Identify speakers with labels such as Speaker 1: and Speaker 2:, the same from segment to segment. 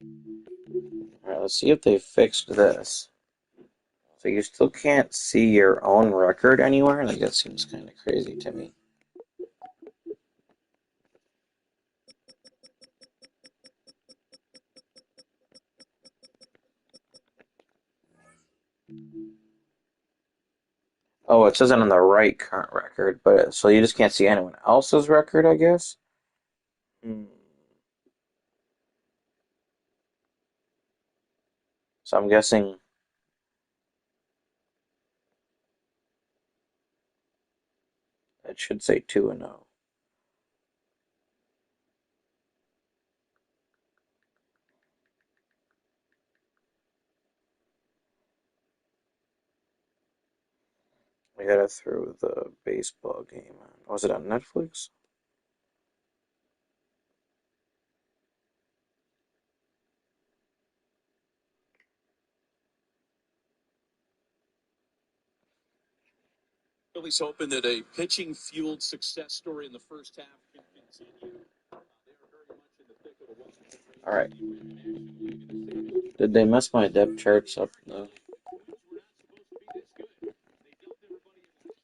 Speaker 1: Alright, let's see if they fixed this. So you still can't see your own record anywhere? Like, that seems kind of crazy to me. Oh, it says it on the right current record, but so you just can't see anyone else's record, I guess? Hmm. So I'm guessing it should say 2-0. I gotta throw the baseball game on. Was it on Netflix?
Speaker 2: Phillies hoping that a pitching-fueled success story in the first half can continue. They are very much in the thick of the West.
Speaker 1: Alright. Did they mess my depth charts up? No.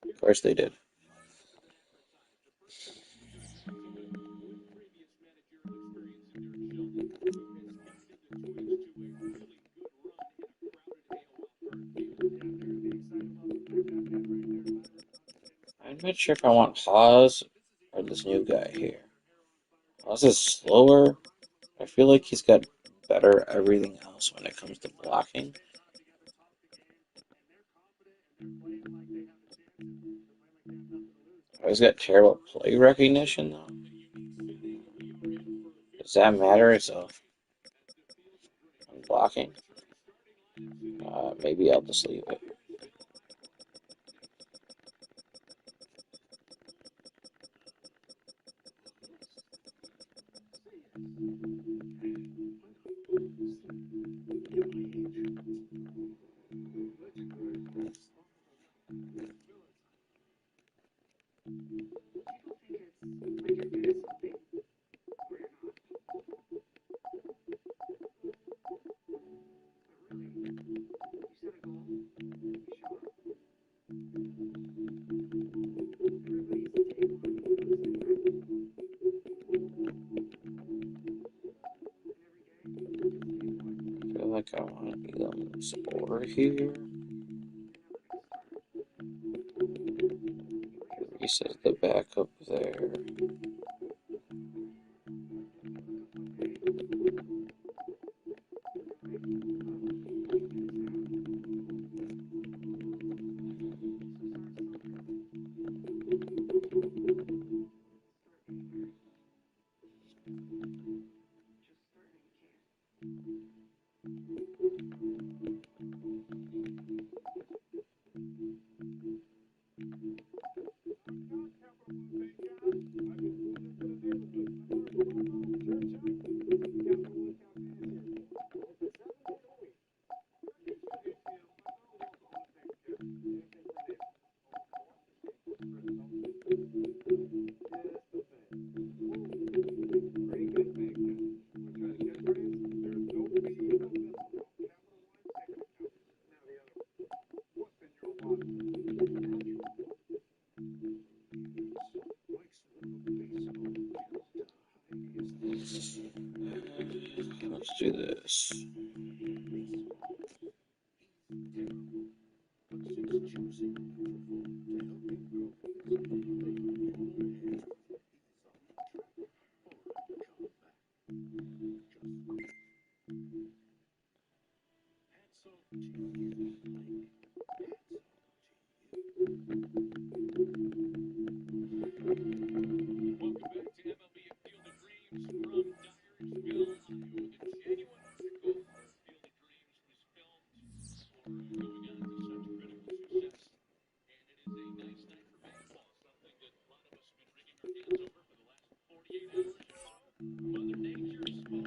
Speaker 1: Of course they did. I'm not sure if I want Haas or this new guy here. Haas is slower. I feel like he's got better everything else when it comes to blocking. Oh, he's got terrible play recognition, though. Does that matter? So, I'm blocking. Maybe I'll just leave it. I feel like I want to be on the score here. Reese is the backup there. Let's do this.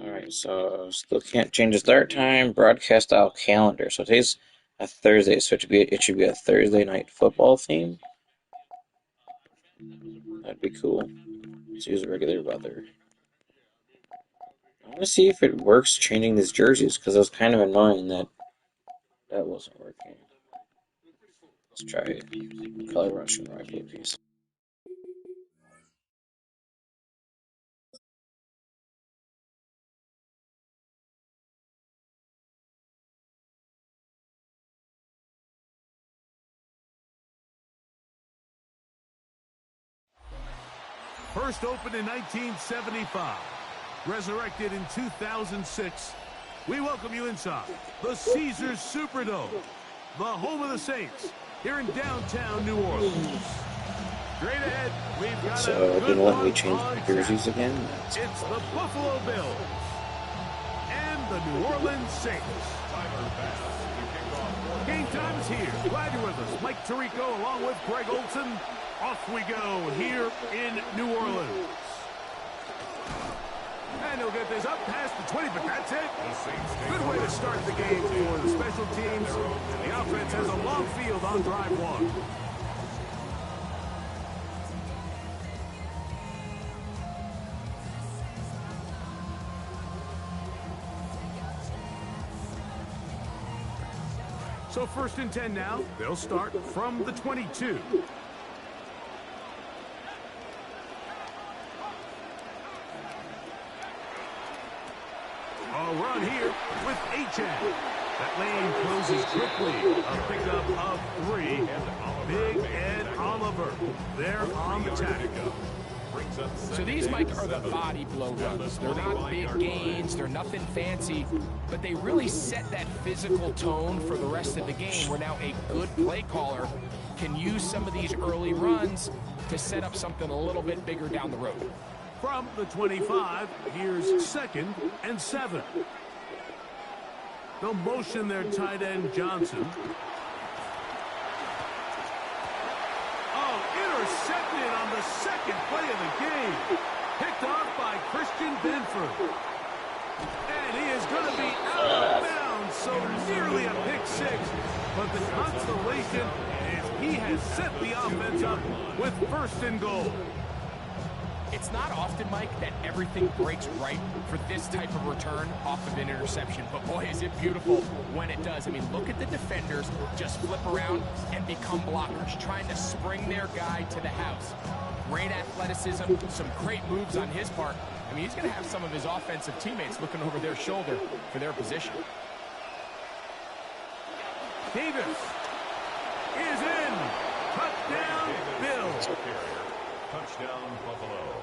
Speaker 1: Alright, so still can't change the start time. Broadcast style calendar. So today's a Thursday, so it should be a Thursday night football theme. That'd be cool. Let's use regular weather. Let me see if it works changing these jerseys, because it was kind of annoying that that wasn't working. Let's try it. Color Russian rifle case.
Speaker 2: First opened in 1975, resurrected in 2006. We welcome you inside the Caesars Superdome, the home of the Saints, here in downtown New Orleans. Straight ahead, we've got
Speaker 1: So
Speaker 2: a
Speaker 1: it
Speaker 2: good
Speaker 1: didn't let me
Speaker 2: one
Speaker 1: change
Speaker 2: on
Speaker 1: my jerseys
Speaker 2: tap.
Speaker 1: again.
Speaker 2: It's the Buffalo Bills and the New Orleans Saints. Game time is here. Glad you're with us. Mike Tirico along with Greg Olson. Off we go here in New Orleans. And he'll get this up past the 20, but that's it. Good way to start the game for the special teams. The offense has a long field on drive one. So first and 10 now. They'll start from the 22. A run here with H.N. That lane closes quickly. A pickup of 3. Big Ed Oliver there on the tack.
Speaker 3: So these, Mike, are the body blow runs. They're not big gains. They're nothing fancy. But they really set that physical tone for the rest of the game where now a good play caller can use some of these early runs to set up something a little bit bigger down the road.
Speaker 2: From the 25, here's second and 7. They'll motion their tight end Johnson. Oh, intercepted on the second play of the game. Picked off by Christian Benford. And he is going to be out of bounds, so nearly a pick 6. But the consolation is he has set the offense up with first and goal.
Speaker 3: It's not often, Mike, that everything breaks right for this type of return off of an interception. But boy, is it beautiful when it does. I mean, look at the defenders just flip around and become blockers, trying to spring their guy to the house. Great athleticism, some great moves on his part. I mean, he's going to have some of his offensive teammates looking over their shoulder for their position.
Speaker 2: Davis is in. Touchdown, Bills.
Speaker 4: Touchdown, Buffalo.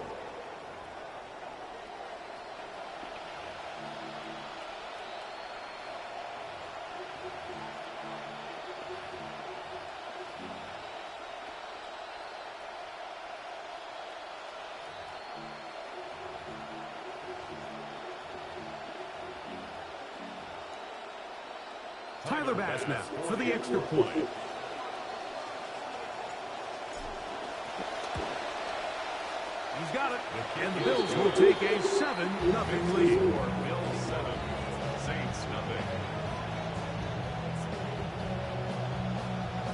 Speaker 2: Tyler Bass now for the extra point. He's got it, and the Bills will take a 7-0 lead.
Speaker 4: Bills 7, Saints 0.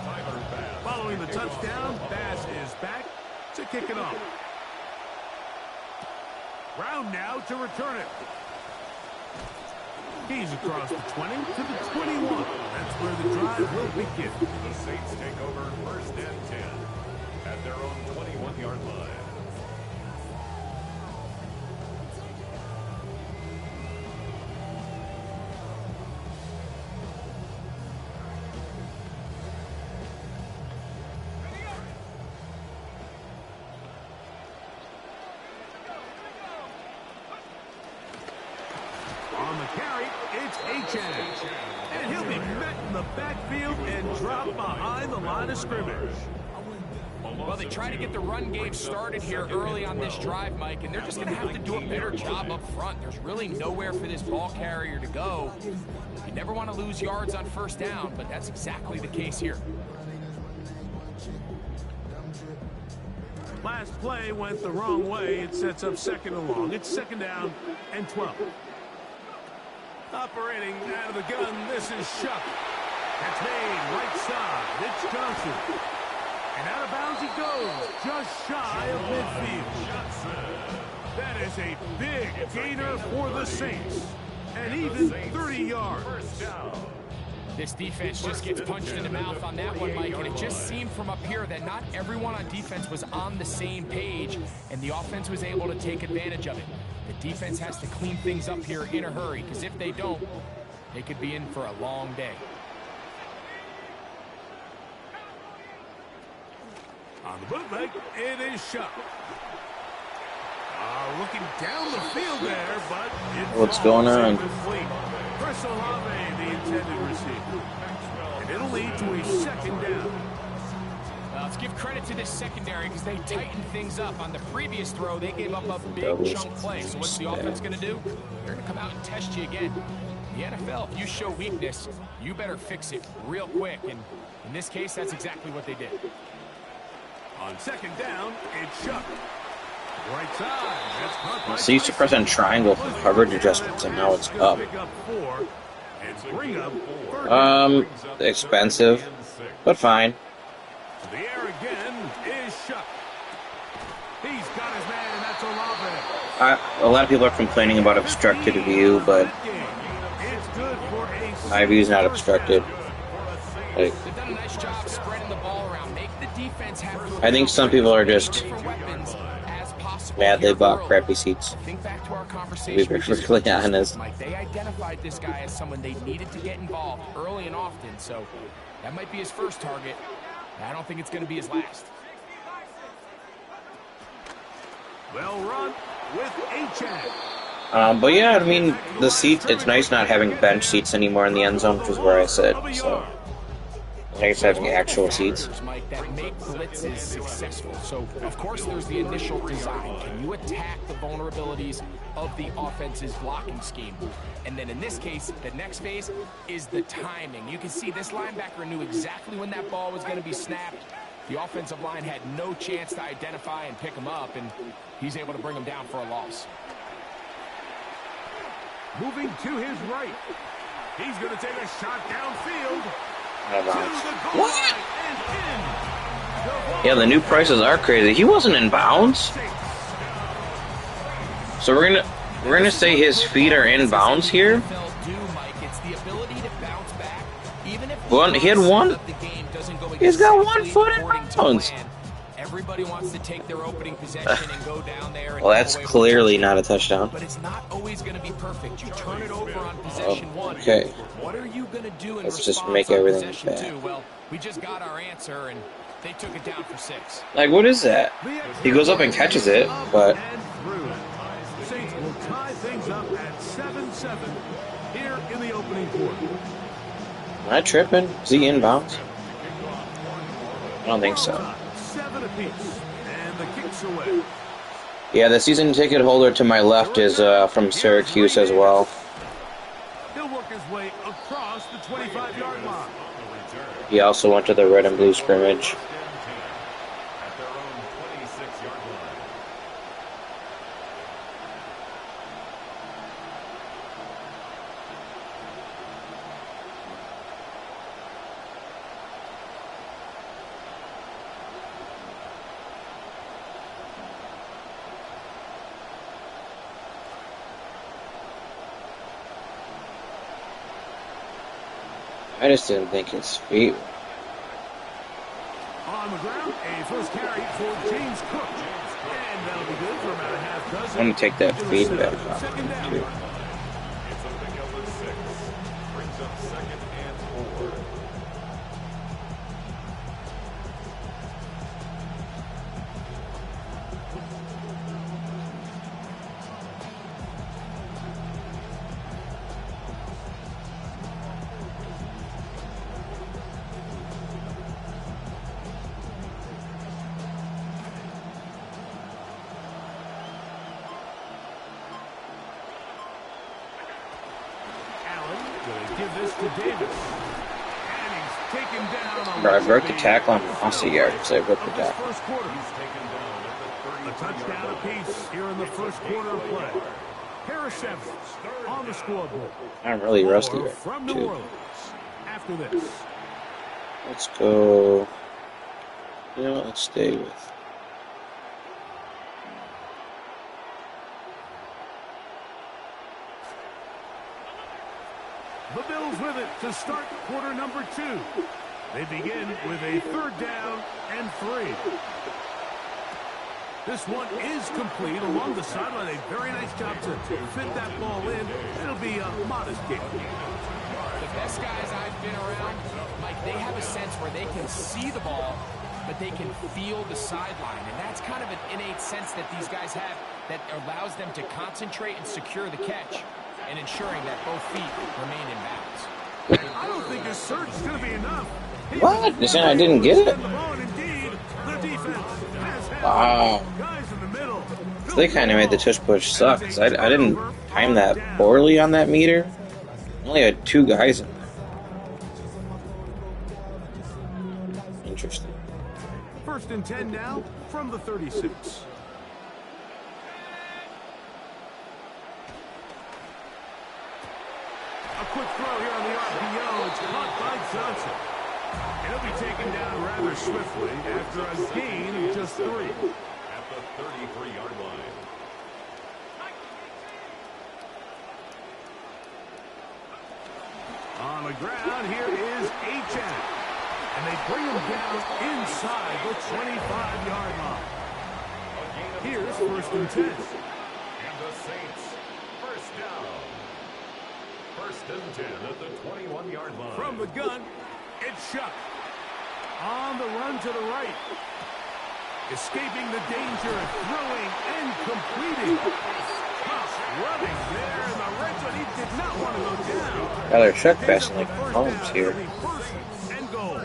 Speaker 4: Tyler Bass.
Speaker 2: Following the touchdown, Bass is back to kick it off. Brown now to return it. He's across the 20 to the 21. That's where the drive will begin.
Speaker 4: The Saints take over first and 10 at their own 21-yard line.
Speaker 2: On the carry, it's H.N. And he'll be met in the backfield and dropped behind the line of scrimmage.
Speaker 3: Well, they try to get the run game started here early on this drive, Mike, and they're just going to have to do a better job up front. There's really nowhere for this ball carrier to go. You never want to lose yards on first down, but that's exactly the case here.
Speaker 2: Last play went the wrong way. It sets up second and long. It's second down and 12. Operating out of the gun, this is Shuck. That's made right side. It's Johnson. And out of bounds he goes, just shy of midfield. That is a big gainer for the Saints. And even 30 yards.
Speaker 3: This defense just gets punched in the mouth on that one, Mike, and it just seemed from up here that not everyone on defense was on the same page, and the offense was able to take advantage of it. The defense has to clean things up here in a hurry, because if they don't, they could be in for a long day.
Speaker 2: On the bootleg, it is shut. Looking down the field there, but
Speaker 1: What's going on?
Speaker 2: Chris Olave, the intended receiver. And it'll lead to a second down.
Speaker 3: Well, let's give credit to this secondary because they tightened things up. On the previous throw, they gave up a big chunk play. So what's the offense going to do? They're going to come out and test you again. In the NFL, if you show weakness, you better fix it real quick. And in this case, that's exactly what they did.
Speaker 2: On second down, it's shut. Right side.
Speaker 1: So you used to press on triangle for coverage adjustments, and now it's up. Expensive, but fine.
Speaker 2: The air again is shut. He's got his man, and that's Olave.
Speaker 1: A lot of people are complaining about obstructed view, but my view is not obstructed. Like,
Speaker 3: They've done a nice job spreading the ball around. Make the defense have to
Speaker 1: I think some people are just mad they bought crappy seats.
Speaker 3: Think back to our
Speaker 1: To
Speaker 3: conversation.
Speaker 1: be perfectly honest.
Speaker 3: Mike, they identified this guy as someone they needed to get involved early and often, so that might be his first target. I don't think it's going to be his last.
Speaker 2: Well run with H.A.
Speaker 1: But yeah, I mean, the seats, it's nice not having bench seats anymore in the end zone, which is where I sit, so nice having actual seats.
Speaker 3: Mike, that make blitzes successful. So, of course, there's the initial design. Can you attack the vulnerabilities of the offense's blocking scheme? And then in this case, the next phase is the timing. You can see this linebacker knew exactly when that ball was going to be snapped. The offensive line had no chance to identify and pick him up, and he's able to bring him down for a loss.
Speaker 2: Moving to his right. He's going to take a shot downfield.
Speaker 1: What? Yeah, the new prices are crazy. He wasn't in bounds. So we're gonna say his feet are in bounds here. One, he had one. He's got 1 foot in bounds.
Speaker 3: Everybody wants to take their opening possession and go down there.
Speaker 1: Well, that's clearly not a touchdown.
Speaker 3: But it's not always going to be perfect. You turn it over on possession one.
Speaker 1: Okay.
Speaker 3: What are you going to do in
Speaker 1: Let's just
Speaker 3: response
Speaker 1: make
Speaker 3: on
Speaker 1: everything
Speaker 3: possession
Speaker 1: bad.
Speaker 3: two? Well, we just got our answer, and they took it down for 6.
Speaker 1: Like, what is that? He goes up and catches it, but
Speaker 2: Saints will tie things up at 7-7 here in the opening quarter.
Speaker 1: am I tripping? Is he in bounds? I don't think so.
Speaker 2: 7 apiece, and the kick's away.
Speaker 1: Yeah, the season ticket holder to my left is from Syracuse as well.
Speaker 2: He'll work his way across the 25-yard line.
Speaker 1: He also went to the red and blue scrimmage.
Speaker 4: At their own 26-yard line.
Speaker 1: I just didn't think his feet.
Speaker 2: On the ground, a first carry for James Cook. And that'll be good for about a half dozen.
Speaker 1: I'm gonna take that feedback off.
Speaker 2: Second down.
Speaker 1: Too.
Speaker 4: It's a pickup of 6. Brings up 2nd and 4.
Speaker 2: Allen going to give this to Davis. And he's taken down on
Speaker 1: Bro, I broke the tackle on lost a yard because I broke the
Speaker 2: this
Speaker 1: tackle.
Speaker 2: first quarter.
Speaker 4: Taken down at the
Speaker 2: A
Speaker 4: 30-yard
Speaker 2: touchdown
Speaker 4: line.
Speaker 2: apiece here in the first quarter of play. Harris Evans on the scoreboard.
Speaker 1: I'm really rusty
Speaker 2: More
Speaker 1: right
Speaker 2: from New
Speaker 1: too.
Speaker 2: Orleans. After this,
Speaker 1: Let's go. You know what? Let's stay with.
Speaker 2: The Bills with it to start quarter number 2. They begin with a 3rd down and 3. This one is complete along the sideline. A very nice job to fit that ball in. It'll be a modest gain.
Speaker 3: The best guys I've been around, Mike, they have a sense where they can see the ball, but they can feel the sideline. And that's kind of an innate sense that these guys have that allows them to concentrate and secure the catch and ensuring that both feet remain in bounds.
Speaker 2: I don't think his surge is going to be enough.
Speaker 1: What? You're saying I didn't get it? Wow. So they kind of made the tush push suck, because I didn't time that poorly on that meter. I only had 2 guys in there. Interesting.
Speaker 2: 1st and 10 now from the 36. A quick throw here on the RPO. It's caught by Johnson. And he'll be taken down rather swiftly after a gain of just 3.
Speaker 4: At the 33-yard line.
Speaker 2: On the ground, here is Achane. And they bring him down inside the 25-yard line. Here's 1st and 10.
Speaker 4: And the Saints, 1st down. 1st and 10 at the 21-yard line.
Speaker 2: From the gun, it's Shuck. On the run to the right. Escaping the danger, throwing and completing. Tough running there in the red zone. He did not want to go down.
Speaker 1: Rather Shuck passing like Holmes here.
Speaker 2: And goal.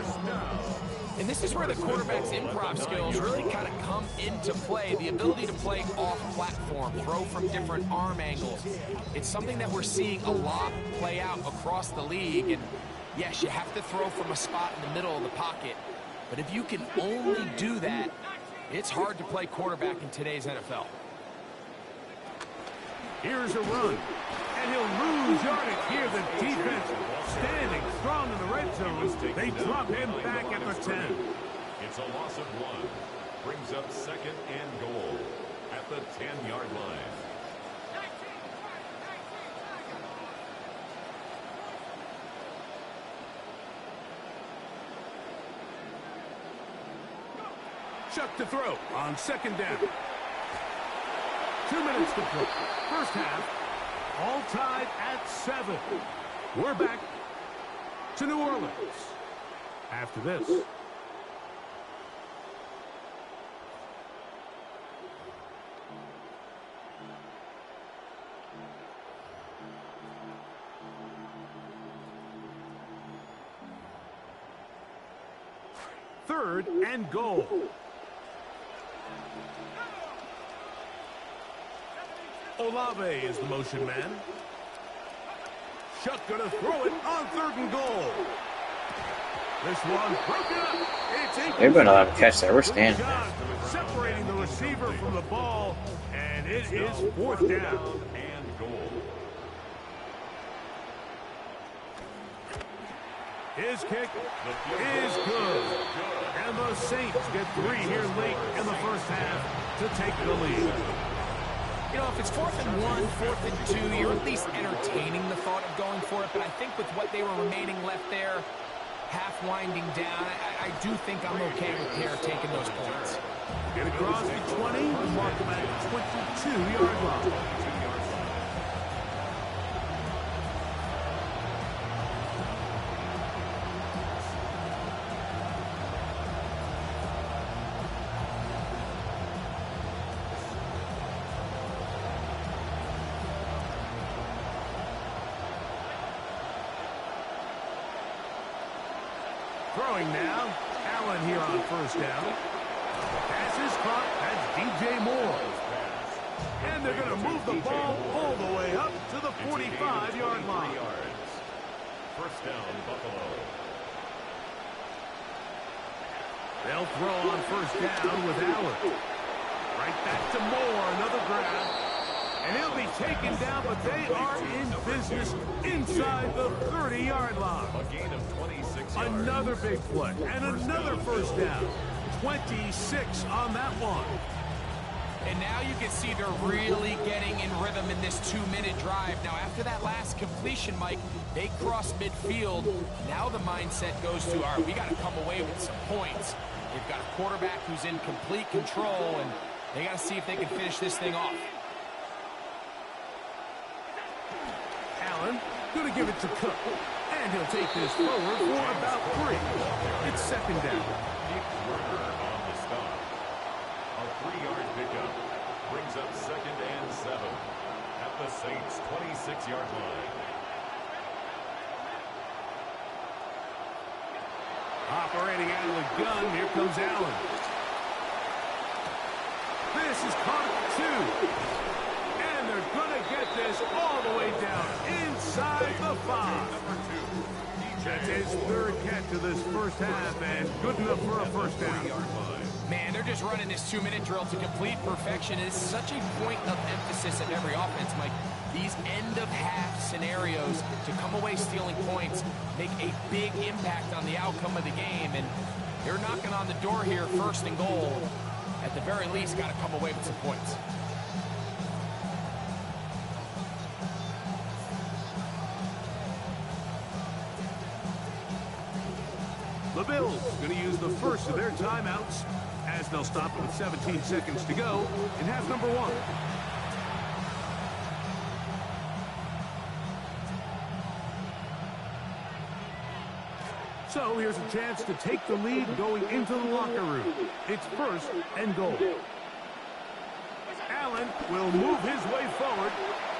Speaker 3: And this is where the quarterback's improv skills really kind of come into play. The ability to play off-platform, throw from different arm angles. It's something that we're seeing a lot play out across the league. And yes, you have to throw from a spot in the middle of the pocket. But if you can only do that, it's hard to play quarterback in today's NFL.
Speaker 2: Here's a run. And he'll lose yardage here. The defense standing strong in the red zone. They drop him back at the 10.
Speaker 4: It's a loss of 1. Brings up 2nd and goal at the 10-yard line.
Speaker 2: Chuck to throw on 2nd down. 2 minutes to play. 1st half, all tied at 7. We're back to New Orleans after this. Third and goal. Olave is the motion man. Shuck gonna throw it on 3rd and goal. This one broken up. It's incomplete.
Speaker 1: They're going to let him catch that. We're standing there.
Speaker 2: Separating the receiver from the ball, and it is 4th down.
Speaker 4: And goal.
Speaker 2: His kick is good. And the Saints get 3 here late in the 1st half to take the lead.
Speaker 3: You know, if it's 4th and 1, 4th and 2, you're at least entertaining the thought of going for it. But I think with what they were remaining left there, half winding down, I do think I'm okay with Hare taking those points.
Speaker 2: Get across the 20, mark him at 22-yard line. Throwing now. Allen here on 1st down. Pass is caught. That's DJ Moore. And they're going to move the ball all the way up to the 45-yard line.
Speaker 4: 1st down, Buffalo.
Speaker 2: They'll throw on 1st down with Allen. Right back to Moore. Another grab. And he'll be taken down, but they are in business inside the 30-yard line.
Speaker 4: A gain of 26 yards.
Speaker 2: Another big play. And another 1st down. 26 on that one.
Speaker 3: And now you can see they're really getting in rhythm in this 2-minute drive. Now, after that last completion, Mike, they cross midfield. Now the mindset goes to, all right, we got to come away with some points. They've got a quarterback who's in complete control, and they got to see if they can finish this thing off.
Speaker 2: Allen, going to give it to Cook. And he'll take this forward for about 3. It's second down.
Speaker 4: On the stop. A 3-yard pickup brings up 2nd and 7 at the Saints' 26-yard line.
Speaker 2: Operating out of the gun, here comes Allen. This is caught 2. And they're going to get this all the way down inside the 5. That's his 3rd catch of this first half, and good enough for a first down.
Speaker 3: Man, they're just running this 2-minute drill to complete perfection. It's such a point of emphasis of every offense, Mike. These end-of-half scenarios to come away stealing points make a big impact on the outcome of the game, and they're knocking on the door here, 1st and goal. At the very least, got to come away with some points.
Speaker 2: The Bills going to use the first of their timeouts as they'll stop with 17 seconds to go in half number 1. So here's a chance to take the lead going into the locker room. It's 1st and goal. Allen will move his way forward.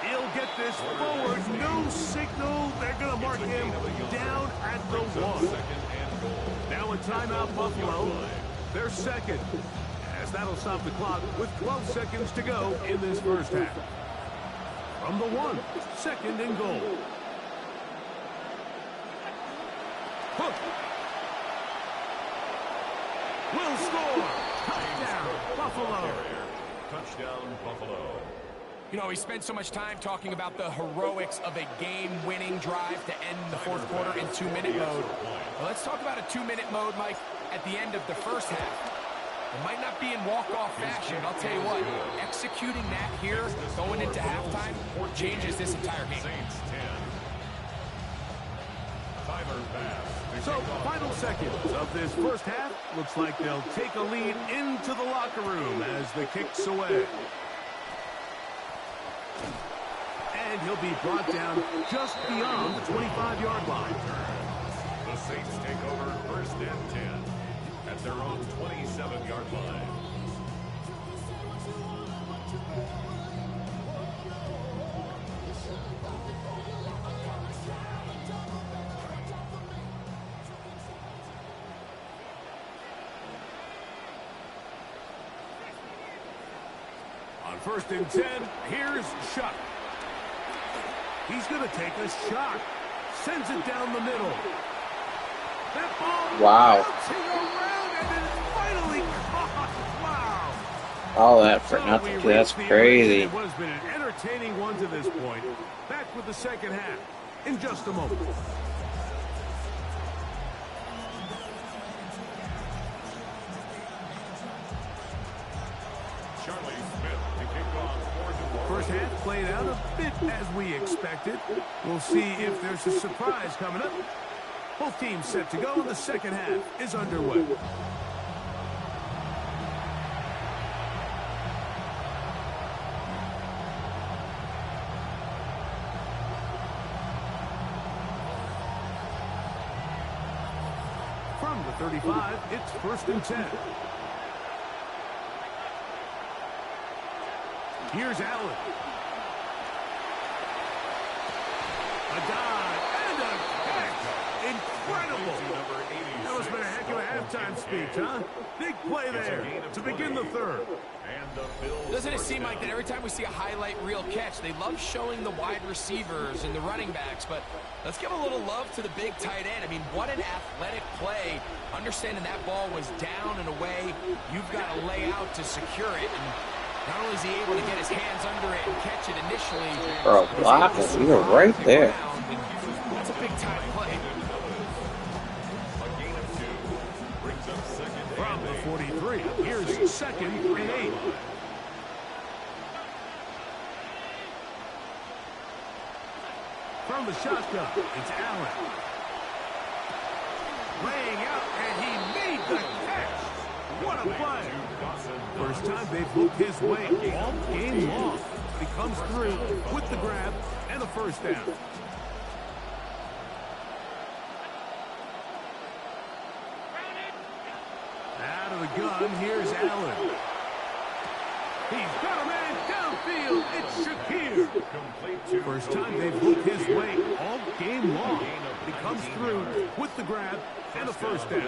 Speaker 2: He'll get this forward. No signal. They're going to mark him down at the 1. Now in timeout, Buffalo. They're second, as that'll stop the clock with 12 seconds to go in this first half. From the 1, 2nd and goal. Hook. Will score. Touchdown, Buffalo.
Speaker 4: Touchdown, Buffalo.
Speaker 3: You know, we spent so much time talking about the heroics of a game-winning drive to end the 4th quarter in 2-minute mode. Well, let's talk about a 2-minute mode, Mike, at the end of the first half. It might not be in walk-off fashion, but I'll tell you what, executing that here, going into halftime, changes this entire game.
Speaker 4: Saints 10. Timer pass.
Speaker 2: So, final seconds of this first half. Looks like they'll take a lead into the locker room as the kick's away. And he'll be brought down just beyond the 25-yard line.
Speaker 4: The Saints take over 1st and 10 at their own 27-yard line.
Speaker 2: On 1st and 10, here's Shuck. He's going to take a shot. Sends it down the middle. That ball
Speaker 1: Wow.
Speaker 2: bouncing around, and it's finally caught. Wow.
Speaker 1: All that for
Speaker 2: So
Speaker 1: nothing.
Speaker 2: we
Speaker 1: That's
Speaker 2: reach the
Speaker 1: crazy.
Speaker 2: end of what has been an entertaining one to this point. Back with the second half in just a moment. First half played out a bit as we expected. We'll see if there's a surprise coming up. Both teams set to go, and the second half is underway. From the 35, it's 1st and 10. Here's Allen. A dive and a catch. Incredible. That must have been a heck of a halftime speech, huh? Big play there to begin the 3rd.
Speaker 3: Doesn't it seem like that every time we see a highlight reel catch, they love showing the wide receivers and the running backs, but let's give a little love to the big tight end. I mean, what an athletic play. Understanding that ball was down and away, you've got to lay out to secure it. And not only is he able to get his hands under it and catch it initially,
Speaker 1: For a block, you were right there.
Speaker 3: That's a big-time play.
Speaker 2: From the 43, here's 2nd and 8. From the shotgun, it's Allen. Laying out, and he made the catch. What a play. First time they've looked his way all game long. But he comes through with the grab and the first down. Out of the gun, here's Allen. He's got a man downfield. It's Shakir. First time they've looked his way all game long. He comes through with the grab and the first down.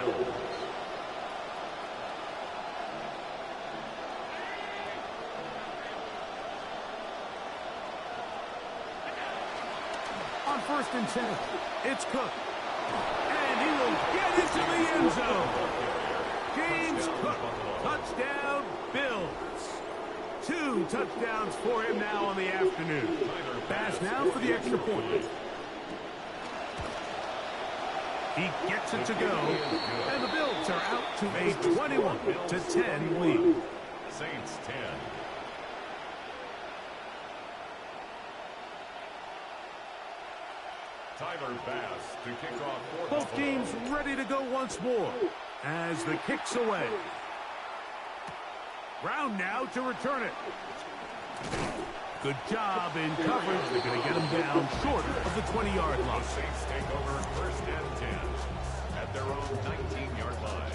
Speaker 2: On 1st and 10, it's Cook. And he will get into the end zone. James Cook, touchdown, Bills. 2 touchdowns for him now on the afternoon. Pass now for the extra point. He gets it to go. And the Bills are out to a 21-10 lead.
Speaker 4: Saints 10. Tyler Bass to kick off for
Speaker 2: Both teams ready to go once more as the kick's away. Brown now to return it. Good job in coverage. They're going to get him down short of the 20-yard line.
Speaker 4: The Saints take over 1st and 10 at their own 19-yard line.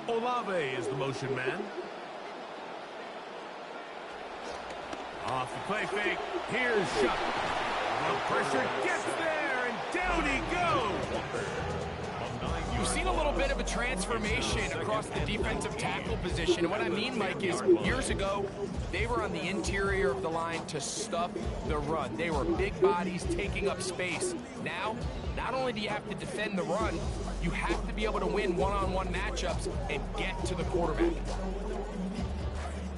Speaker 2: Olave is the motion man. Off the play fake. Here's Shuck. No pressure. Gets there, and down he goes.
Speaker 3: You've seen a little bit of a transformation across the defensive tackle position. And what I mean, Mike, is years ago, they were on the interior of the line to stuff the run. They were big bodies taking up space. Now, not only do you have to defend the run, you have to be able to win one-on-one matchups and get to the quarterback.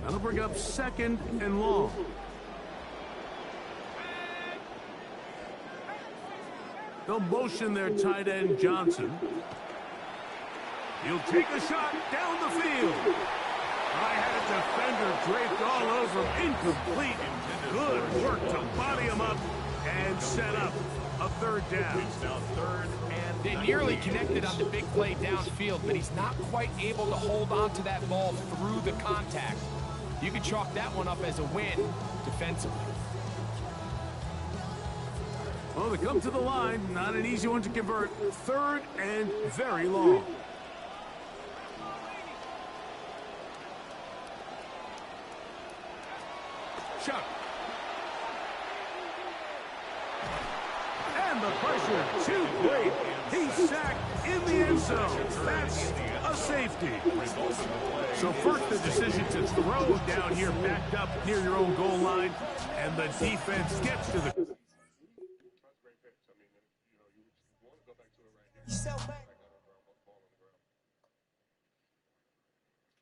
Speaker 2: That'll bring up 2nd and long. They'll motion their tight end, Johnson. He'll take a shot down the field. I had a defender draped all over him. Incomplete. Good work to body him up and set up a 3rd down.
Speaker 4: It's now 3rd and
Speaker 3: They nearly connected on the big play downfield, but he's not quite able to hold on to that ball through the contact. You can chalk that one up as a win defensively.
Speaker 2: Well, they come to the line. Not an easy one to convert. 3rd and very long. Chuck. And the pressure too great. He's sacked in the end zone. That's a safety. So first the decision to throw down here, backed up near your own goal line, and the defense gets to the...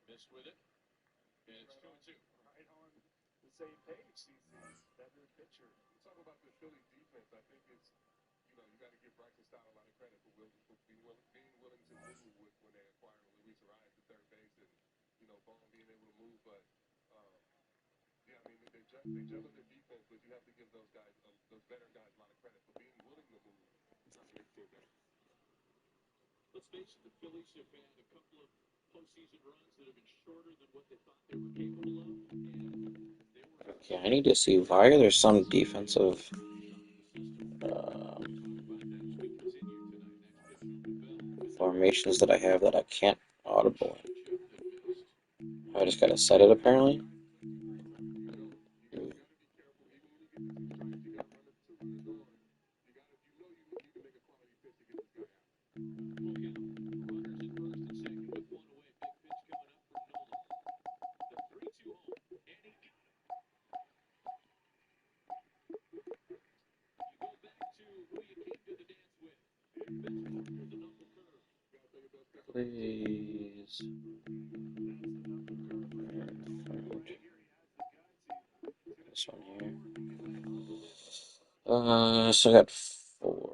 Speaker 5: Missed with it, and it's 2-2. Right on the same page, CC. That good picture. You talk about the Philly defense. I think it's, you got to give Bryson Stott a lot of credit for being willing to move when they acquire Luis Arias at 3rd base and, Ball being able to move. But, yeah, I mean, they juggle their defense, but you have to give those guys, those veteran guys, a lot of credit for being willing to move. Let's face it, the Phillies have had a couple of postseason runs that have been shorter than what they thought they were capable of.
Speaker 1: Okay, I need to see why there's some defensive formations that I have that I can't audible in. I just gotta set it apparently. Please. This one here. So I got 4.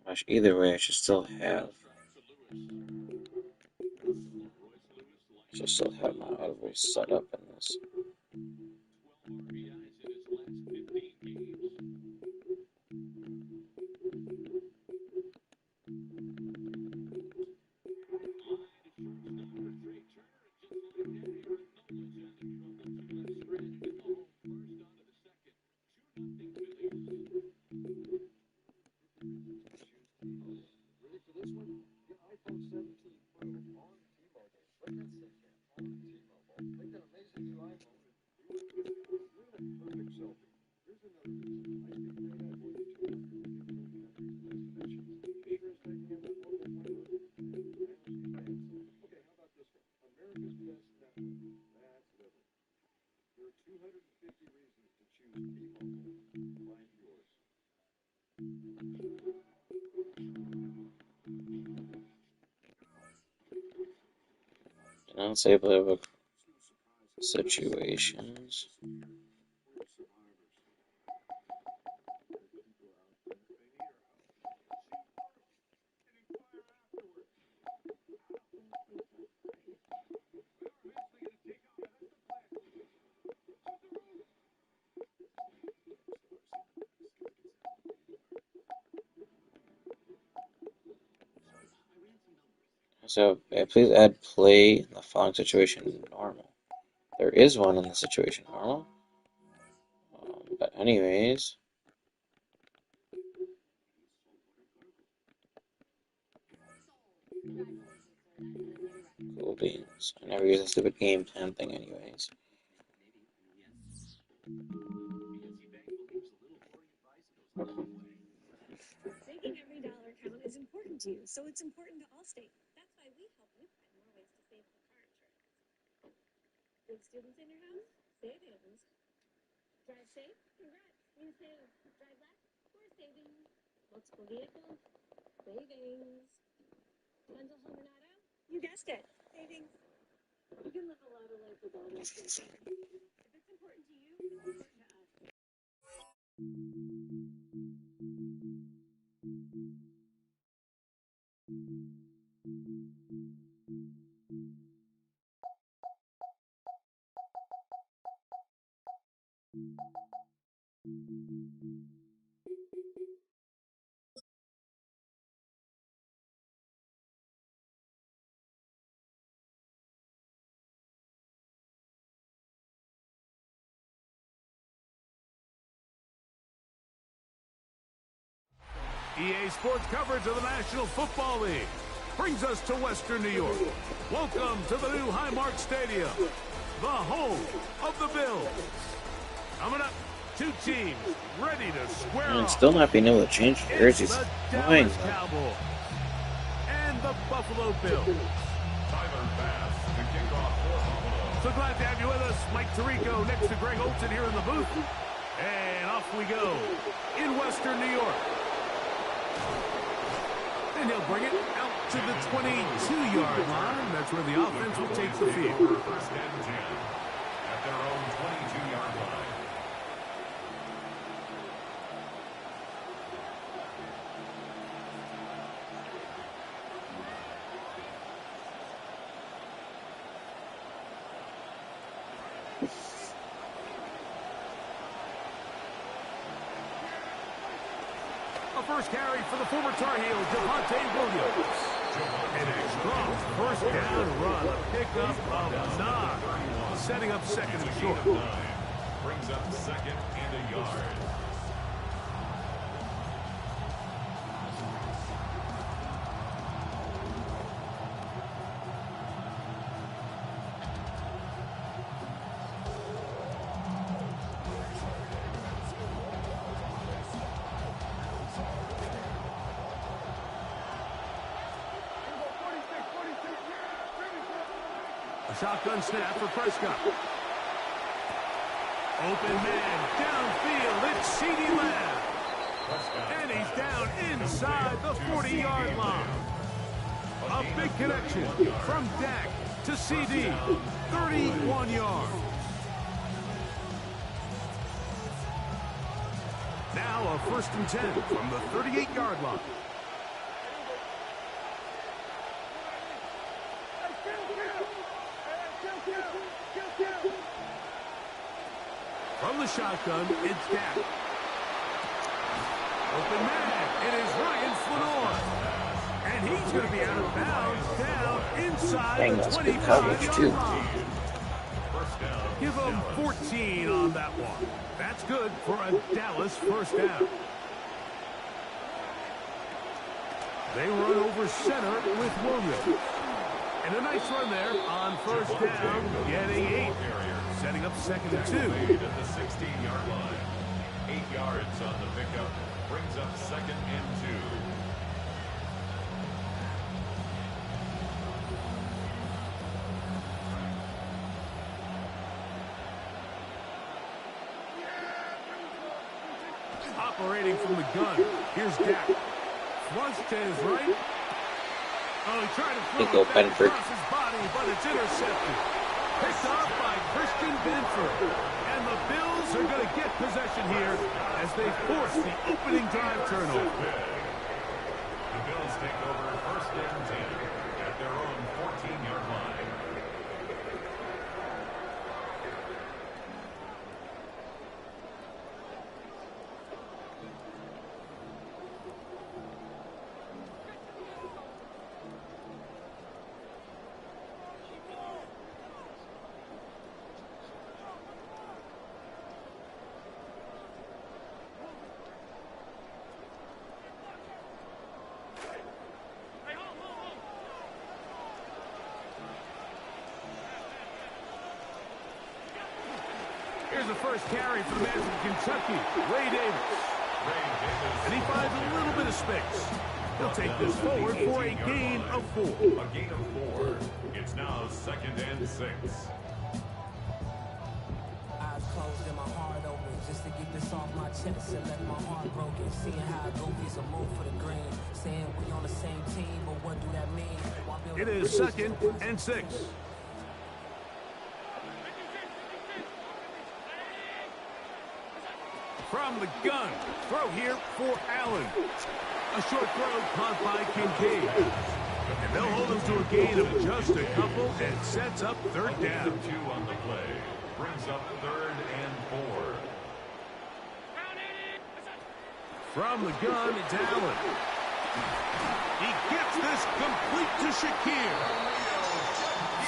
Speaker 1: Gosh, either way, I should still have. My auto set up in this. Unstable situations. So, please add play in the following situation normal. There is one in the situation normal. But anyways, cool beans. I never use a stupid game plan thing anyways.
Speaker 6: Making every dollar count is important to you, so it's important to Allstate. That's why we help you find more ways to save for car insurance. Good students in your house? Savings. Drive safe? Congrats. You save. Drive less? More savings. Multiple vehicles? Savings. Rental home and auto? You guessed it. Savings. You can live a lot of life with all those things. If it's important to you, it's important to us.
Speaker 2: EA Sports coverage of the National Football League brings us to Western New York. Welcome to the new Highmark Stadium, the home of the Bills. Coming up, 2 teams ready to square
Speaker 1: And
Speaker 2: off.
Speaker 1: still not being able to change jerseys.
Speaker 2: It's the
Speaker 1: Annoying.
Speaker 2: Dallas Cowboys and the Buffalo Bills.
Speaker 4: Tyler Bass to kick off for Buffalo.
Speaker 2: So glad to have you with us. Mike Tirico next to Greg Olson here in the booth. And off we go in Western New York. And he'll bring it out to the 22-yard line. That's where the offense will take the field.
Speaker 4: First and 10 at their own 22-yard line.
Speaker 2: A first carry for the former Tar Heel, Javonte Williams. And a strong first down run. A pickup of 9. Setting up second and short.
Speaker 4: Brings up second and a yard.
Speaker 2: Shotgun snap for Prescott. Open man, downfield, it's CeeDee Lamb. And he's down inside the 40-yard line. A big connection from Dak to CD. 31 yards. Now a 1st and 10 from the 38-yard line. From the shotgun, it's Dak. Open man, it is Ryan Flanor. And he's going to be out of bounds down inside
Speaker 1: Dang,
Speaker 2: the
Speaker 1: that's good coverage,
Speaker 2: 25-yard
Speaker 1: too.
Speaker 2: line. Give him 14 on that one. That's good for a Dallas 1st down. They run over center with Williams. And a nice run there on 1st down, getting 8. Setting up 2nd and 2.
Speaker 4: At the 16-yard line. 8 yards on the pickup. Brings up 2nd and 2.
Speaker 2: Operating from the gun. Here's Dak. Flush to his right. Oh, he tried to throw it back across his body, but it's intercepted. Picked off by Christian Benford. And the Bills are going to get possession here as they force the opening drive turnover.
Speaker 4: The Bills take over 1st and 10 at their own 14-yard line.
Speaker 2: Here's the first carry for the man from Kentucky, Ray Davis. And he finds a little bit of space. He'll take this forward for a gain of 4.
Speaker 4: A gain of 4. It's now 2nd and 6.
Speaker 7: Eyes closed and my heart open just to get this off my chest and let my heart broken. Seeing how I go is a move for the green. Saying we on the same team, but what do that mean?
Speaker 2: It is 2nd and 6. From the gun, throw here for Allen. A short throw caught by Kincaid. And they'll hold him to a gain of just a couple and sets up 3rd down.
Speaker 4: 2 on the play. Brings up 3rd and 4.
Speaker 2: From the gun, it's Allen. He gets this complete to Shakir.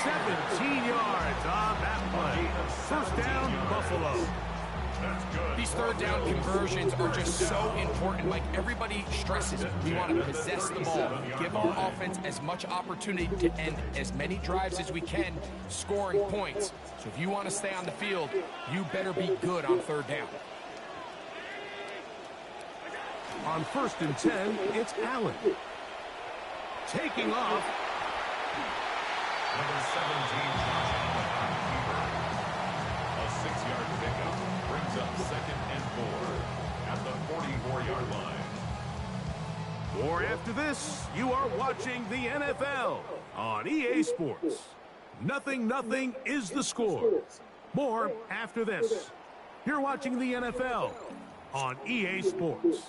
Speaker 2: 17 yards on that play. 1st down, Buffalo.
Speaker 3: These 3rd down conversions are just so important. Like everybody stresses, we want to possess the ball, give our offense as much opportunity to end as many drives as we can, scoring points. So if you want to stay on the field, you better be good on 3rd down.
Speaker 2: On 1st and 10, it's Allen. Taking off.
Speaker 4: Number 17, a 6-yard pickup. Brings up 2nd and 4 at the 44-yard line.
Speaker 2: Or after this, you are watching the NFL on EA Sports. 0-0 is the score. More after this. You're watching the NFL on EA Sports.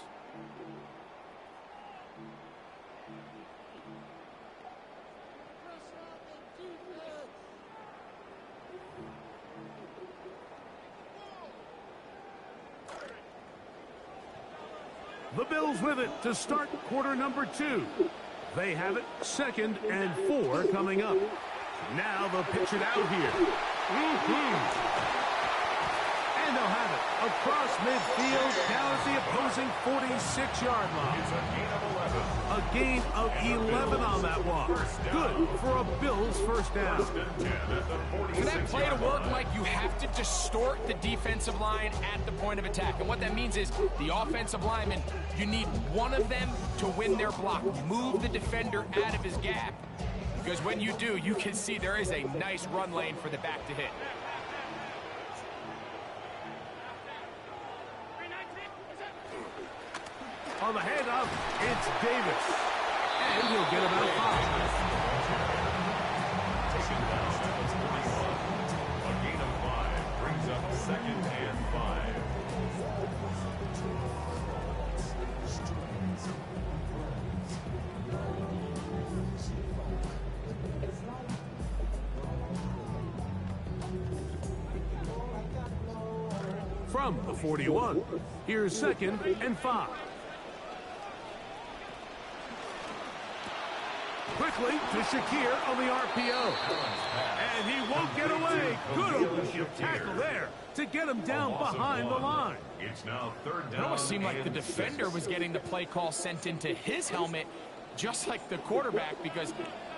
Speaker 2: The Bills with it to start quarter number 2. They have it 2nd and 4 coming up. Now they'll pitch it out here. And they'll have it across midfield down at the opposing 46-yard line.
Speaker 4: It's a gain of 11.
Speaker 2: A gain of 11 on that one. Good for a Bills 1st down.
Speaker 3: For that play to work, Mike, you have to distort the defensive line at the point of attack. And what that means is the offensive lineman, you need one of them to win their block. Move the defender out of his gap. because when you do, you can see there is a nice run lane for the back to hit.
Speaker 2: On the handoff, it's Davis. And he'll get about 5.
Speaker 4: Taken down at the 41. A gain of 5 brings up 2nd and 5.
Speaker 2: From the 41, here's 2nd and 5. Quickly to Shakir on the RPO. And he won't get away. Good open tackle there to get him down behind the line.
Speaker 4: It's now 3rd down.
Speaker 3: It almost seemed like the
Speaker 4: and
Speaker 3: defender
Speaker 4: 6.
Speaker 3: was getting the play call sent into his helmet, just like the quarterback, because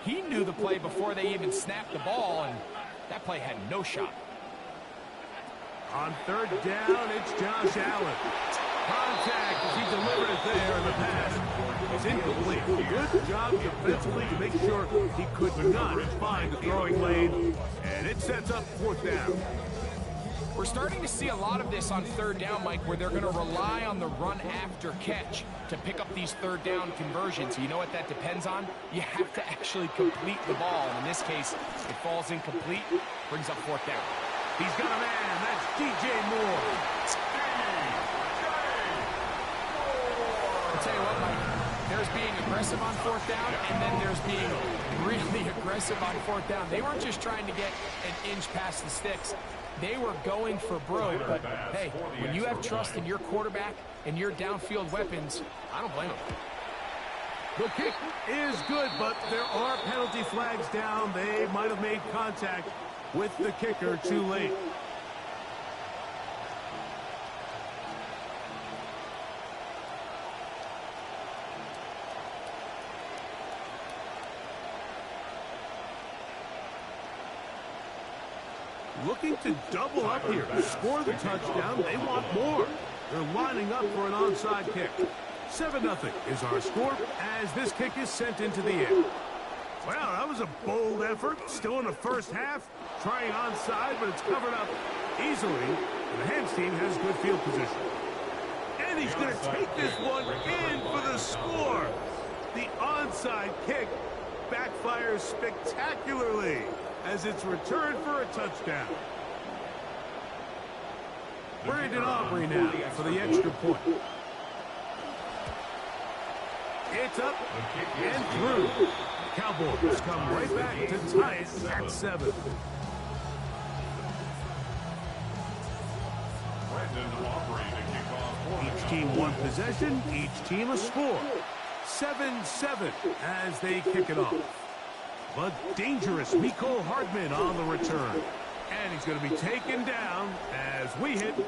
Speaker 3: he knew the play before they even snapped the ball, and that play had no shot.
Speaker 2: On 3rd down, it's Josh Allen. Contact as he delivered it there, and the pass is incomplete. Good job defensively to make sure he could not find the throwing lane, and it sets up 4th down.
Speaker 3: We're starting to see a lot of this on 3rd down, Mike, where they're going to rely on the run after catch to pick up these 3rd down conversions. You know what that depends on? You have to actually complete the ball. And in this case, it falls incomplete, brings up 4th down.
Speaker 2: He's got a man. That's DJ Moore.
Speaker 3: I'll tell you what, Mike, there's being aggressive on 4th down, and then there's being really aggressive on 4th down. They weren't just trying to get an inch past the sticks. They were going for broke, but hey, when you have trust in your quarterback and your downfield weapons, I don't blame them.
Speaker 2: The kick is good, but there are penalty flags down. They might have made contact with the kicker too late. Looking to double up here, score the touchdown. They want more. They're lining up for an onside kick. 7-0 is our score as this kick is sent into the air. Well, that was a bold effort. Still in the first half. Trying onside, but it's covered up easily. And the Hens team has good field position. And he's going to take this one in for the score. The onside kick backfires spectacularly as it's returned for a touchdown. Brandon Aubrey now for the extra point. It's up and through. Cowboys come right back to tie it at 7. Each team one possession, each team a score. 7-7 as they kick it off. But dangerous Mecole Hardman on the return. And he's going to be taken down as we hit the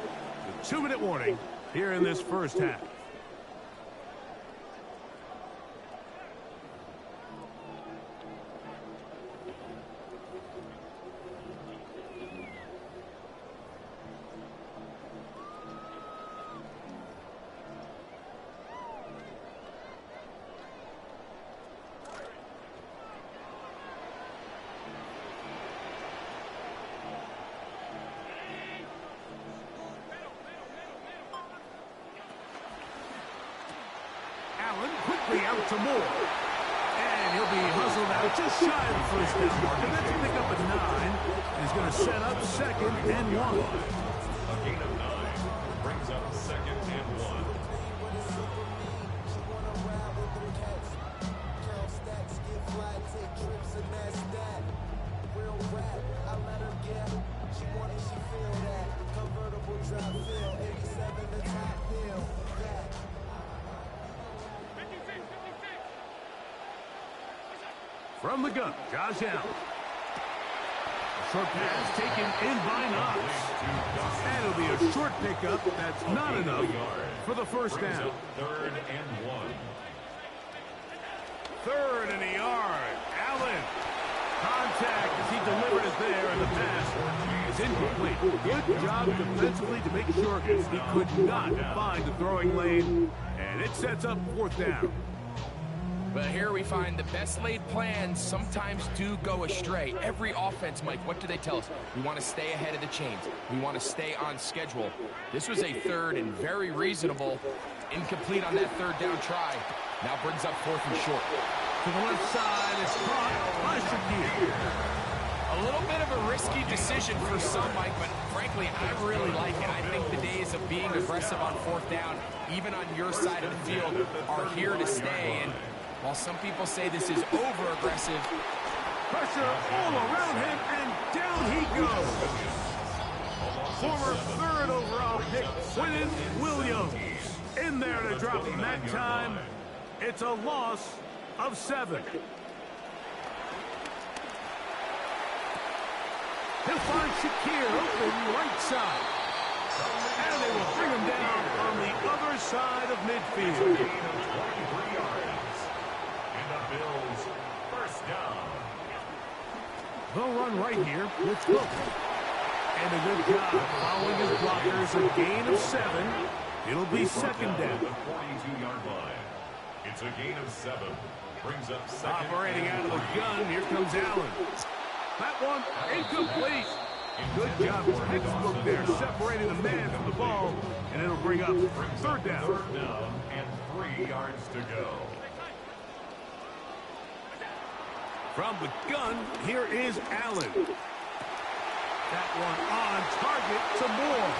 Speaker 2: 2-minute warning here in this first half. Quickly out to Moore. And he'll be hustled out just shy of the first down mark. And that's a pick up at 9. He's going to set up 2nd and 1.
Speaker 4: A gain of 9 brings up 2nd and 1.
Speaker 2: From the gun, Josh Allen. A short pass taken in by Knox. And it'll be a short pickup. That's not enough for the first down.
Speaker 4: 3rd and 1.
Speaker 2: 3rd and a yard. Allen. Contact as he delivered it there, and the pass is incomplete. Good job defensively to make sure he could not find the throwing lane. And it sets up 4th down.
Speaker 3: But here we find the best laid plans sometimes do go astray. Every offense, Mike, what do they tell us? We want to stay ahead of the chains. We want to stay on schedule. This was a third and very reasonable. Incomplete on that third down try. Now brings up 4th and short.
Speaker 2: To the left side, it's caught by Shakir.
Speaker 3: A little bit of a risky decision for some, Mike, but frankly, I really like it. I think the days of being aggressive on 4th down, even on your side of the field, are here to stay. And while some people say this is over-aggressive,
Speaker 2: Pressure all around him, and down he goes. Former 3rd overall pick, Quinnen Williams, in there to drop him that time. It's a loss of 7. He'll find Shakir open right side. And they will bring him down on the other side of midfield.
Speaker 4: And the Bills first down.
Speaker 2: They'll run right here with Cook. And a good job following his blockers. A gain of 7. It'll be 2nd down.
Speaker 4: The 42-yard line. It's a gain of 7. Brings up 2nd.
Speaker 2: Operating out of the gun. Here comes Allen. That one incomplete. Good job, textbook there, separating the man from the ball, and it'll bring up 3rd down.
Speaker 4: 3rd down and 3 yards to go.
Speaker 2: From the gun, here is Allen. That one on target to Moore.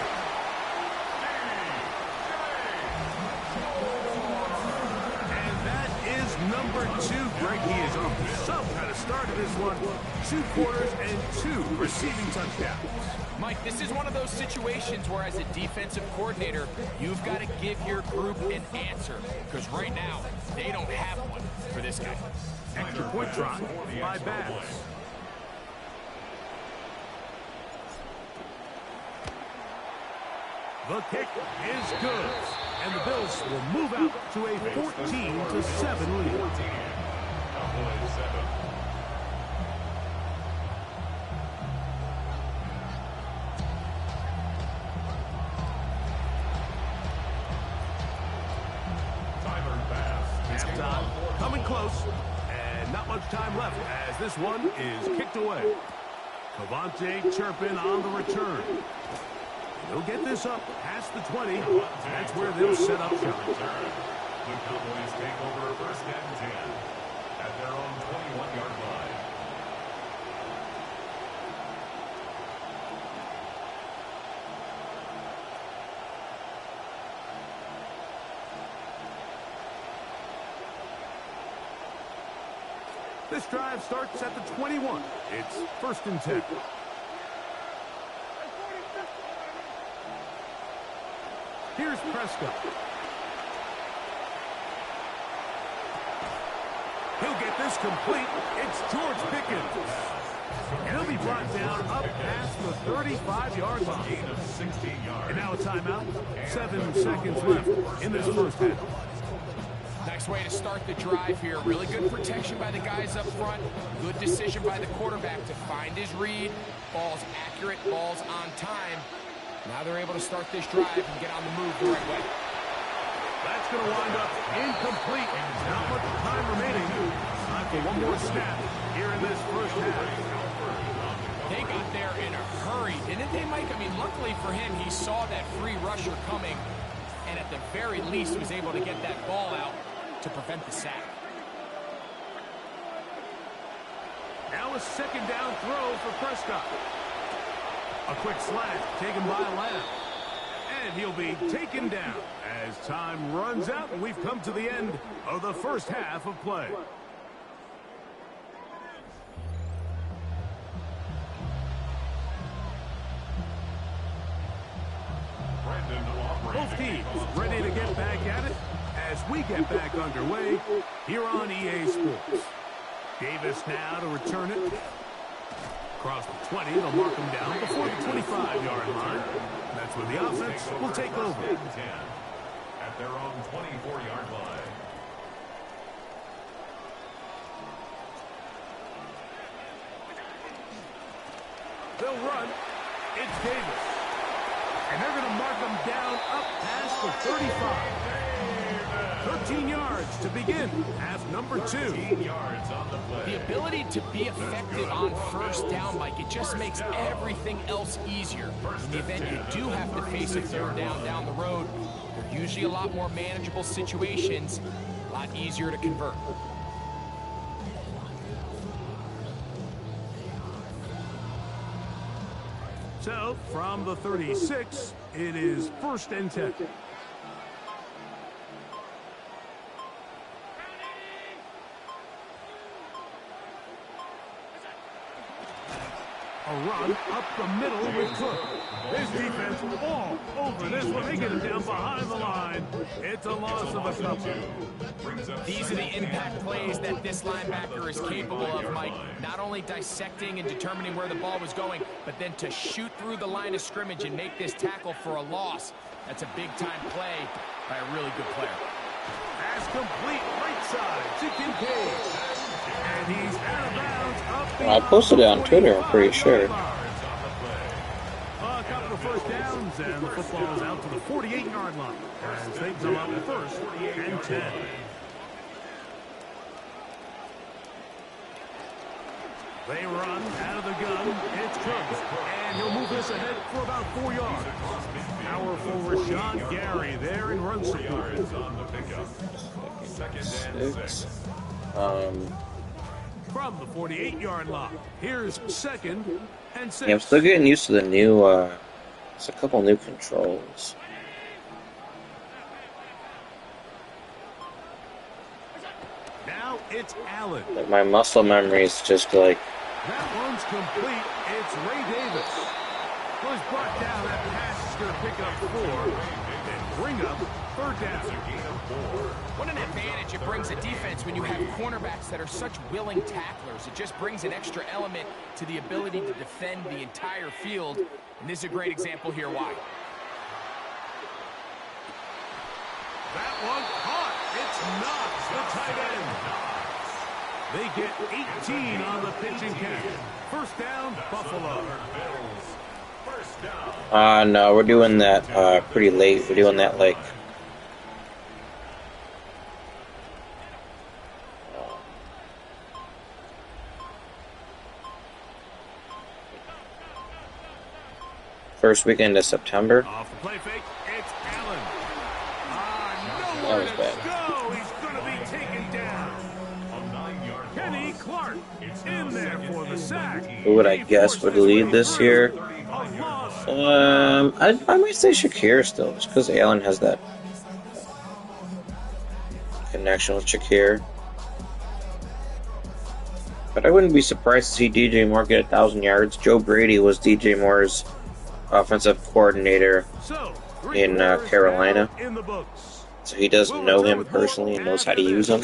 Speaker 2: And that is number 2. Greg, he is off to some kind of start of this one. 2 quarters and 2 receiving touchdowns.
Speaker 3: Mike, this is one of those situations where as a defensive coordinator, you've got to give your group an answer. Because right now, they don't have one for this guy.
Speaker 2: Extra point try by Bass. The kick is good. And the Bills will move out to a 14-7 lead.
Speaker 4: Cowboys 7.
Speaker 2: Halftime coming close, and not much time left as this one is kicked away. Cavante Turpin on the return. They'll get this up past the 20. That's where they'll set up shop.
Speaker 4: The Cowboys take over 1st and 10 at their own 21-yard line.
Speaker 2: This drive starts at the 21. It's 1st and 10. Here's Prescott. He'll get this complete. It's George Pickens. And he'll be brought down up past the 35-yard line.
Speaker 4: Gain of 16 yards.
Speaker 2: And now a timeout. 7 seconds left in this first half.
Speaker 3: Nice way to start the drive here. Really good protection by the guys up front. Good decision by the quarterback to find his read. Ball's accurate, ball's on time. Now they're able to start this drive and get on the move the right way.
Speaker 2: That's going to wind up incomplete. Not much time remaining. Time for one more snap here in this first half.
Speaker 3: They got there in a hurry, didn't they, Mike? I mean, luckily for him, he saw that free rusher coming, and at the very least was able to get that ball out to prevent the sack.
Speaker 2: Now a 2nd down throw for Prescott. A quick slant taken by Lamb. And he'll be taken down as time runs out and we've come to the end of the first half of play. Both teams ready to get back at it as we get back underway here on EA Sports. Davis now to return it. Across the 20, they'll mark him down before the 25-yard line. That's where the offense will take over.
Speaker 4: At their own 24-yard line.
Speaker 2: They'll run. It's Davis. And they're going to mark him down up past the 35. 13 yards to begin half number 2.
Speaker 4: 15 yards on the play.
Speaker 3: The ability to be effective on first down, Mike, it just makes everything else easier. In the event you do have to face a third down the road, they're usually a lot more manageable situations, a lot easier to convert.
Speaker 2: So, from the 36, it is 1st and 10. A run up the middle with Cook. This defense all over this one. They get it down behind the line. It's a loss of a couple.
Speaker 3: These are the impact plays that this linebacker is capable of, Mike. Not only dissecting and determining where the ball was going, but then to shoot through the line of scrimmage and make this tackle for a loss. That's a big-time play by a really good player.
Speaker 2: Pass complete right side to Kincaid. And he's out of bounds up the
Speaker 1: I posted it on Twitter, I'm pretty sure.
Speaker 2: A couple of first downs, and the football is out to the 48-yard line. As they come up 1st and 10. They run out of the gun. It's Cook. And he'll move this ahead for about 4 yards. Powerful Rashawn Gary there in run support.
Speaker 4: On the pickup. 2nd and 6.
Speaker 2: From the 48-yard line, here's 2nd and 6.
Speaker 1: Yeah, I'm still getting used to the new, there's a couple new controls.
Speaker 2: Now it's Allen.
Speaker 1: Like my muscle memory is just like,
Speaker 2: That one's complete. It's Ray Davis. Was brought down at pass is going to pick up 4 and bring up 3rd down.
Speaker 3: What an advantage it brings a defense when you have cornerbacks that are such willing tacklers. It just brings an extra element to the ability to defend the entire field. And this is a great example here why.
Speaker 2: That one caught. It's Knox, the tight end. They get 18 on the pitching count. 1st down, Buffalo.
Speaker 1: no, we're doing that, pretty late. We're doing that, like, first weekend of September.
Speaker 2: Off the play fake, it's Allen.
Speaker 1: That was
Speaker 2: Nowhere
Speaker 1: bad.
Speaker 2: to go. He's going to be taken down. Kenny Clark in there for the sack.
Speaker 1: Who would I guess would lead this year? I might say Shakir still, just because Allen has that connection with Shakir. But I wouldn't be surprised to see DJ Moore get 1,000 yards. Joe Brady was DJ Moore's offensive coordinator in Carolina. So he does know him personally and knows how to use him.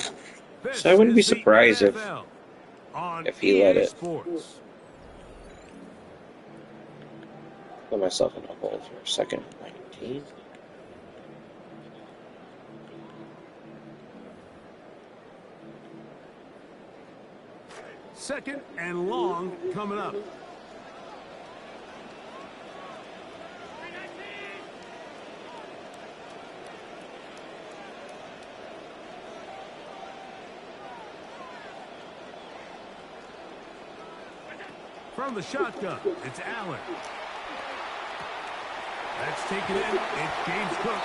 Speaker 1: So I wouldn't be surprised if he let it. Put myself in a hole for a second. 19.
Speaker 2: Second and long coming up. From the shotgun, it's Allen. That's taken in. It's James Cook.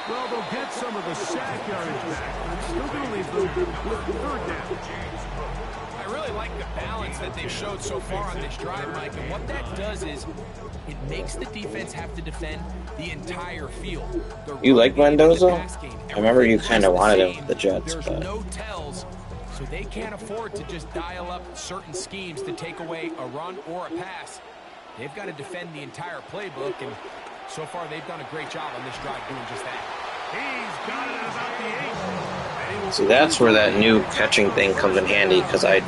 Speaker 2: Well, they'll get some of the sack yardage back, but it's still going to leave them with 3rd down.
Speaker 3: I really like the balance that they've showed so far on this drive, Mike, and what that does is it makes the defense have to defend the entire field.
Speaker 1: You like Mendoza? I remember you kind of wanted him for the Jets,
Speaker 3: There's
Speaker 1: but
Speaker 3: no tells, so they can't afford to just dial up certain schemes to take away a run or a pass. They've got to defend the entire playbook, and so far they've done a great job on this drive doing just that.
Speaker 2: He's got it at about the 8.
Speaker 1: see, that's where that new catching thing comes in handy, because I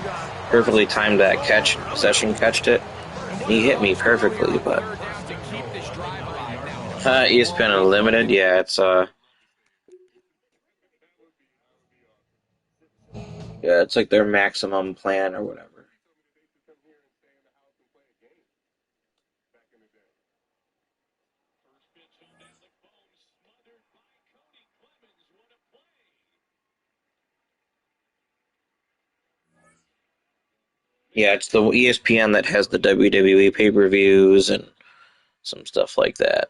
Speaker 1: perfectly timed that catch, possession catched it, and he hit me perfectly, but ESPN Unlimited, yeah, it's like their maximum plan or whatever. Yeah, it's the ESPN that has the WWE pay-per-views and some stuff like that.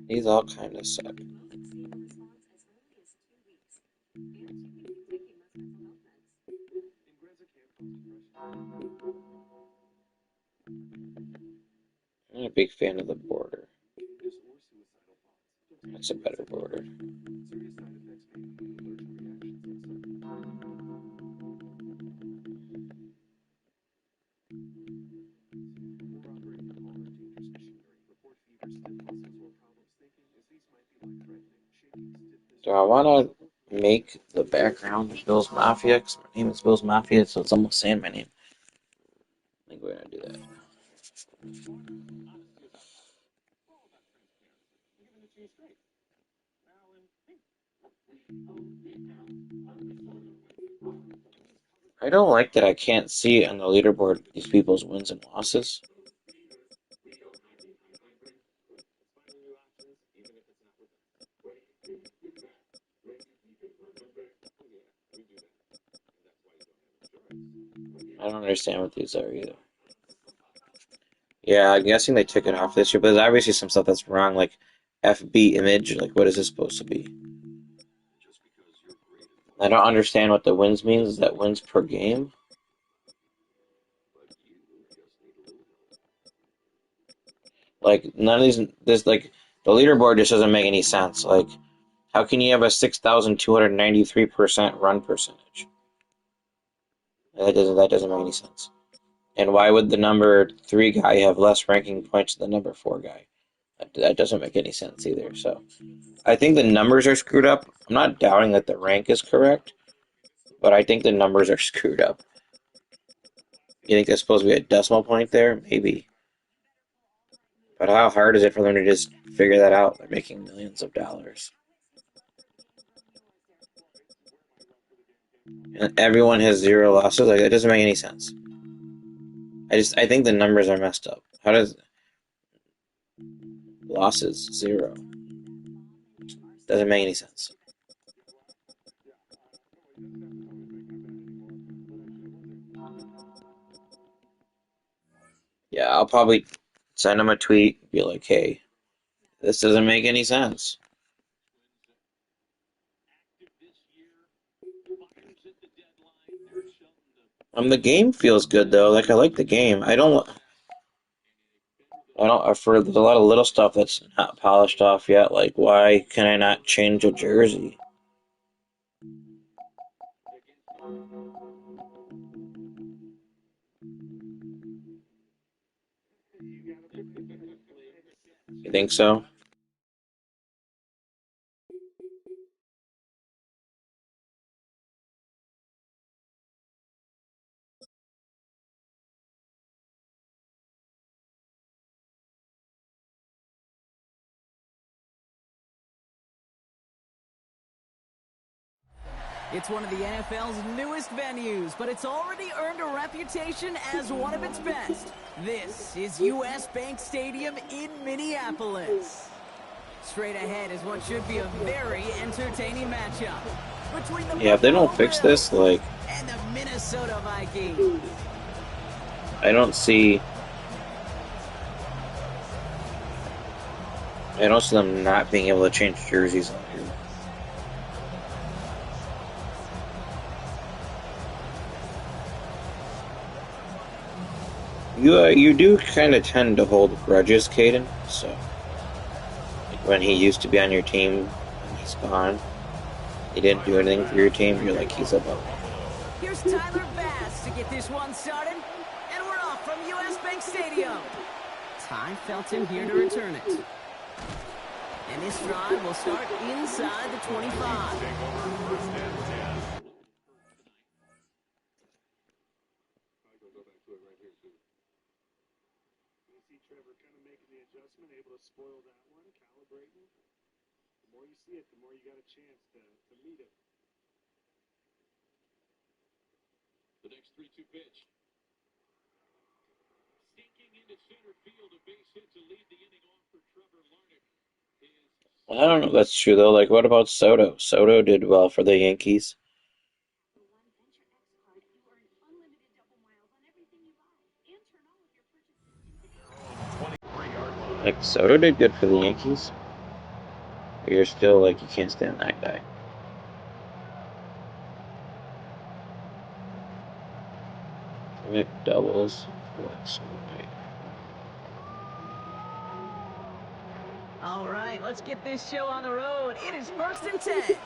Speaker 1: These all kind of suck. I'm a big fan of the border. That's a better border. Do I want to make the background Bill's Mafia? Because my name is Bill's Mafia, so it's almost saying my name. I think we're going to do that. I don't like that I can't see on the leaderboard these people's wins and losses. I don't understand what these are either. Yeah, I'm guessing they took it off this year, but there's obviously some stuff that's wrong, like FB image. Like, what is this supposed to be? I don't understand what the wins means. Is that wins per game? Like, none of like, the leaderboard just doesn't make any sense. Like, how can you have a 6,293% run percentage? That doesn't make any sense. And why would the number 3 guy have less ranking points than the number 4 guy? That doesn't make any sense either. So I think the numbers are screwed up. I'm not doubting that the rank is correct, but I think the numbers are screwed up. You think there's supposed to be a decimal point there? Maybe. But how hard is it for them to just figure that out? They're making millions of dollars. And everyone has 0 losses? Like, that doesn't make any sense. I think the numbers are messed up. How does losses 0? Doesn't make any sense. Yeah, I'll probably send them a tweet, be like, hey, this doesn't make any sense. The game feels good though. Like, I like the game. There's a lot of little stuff that's not polished off yet. Like, why can I not change a jersey? You think so?
Speaker 8: It's one of the NFL's newest venues, but it's already earned a reputation as one of its best. This is US Bank Stadium in Minneapolis. Straight ahead is what should be a very entertaining matchup between the
Speaker 1: Yeah, if they don't fix this, like,
Speaker 8: and the Minnesota Vikings.
Speaker 1: I don't see them not being able to change jerseys on here. You do kind of tend to hold grudges, Caden. So, like, when he used to be on your team and he's gone, he didn't do anything for your team. You're like, he's above.
Speaker 8: Here's Tyler Bass to get this one started, and we're off from US Bank Stadium. Ty Felton here to return it. And this drive will start inside the 25.
Speaker 5: Able to spoil that one, calibrating. The more you see it, the more you got a chance to meet it.
Speaker 2: The next 3-2 pitch. Sinking into center field, a base hit to lead the inning off for Trevor Larnach.
Speaker 1: I don't know if that's true, though. Like, what about Soto? Soto did well for the Yankees. Like, Soto did good for the Yankees. But you're still, like, you can't stand that guy. McDoubles.
Speaker 8: All right, let's get this show on the road. It is 1st and 10.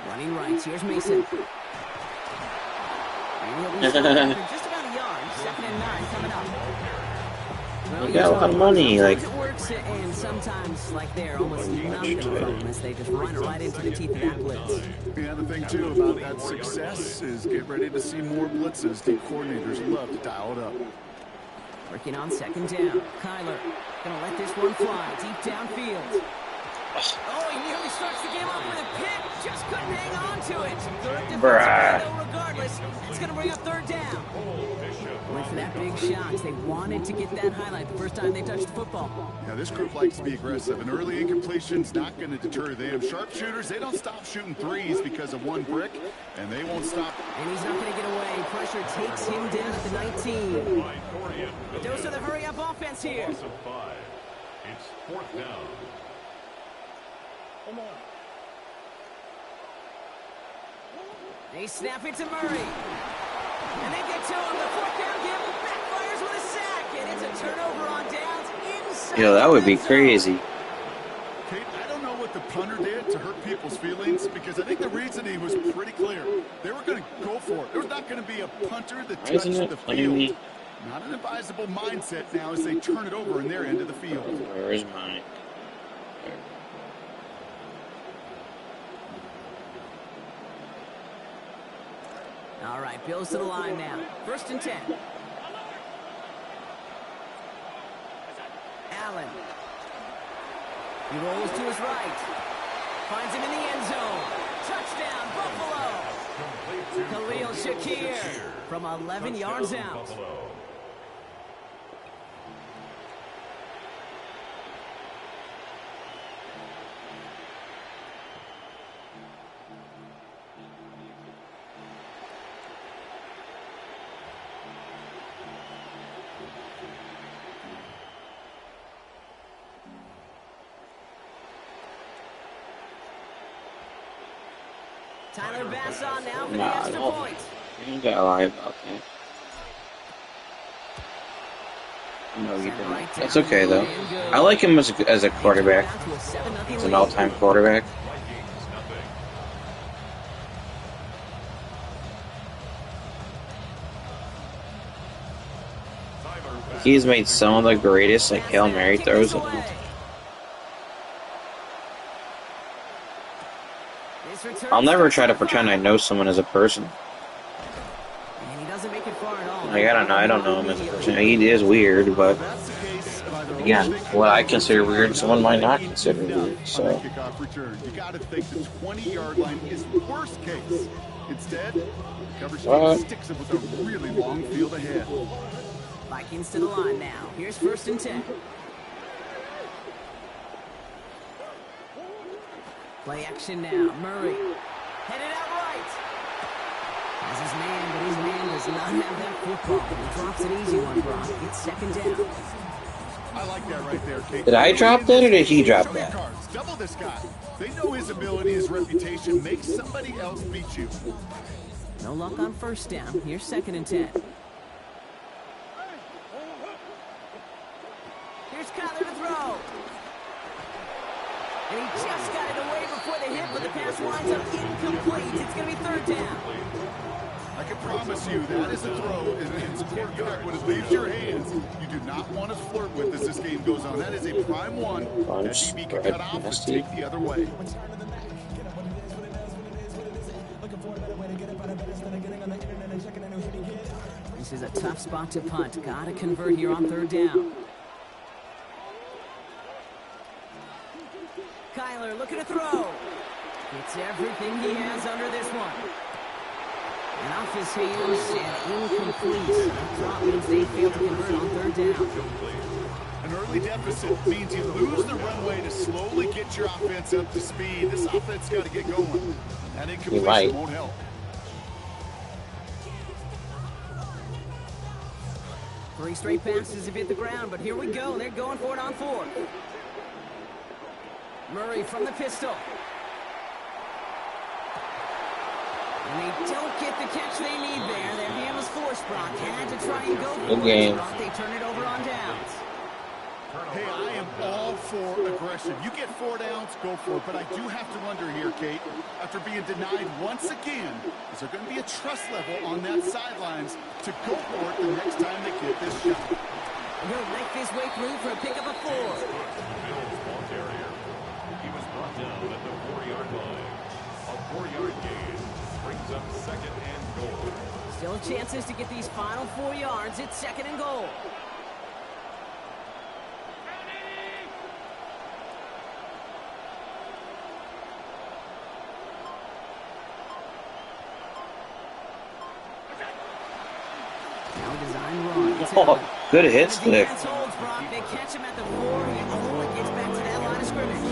Speaker 8: Running rights. Here's Mason. And he'll be just about a yard. 2nd and 9 coming up. Well,
Speaker 1: you got a lot of money, like.
Speaker 8: Sometimes it works, and sometimes, like there, almost nothing from them as they just run it right into the teeth of that blitz.
Speaker 9: Yeah, the thing too about that success is get ready to see more blitzes. The coordinators love to dial it up.
Speaker 8: Working on 2nd down. Kyler gonna let this one fly deep downfield. Oh, he nearly starts the game off with a pick. Just couldn't hang on to it. Good defensive play, though, regardless. It's gonna bring up 3rd down. Went for that big shot. They wanted to get that highlight the first time they touched the football.
Speaker 9: Now, this group likes to be aggressive. An early incompletion's not going to deter them. Sharpshooters, they don't stop shooting threes because of one brick, and they won't stop.
Speaker 8: And he's not going to get away. Pressure takes him down at the 19. A dose of the hurry-up offense here.
Speaker 4: It's 4th down.
Speaker 2: Come on.
Speaker 8: They snap it to Murray. And they get to him. The 4th down gamble backfires with a sack. And it's a turnover on downs inside.
Speaker 1: Yo, that would be crazy.
Speaker 9: Kate, I don't know what the punter did to hurt people's feelings because I think the reasoning was pretty clear. They were going to go for it. There was not going to be a punter that touched the field. Not an advisable mindset now as they turn it over in their end of the field.
Speaker 1: Where is mine?
Speaker 8: All right, Bills to the line now. 1st and 10. Allen. He rolls to his right. Finds him in the end zone. Touchdown, Buffalo. Khalil Shakir from 11 yards out. Tyler Bass on now for the extra point.
Speaker 1: You gotta lie about that. No, you didn't. That's okay, though. I like him as a quarterback. He's an all-time quarterback. He's made some of the greatest, like, Hail Mary throws of all time. I'll never try to pretend I know someone as a person. Like, I don't know him as a person. He is weird, but again, what I consider weird, someone might not consider weird. So.
Speaker 9: You got to think the 20-yard line is worst case. Instead, coverage sticks it with a really long field ahead.
Speaker 8: Vikings to the line now. Here's 1st and 10. Play action now. Murray. Headed out right. Has his man, but his man does not have that football. He drops an easy one, Brock. It's 2nd down.
Speaker 9: I like that right there, Kate.
Speaker 1: Did I drop that or did he drop that?
Speaker 9: Double this guy. They know his ability, his reputation. Make somebody else beat you.
Speaker 8: No luck on 1st down. Here's 2nd and 10. Here's Kyler to throw. And he just got it away before the hit, but the pass winds up incomplete. It's going to be 3rd down.
Speaker 9: I can promise you that is a throw, and it's a quarterback when it leaves your hands. You do not want to flirt with as this game goes on. That is a prime one that DB can cut off and take the other way.
Speaker 8: This is a tough spot to punt. Got to convert here on 3rd down. Kyler looking to throw. It's everything he has under this one. And off his hands and incomplete. Drop means they failed to convert on third down.
Speaker 9: An early deficit means you lose the runway to slowly get your offense up to speed. This offense got to get going. And incompletion won't help.
Speaker 8: Three straight passes have hit the ground, but here we go. They're going for it on fourth. Murray from the pistol. And they don't get the catch they need there. Their hand was forced, Brock. Had to try and go for
Speaker 1: Good game.
Speaker 8: Brock, they turn it over on downs.
Speaker 9: Hey, I am all for aggression. You get 4 downs, go for it. But I do have to wonder here, Kate, after being denied once again, is there going to be a trust level on that sidelines to go for it the next time they get this shot?
Speaker 8: He'll make his way through for a pickup of 4.
Speaker 4: Bill's ball carrier. He was brought down at the 4-yard line. A 4-yard gain brings up second and goal.
Speaker 8: Still chances to get these final 4 yards. It's second and goal.
Speaker 1: Oh, good hit stick.
Speaker 8: They catch him at the 4. He only gets back to that line of scrimmage.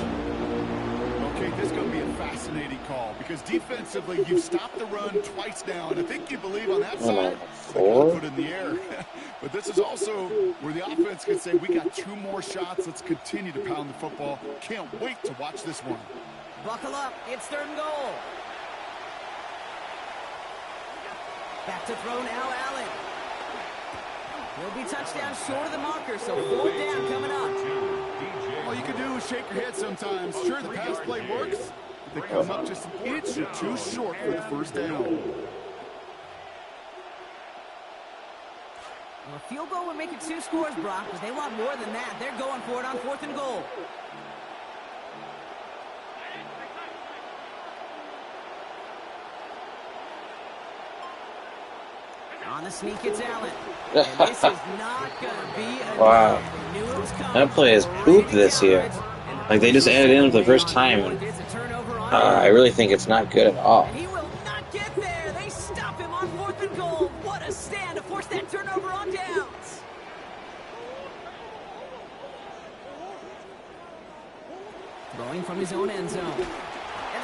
Speaker 9: Okay, this is going to be a fascinating call because defensively you've stopped the run twice now, and I think you believe on that side they got to put it in the air. But this is also where the offense can say, we got 2 more shots. Let's continue to pound the football. Can't wait to watch this one.
Speaker 8: Buckle up. It's third and goal. Back to throw now, Allen. He'll be touchdown short of the marker, so 4th down coming up.
Speaker 9: All you can do is shake your head sometimes. Sure, the pass play works, but they come up just an inch or 2 short for the first down.
Speaker 8: Well, a field goal would make it 2 scores, Brock, but they want more than that. They're going for it on 4th and goal. On the sneak, it's Allen. And this is not going to be a
Speaker 1: wow. That play is poop this year. Like, they just added in for the first time. I really think it's not good at all.
Speaker 8: He will not get there. They stop him on 4th and goal. What a stand to force that turnover on downs. Throwing from his own end zone. And the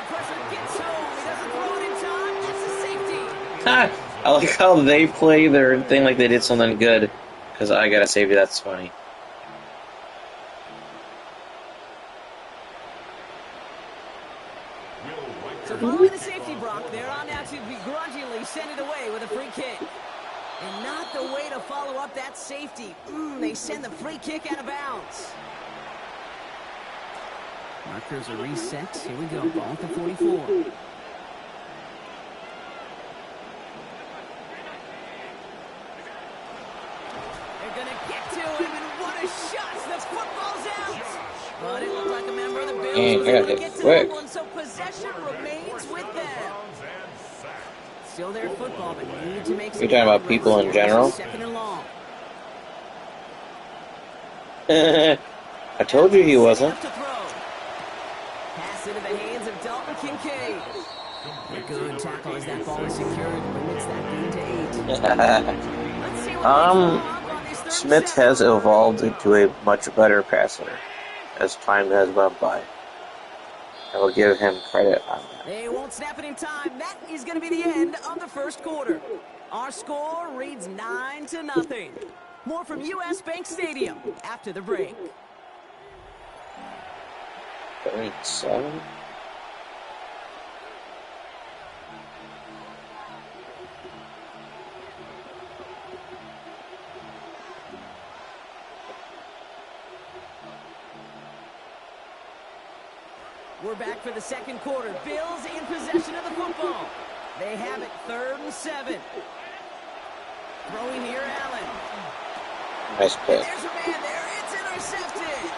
Speaker 8: pressure gets home. He doesn't throw it in time. It's a safety.
Speaker 1: I like how they play their thing like they did something good. Because I got a safety, that's funny.
Speaker 8: So following the safety, Brock, they're on now to begrudgingly send it away with a free kick. And not the way to follow up that safety. They send the free kick out of bounds. Markers are reset. Here we go. Ball at the 44. They're going to get to him, and what a shot. The football's out. But it looked like a member of the Bills was able to get to that one, so possession remains with them. Still their football, but need to make some.
Speaker 1: You're talking about people in general?
Speaker 8: Second and long.
Speaker 1: I told you he wasn't.
Speaker 8: Pass into the hands of Dalton Kincaid. A good tackle as that ball is secured. Limits that gain to 8. Let's see what
Speaker 1: Smith has evolved into a much better passer as time has gone by. I will give him credit on that.
Speaker 8: They won't snap it in time. That is going to be the end of the first quarter. Our score reads 9-0. More from U.S. Bank Stadium after the break.
Speaker 1: 37.
Speaker 8: We're back for the second quarter. Bills in possession of the football. They have it 3rd and 7. Throwing here, Allen.
Speaker 1: Nice play.
Speaker 8: And there's a man there. It's intercepted.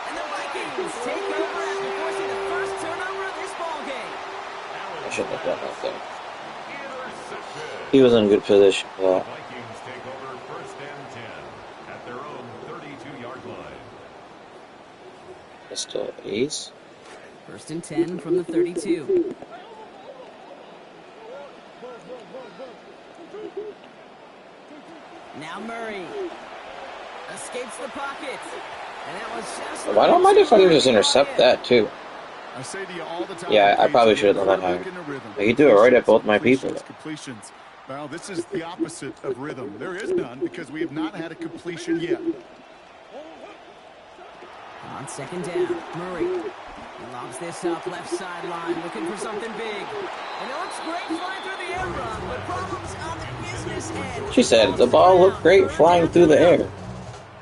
Speaker 8: And the Vikings take over after forcing the first turnover of this ball game.
Speaker 1: I shouldn't have done that thing. He was in good position for that.
Speaker 4: Vikings take over 1st and 10 at their own 32-yard line.
Speaker 1: It's still ace.
Speaker 8: First and 10 from the 32. Now Murray escapes the pocket. And that was just
Speaker 1: Why don't my defender just intercept that too?
Speaker 9: I say to you all the time,
Speaker 1: Yeah, I probably should have done that higher. He threw it right at both my people.
Speaker 9: Completions. Well, this is the opposite of rhythm. There is none because we have not had a completion yet.
Speaker 8: On second down, Murray. He lobs this up left sideline, looking for something big. And it looks great flying through the air run, but problems on the business end.
Speaker 1: She said the ball looked great flying through the air.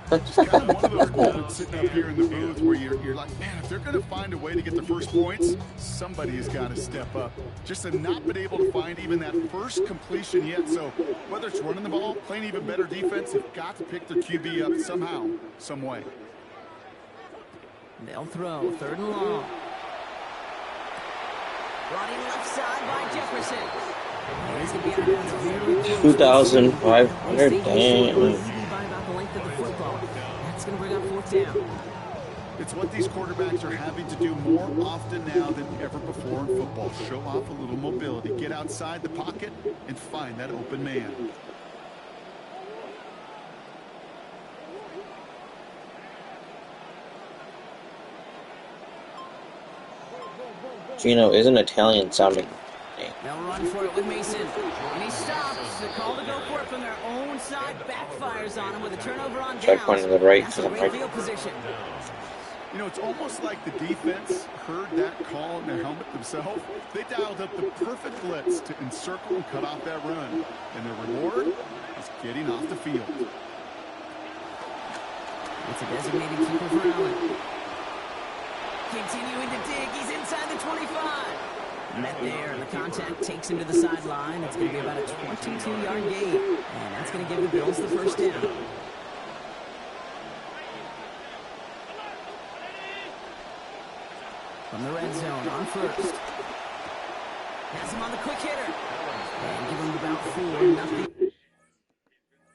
Speaker 9: Just kind of one of those moments sitting up here in the booth where you're like, man, if they're going to find a way to get the first points, somebody has got to step up. Just to not been able to find even that first completion yet. So whether it's running the ball, playing even better defense, they've got to pick their QB up somehow, some way.
Speaker 8: They'll throw, third and long. Running left side by Jefferson. He's going to be out of bounds.
Speaker 1: 2,500, damn.
Speaker 8: That's going to bring up fourth down.
Speaker 9: It's what these quarterbacks are having to do more often now than ever before in football. Show off a little mobility. Get outside the pocket and find that open man.
Speaker 1: Gino is an Italian sounding name.
Speaker 8: They'll run for it with Mason. And he stops. The call to go for it from their own side backfires on him with a turnover on downs.
Speaker 1: Try pointing to the right.
Speaker 8: That's a great field position.
Speaker 9: You know, it's almost like the defense heard that call in their helmet themselves. They dialed up the perfect blitz to encircle and cut off that run. And the reward is getting off the field.
Speaker 8: It's a designated keeper for Allen. Continuing to dig. He's inside the 25. Met there, and the contact takes him to the sideline. It's going to be about a 22-yard gain. And that's going to give the Bills the first down. From the red zone on first. Has him on the quick hitter. And give him about 4-0.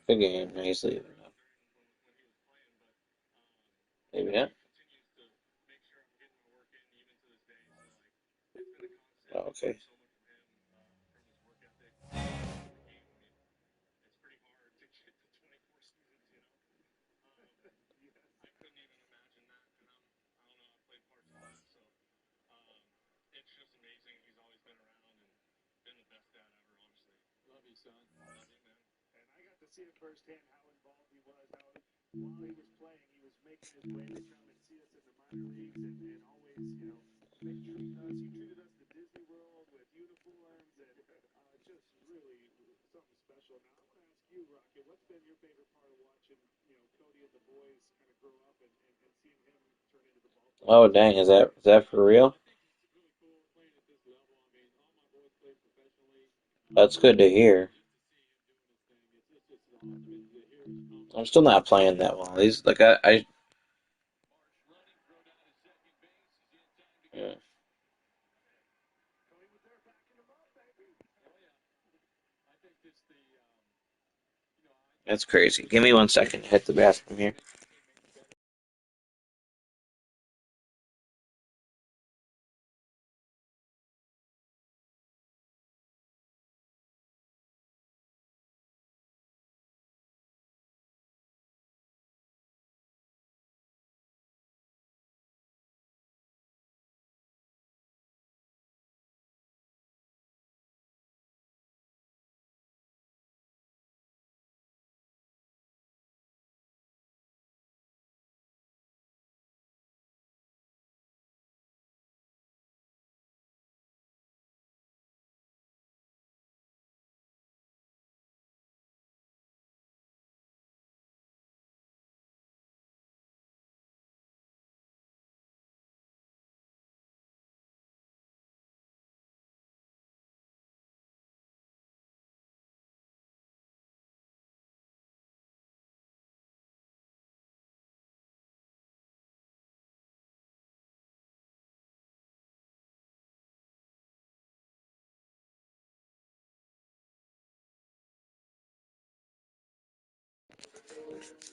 Speaker 1: Good game, nicely. Maybe not. Oh, okay.
Speaker 5: See it firsthand how involved he was, how while he was playing, he was making his way to come and see us in the minor leagues and always, you know, he treated us to Disney World with uniforms and just really something special. Now, I want to ask you, Rocket, what's been your favorite part of watching, you know, Cody and the boys kind of grow up and seeing him turn into the ball player?
Speaker 1: Oh, dang, is that for real? That's good to hear. I'm still not playing that well. He's like I yeah. That's crazy. Give me 1 second to hit the bathroom here.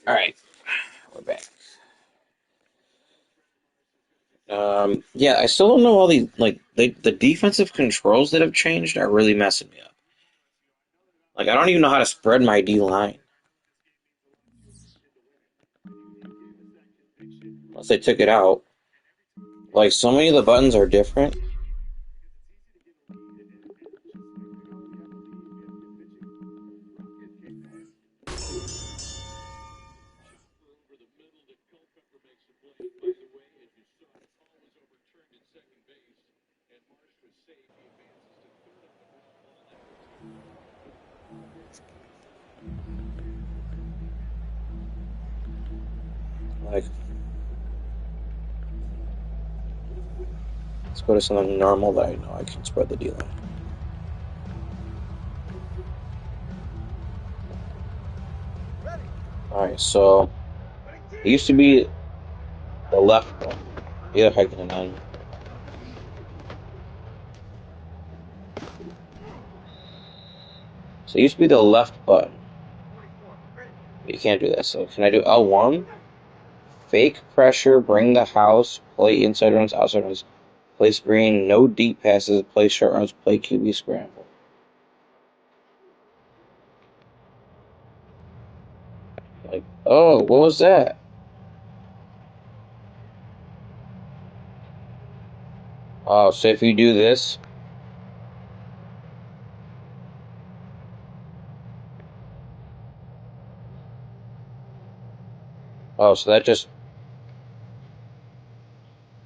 Speaker 1: All right, we're back. Yeah, I still don't know all these, like, the defensive controls that have changed are really messing me up. Like, I don't even know how to spread my D-line. Unless they took it out. Like, so many of the buttons are different. Like, let's go to something normal that I know I can spread the D-line. Alright, so it used to be the left button. Yeah, I can end. So it used to be the left button. You can't do that. So can I do L1? Fake pressure, bring the house, play inside runs, outside runs, play screen, no deep passes, play short runs, play QB scramble. Like, oh, what was that? Oh, so if you do this, oh, so that just,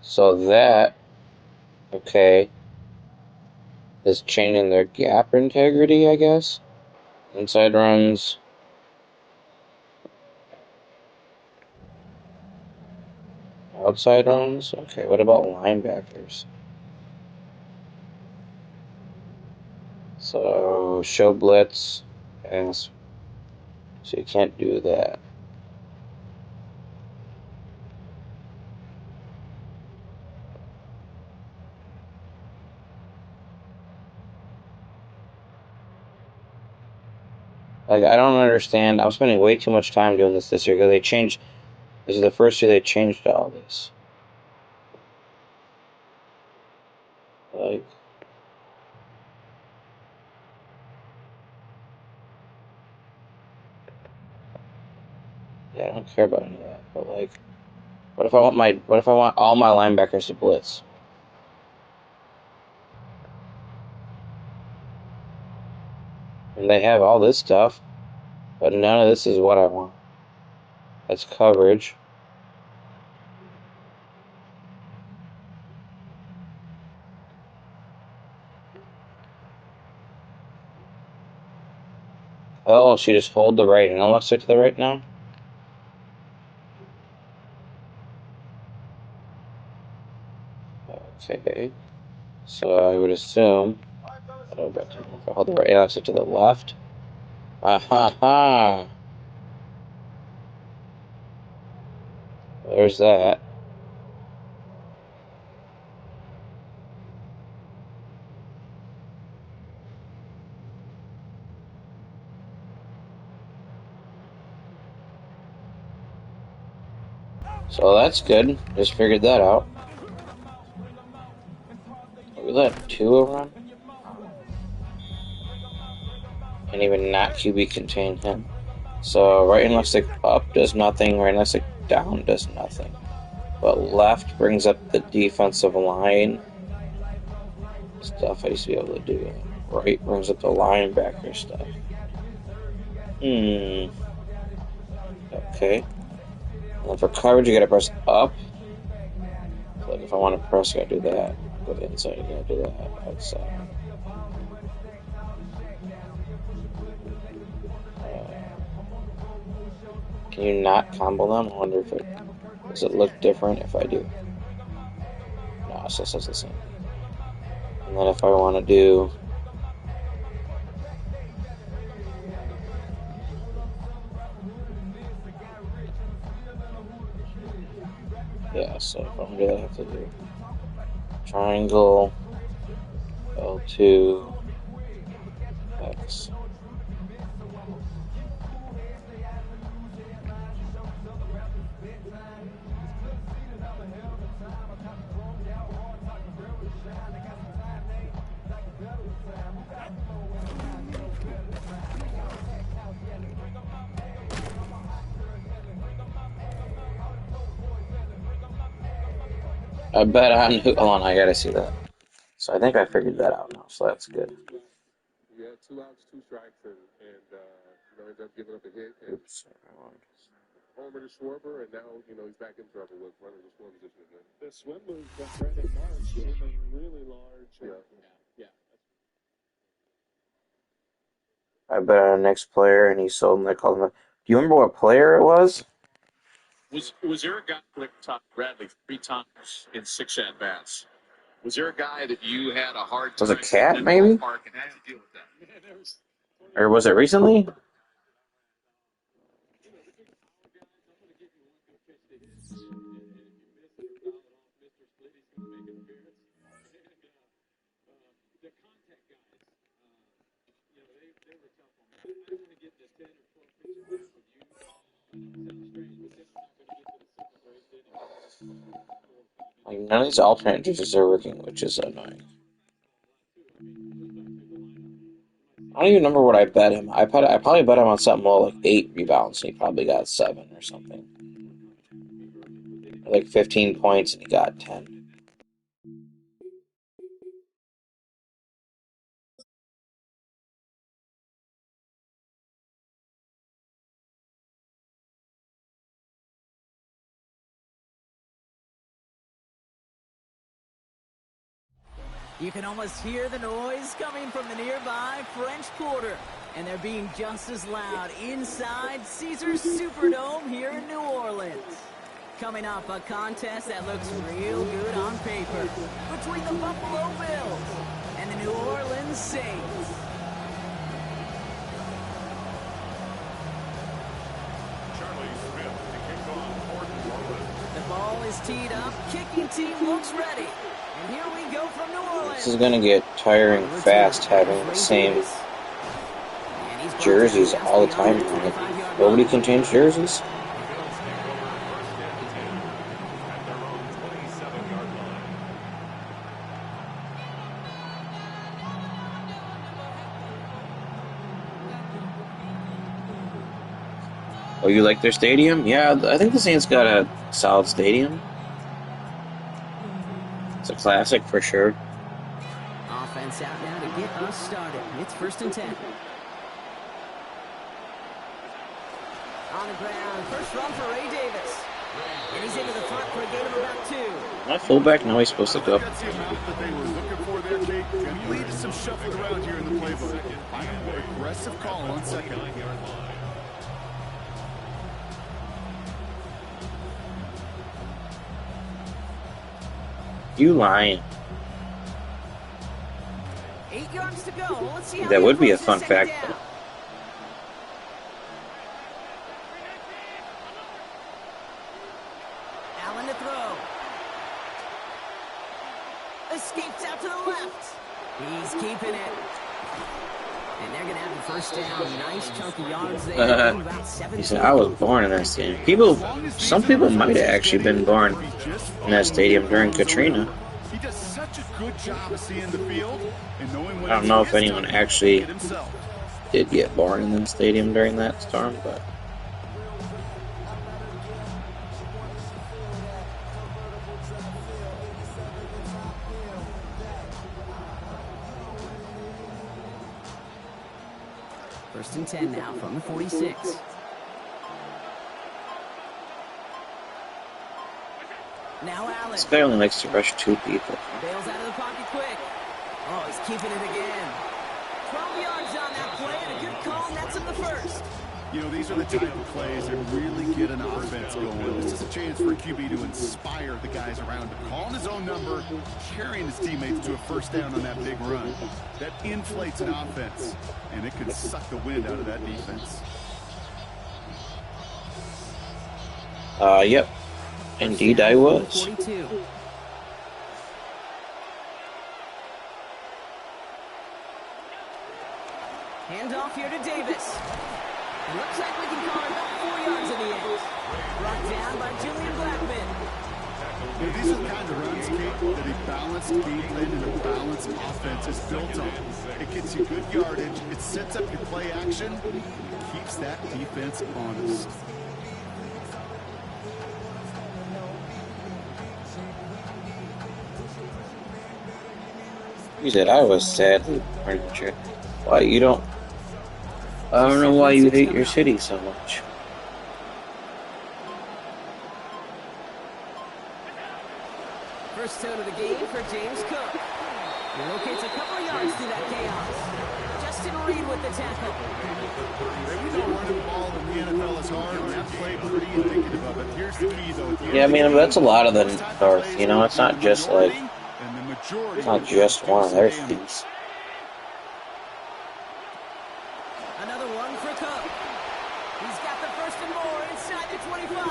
Speaker 1: so that, okay, is changing their gap integrity, I guess. Inside runs. Outside runs? Okay, what about linebackers? So, show blitz, pass. So you can't do that. Like, I don't understand. I'm spending way too much time doing this year because they changed. This is the first year they changed all this. Like, yeah, I don't care about any of that. But like, what if I want all my linebackers to blitz? And they have all this stuff, but none of this is what I want. That's coverage. Oh, she just hold the right and I'll switch to the right now? Okay. So I would assume if I hold the right, I'll switch to the left. Ha. There's that. So that's good. Just figured that out. We let Tua run? And even not QB contain him. So right and left stick up does nothing, right and left stick down does nothing. But left brings up the defensive line. Stuff I used to be able to do. Right brings up the linebacker stuff. Okay. And then for coverage, you gotta press up. So like if I want to press, I gotta do that. Go to the inside, you gotta do that. Outside. Can you not combo them? I wonder if does it look different if I do. No, it still says the same. And then if I want to do yeah, so if I want to do that, I have to do triangle L2 X. I bet on who. Hold on, I gotta see that. So I think I figured that out now, so that's good.
Speaker 5: You had 2 outs, 2 strikes, and ended up giving up a hit. And
Speaker 1: Oops.
Speaker 5: Homer to Schwarber, and now, he's back in trouble with running the swim position again. The swim move from Brandon Marsh came in really large. Yeah.
Speaker 1: I bet on the next player, and he sold him. They called him. Do you remember what player it was?
Speaker 10: Was there a guy that Todd Bradley 3 times in 6 at-bats? Was there a guy that you had a hard time
Speaker 1: Was it Cat,
Speaker 10: in
Speaker 1: maybe?
Speaker 10: ballpark and had to deal with that?
Speaker 1: Or was it recently? Like, none of these alternate jerseys are working, which is annoying. I don't even remember what I bet him. I probably bet him on something more like 8 rebounds, and he probably got 7 or something. Or like 15 points, and he got 10.
Speaker 8: You can almost hear the noise coming from the nearby French Quarter. And they're being just as loud inside Caesars Superdome here in New Orleans. Coming up, a contest that looks real good on paper between the Buffalo Bills and the New Orleans Saints. The ball is teed up. Kicking team looks ready. And here we go from New Orleans.
Speaker 1: This is going to get tiring fast having the same jerseys all the time. Like, nobody can change jerseys. Oh, you like their stadium? Yeah, I think the Saints got a solid stadium. It's a classic for sure.
Speaker 8: Offense out now to get us started. It's 1st and 10. On the ground, first run for Ray Davis. And he's into the front for a gain of about 2.
Speaker 1: My fullback, now he's supposed to go.
Speaker 9: That's the amount that they were looking for there, Kate. Going to lead to some shuffling around here in the playbook. Find a more aggressive call on second.
Speaker 1: You lying.
Speaker 8: 8 yards to go. Let's see how
Speaker 1: That would be a fun fact, though.
Speaker 8: Allen to throw. Escapes out to the left. He's keeping it. And they're going to have the first down. Nice chunky yards there.
Speaker 1: He said, I was born in that stadium. Some people might have actually been born in that stadium during Katrina.
Speaker 9: He does such a good job of seeing the field and knowing when
Speaker 1: I don't know if anyone actually did get born in that stadium during that storm, but...
Speaker 8: First and 10 now from the 46. Now Allen.
Speaker 1: This guy only likes to rush 2 people.
Speaker 8: Bails out of the pocket quick. Oh, he's keeping it again. 12 yards on that play and a good call, and that's in the first.
Speaker 9: You know, these are the type of plays that really get an offense going. This is a chance for a QB to inspire the guys around him. Calling his own number, carrying his teammates to a first down on that big run. That inflates an offense, and it can suck the wind out of that defense.
Speaker 1: Yep. Indeed I was.
Speaker 8: 42. Handoff here to Davis. It looks like we can call it about 4 yards in the end. Brought down by Julian Blackman.
Speaker 9: These are the kinds of runs, Kate, that a balanced game plan and a balanced offense is built on. It gets you good yardage, it sets up your play action, keeps that defense honest.
Speaker 1: He said, I was sadly born in Detroit. Why you don't... I don't know why you hate your city so much.
Speaker 8: First tone of the game for James Cook. He locates a couple of yards through that chaos. Justin Reed with the tackle.
Speaker 9: We know running the ball in the NFL is hard, and that play pretty indicative of it. Here's the key, though.
Speaker 1: Yeah, I mean, that's a lot of the North, you know, it's not just like... It's not just one of their things.
Speaker 8: Another one for Cook. He's got the first and more inside the 25.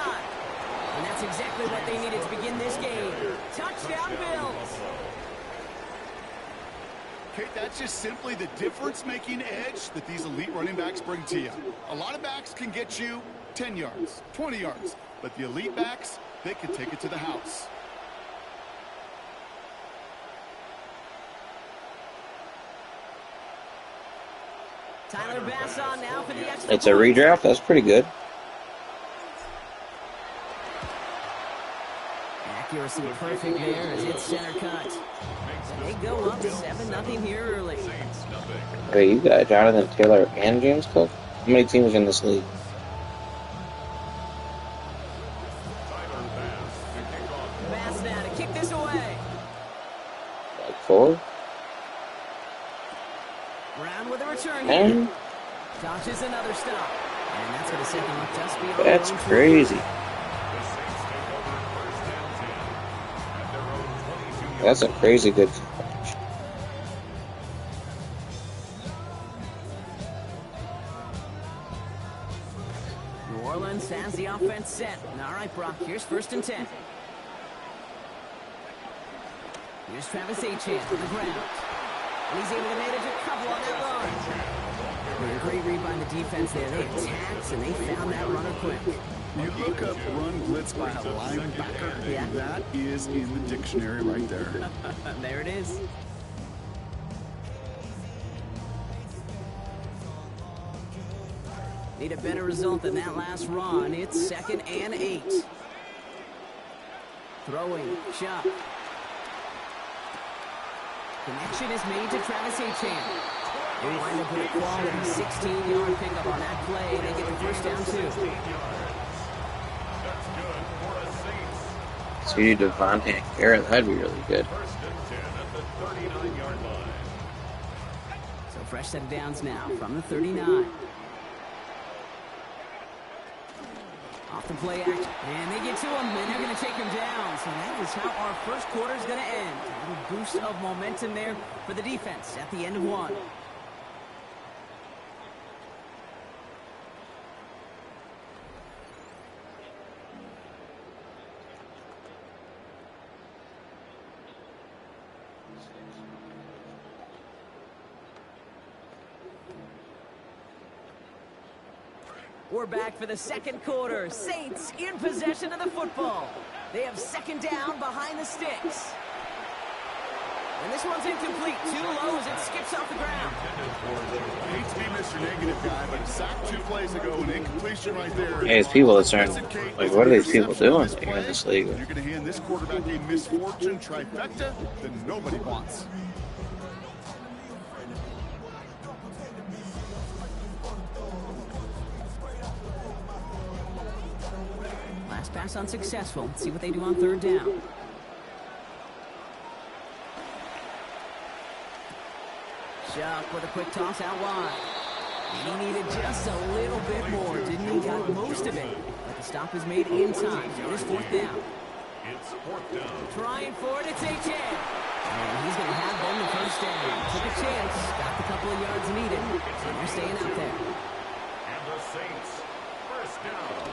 Speaker 8: And that's exactly what they needed to begin this game. Touchdown, Bills.
Speaker 9: Okay, that's just simply the difference-making edge that these elite running backs bring to you. A lot of backs can get you 10 yards, 20 yards, but the elite backs, they can take it to the house.
Speaker 8: Tyler Bass on now for the extra
Speaker 1: It's a redraft. That's pretty good.
Speaker 8: Accuracy perfect there as it's center cut. And they go up 7-0 here early.
Speaker 1: Wait, you got Jonathan Taylor and James Cook? How many teams in this league?
Speaker 8: Bass now to kick this away.
Speaker 1: Like 4?
Speaker 8: Brown with a return here. Dodges another stop. And that's going to set them up just beyond.
Speaker 1: That's crazy. That's a crazy good coverage.
Speaker 8: New Orleans has the offense set. All right, Brock, here's 1st and 10. Here's Travis Etienne on the ground. And he's able to manage a couple on that run. A great read by the defense there. They attacked and they found that runner quick.
Speaker 9: You look up run blitz by a linebacker,
Speaker 8: yeah.
Speaker 9: That is in the dictionary right there.
Speaker 8: There it is. Need a better result than that last run. It's 2nd and 8. Throwing, shot. Connection is made to Travis Etienne. They wind up with a quality 16-yard pickup on that play. They get the first down, too.
Speaker 1: So you need Devontae Garrett. That'd be really good.
Speaker 8: So fresh set of downs now from the 39. Off the play action. And they get to him, and they're going to take him down. So that is how our first quarter is going to end. A little boost of momentum there for the defense at the end of one. We're back for the second quarter. Saints in possession of the football. They have 2nd down behind the sticks. And this one's incomplete. Too low as it skips off the ground.
Speaker 9: I hate to be Mr. Negative guy, but sacked 2 plays ago, an incompletion right there.
Speaker 1: Hey, it's people that are like, what are these people doing here in this league?
Speaker 9: You're going to hand this quarterback a misfortune trifecta that nobody wants.
Speaker 8: Last pass unsuccessful. Let's see what they do on 3rd down. Shuck with a quick toss out wide. And he needed just a little bit more, didn't he? Got most of it. But the stop is made in time. So it is 4th down.
Speaker 4: It's 4th down.
Speaker 8: Trying for it, it's Etienne. And he's going to have them the first down. Took a chance, got the couple of yards needed, and they're staying out there.
Speaker 4: And the Saints, 1st down.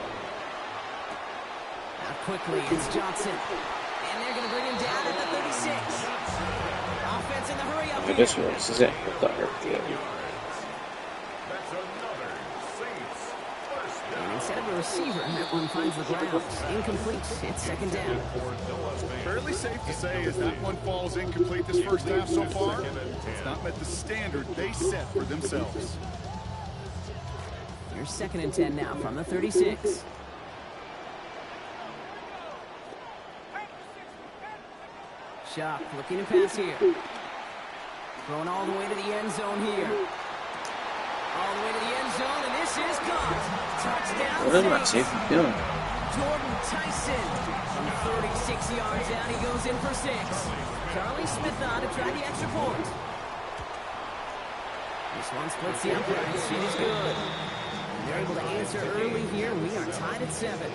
Speaker 8: Out quickly, it's Johnson. And they're going to bring him down at the 36. Offense in the hurry up.
Speaker 1: This is it.
Speaker 4: That's another Saints 1st down.
Speaker 8: And instead of a receiver, that one finds the ground. Incomplete. It's 2nd down.
Speaker 9: Fairly safe to say as that one falls incomplete this first half so far, it's not met the standard they set for themselves.
Speaker 8: Here's 2nd and 10 now from the 36. Shock looking to pass here. Throwing all the way to the end zone here. All the way to the end zone, and this is caught. Touchdown.
Speaker 1: What is that safety doing?
Speaker 8: Jordan Tyson from 36 yards out. He goes in for 6. Charlie Smith on to try the extra point. This one splits the uprights. It is good. And they're able to answer early here. We are tied at 7.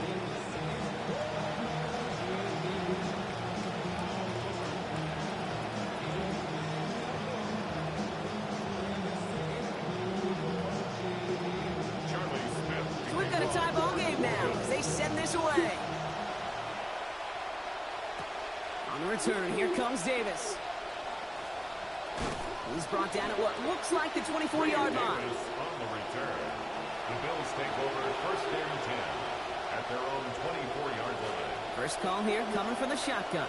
Speaker 8: So we've got a tie ball game now as they send this away. On the return, here comes Davis. He's brought down at what looks like the 24-yard line.
Speaker 4: On the return, the Bills take over first and 10 at their own 24-yard line.
Speaker 8: First call here coming from the shotgun.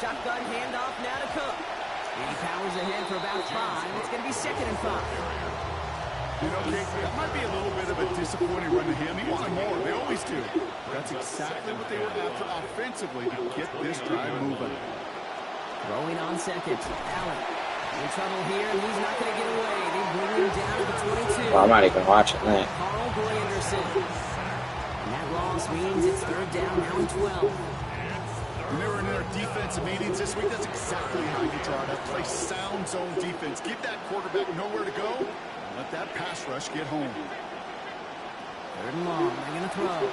Speaker 8: Shotgun handoff now to Cook. And he powers ahead for about 5. It's going to be 2nd and 5.
Speaker 9: You know, Jake, that might be a little bit of a disappointing run to him. He wanted more. They always do. That's exactly what they were after offensively to get this drive moving.
Speaker 8: Throwing on 2nd. Allen in trouble here, and he's not going to get away. They bring him down to the 22.
Speaker 1: Well, I'm not even watching that.
Speaker 8: Carl Granderson. And that loss means it's 3rd down now and 12.
Speaker 9: When they were in their defensive meetings this week, that's exactly how you try to play sound zone defense. Give that quarterback nowhere to go. Let that pass rush get home.
Speaker 8: 3rd and long. They're going to throw.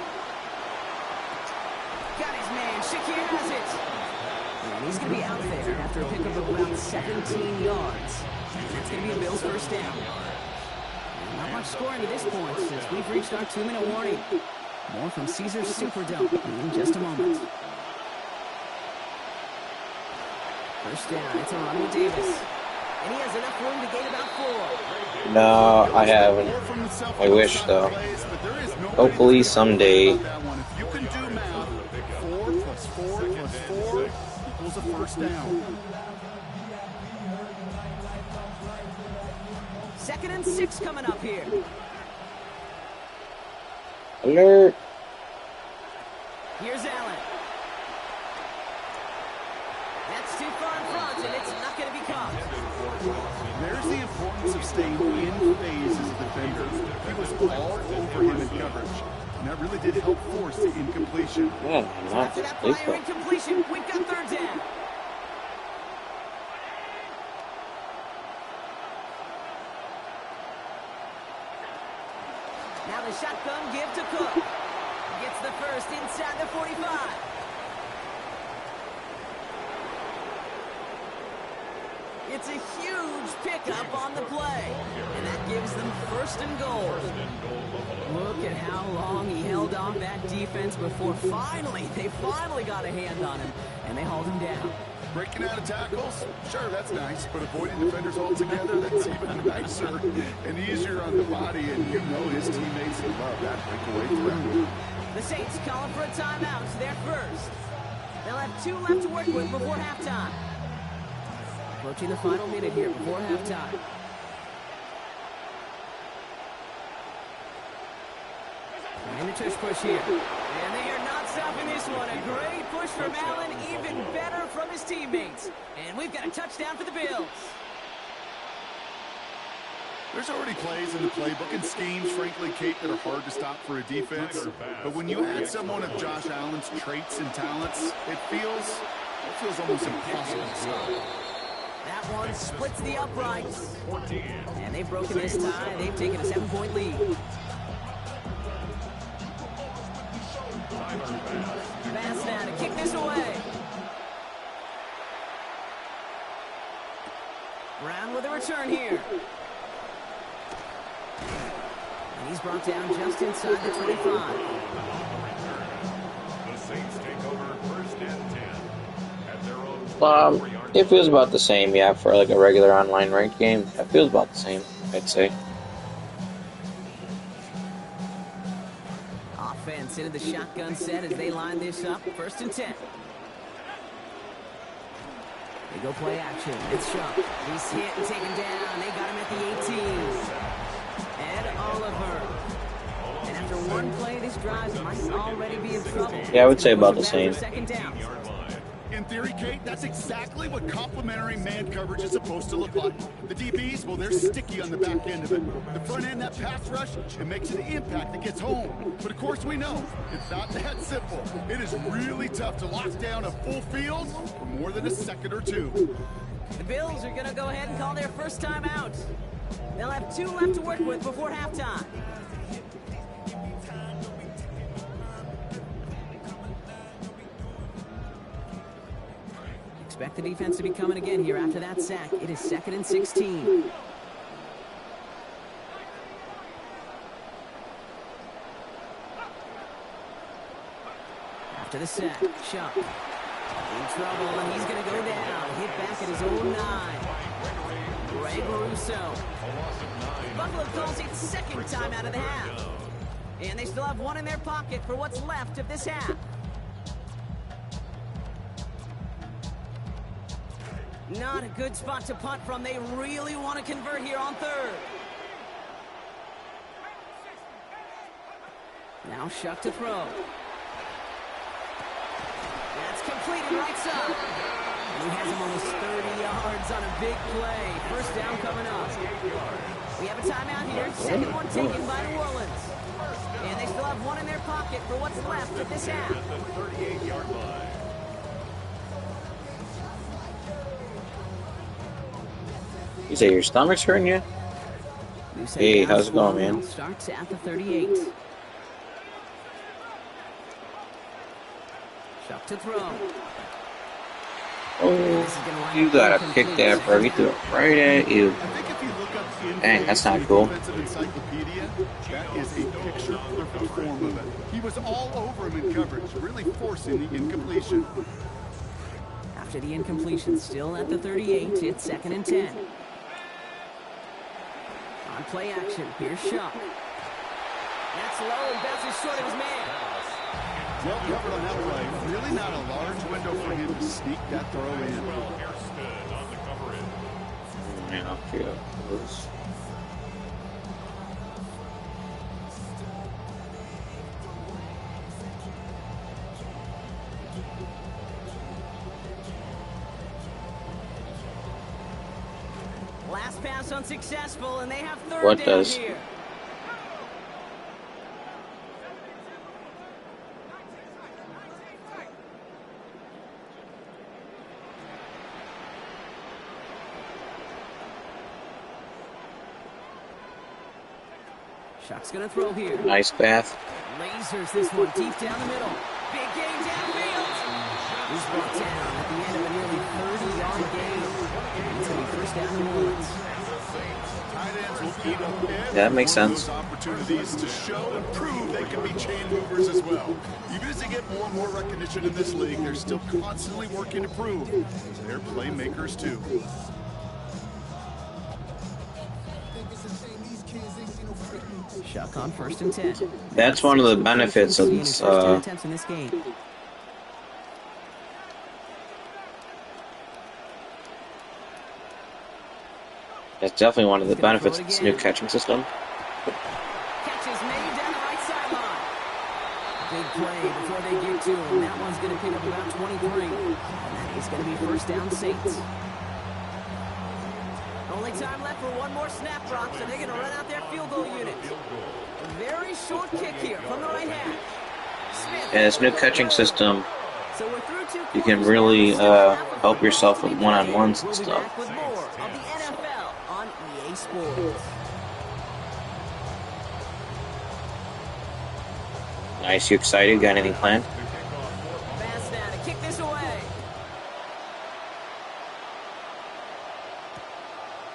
Speaker 8: Got his man. Shakir has it. And he's going to be out there after a pickup of about 17 yards. That's going to be a Bills first down. Not much scoring to this point since we've reached our 2-minute warning. More from Caesars Superdome in just a moment. First down. It's a run with Davis. And he has enough room to gain about 4.
Speaker 1: No, I haven't. I wish, though. Hopefully someday.
Speaker 9: If you can do math, 4 plus 4 plus 4 equals a first down.
Speaker 8: 2nd and 6 coming up here.
Speaker 1: Alert.
Speaker 8: Here's Allen. That's too far in front, and it's not going to be caught.
Speaker 9: There's the importance of staying in phase as a defender. He was all over him in coverage, and that really did help force the incompletion.
Speaker 1: Yeah, not
Speaker 8: After that prior incompletion, we've got 3rd down. Now the shotgun give to Cook. Gets the first inside the 45. It's a huge pickup on the play, and that gives them 1st and goal. Look at how long he held on that defense before they finally got a hand on him, and they hauled him down.
Speaker 9: Breaking out of tackles, sure, that's nice, but avoiding defenders altogether, that's even nicer and easier on the body, and you know his teammates love that breakaway threat.
Speaker 8: The Saints calling for a timeout. It's their first. They'll have 2 left to work with before halftime. Approaching the final minute here before halftime. And the tush push here. And they are not stopping this one. A great push from Allen, even better from his teammates. And we've got a touchdown for the Bills.
Speaker 9: There's already plays in the playbook and schemes, frankly, Kate, that are hard to stop for a defense. But when you add someone of Josh Allen's traits and talents, it feels almost impossible to stop.
Speaker 8: That one splits the uprights. And they've broken this tie. They've taken a 7-point lead. Pass now to kick this away. Brown with a return here. And he's brought down just inside the 25.
Speaker 4: The Saints take over first and 10 at their own 24-yard.
Speaker 1: It feels about the same, yeah, for like a regular online ranked game. It feels about the same, I'd say.
Speaker 8: Offense into the shotgun set as they line this up. 1st and 10. They go play action. It's Shuck. He's hit and taken down. They got him at the 18. Ed Oliver. And after After one play, these drives might already be in trouble.
Speaker 1: Yeah, I would say about the same.
Speaker 8: Second down.
Speaker 9: In theory, Kate, that's exactly what complementary man coverage is supposed to look like. The DBs, well, they're sticky on the back end of it. The front end, that pass rush, it makes an impact that gets home. But of course we know, it's not that simple. It is really tough to lock down a full field for more than a second or two.
Speaker 8: The Bills are going to go ahead and call their first time out. They'll have 2 left to work with before halftime. Expect the defense to be coming again here after that sack. It is 2nd and 16. After the sack, Shuck in trouble, and he's going to go down. Hit back at his own 9. Greg Russo. Buffalo calls it second time out of the half. And they still have 1 in their pocket for what's left of this half. Not a good spot to punt from. They really want to convert here on 3rd. Now Shuck to throw. That's completed right side. And he has him almost 30 yards on a big play. First down coming up. We have a timeout here. Second one taken by New Orleans. And they still have 1 in their pocket for what's left of this half.
Speaker 4: At the 38-yard line.
Speaker 1: You say your stomach's hurting you? Hey, how's it going, man?
Speaker 8: Starts at the 38. Shuck to throw.
Speaker 1: Oh, you gotta kick that, bro. He threw it right at you. Dang, that's not cool.
Speaker 9: That is a picture-perfect form of it. He was all over him in coverage, really forcing the incompletion.
Speaker 8: After the incompletion, still at the 38, it's 2nd and 10. On play action, here's Shuck. That's low and bounces short of his man.
Speaker 9: Well covered on that play. Really not a large window for him to sneak that throw in.
Speaker 1: Man, I'll feel this.
Speaker 8: Last pass unsuccessful, and they have 3rd
Speaker 1: What
Speaker 8: down
Speaker 1: does?
Speaker 8: here. Shuck's gonna throw here.
Speaker 1: Nice path.
Speaker 8: Lasers this one deep down the middle. Big gain downfield. He's brought down at the end of a nearly 30-yard game. It's gonna be first down New Orleans.
Speaker 1: Yeah, that makes sense.
Speaker 9: Opportunities to show and prove they can be chain movers as well. Even as they get more and more recognition in this league, they're still constantly working to prove they're playmakers too.
Speaker 8: Shuck on 1st and 10.
Speaker 1: That's one of the benefits of this.
Speaker 8: Attempts in this game.
Speaker 1: That's definitely one of the benefits of this new catching system.
Speaker 8: Catches made down the right sideline. Big play before they get to him. That one's going to pick up about 23. And that is going to be first down Saints. Only time left for one more snap, Brock, so they're going to run out their field goal unit. A very short kick here from the right hand. Smith.
Speaker 1: And this new catching system,
Speaker 8: So we're through 2
Speaker 1: you can really help yourself with one-on-ones and
Speaker 8: We'll be
Speaker 1: stuff.
Speaker 8: back with more of the NFL on EA Sports.
Speaker 1: Nice, you excited? Got anything planned?
Speaker 8: Pass now to kick this away.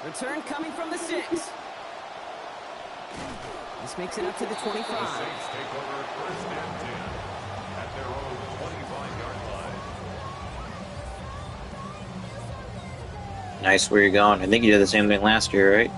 Speaker 8: Return coming from the 6. This makes it up to the 25.
Speaker 4: The Saints take over 1st and 10 at their own 25-yard line.
Speaker 1: Nice, where you going? I think you did the same thing last year, right?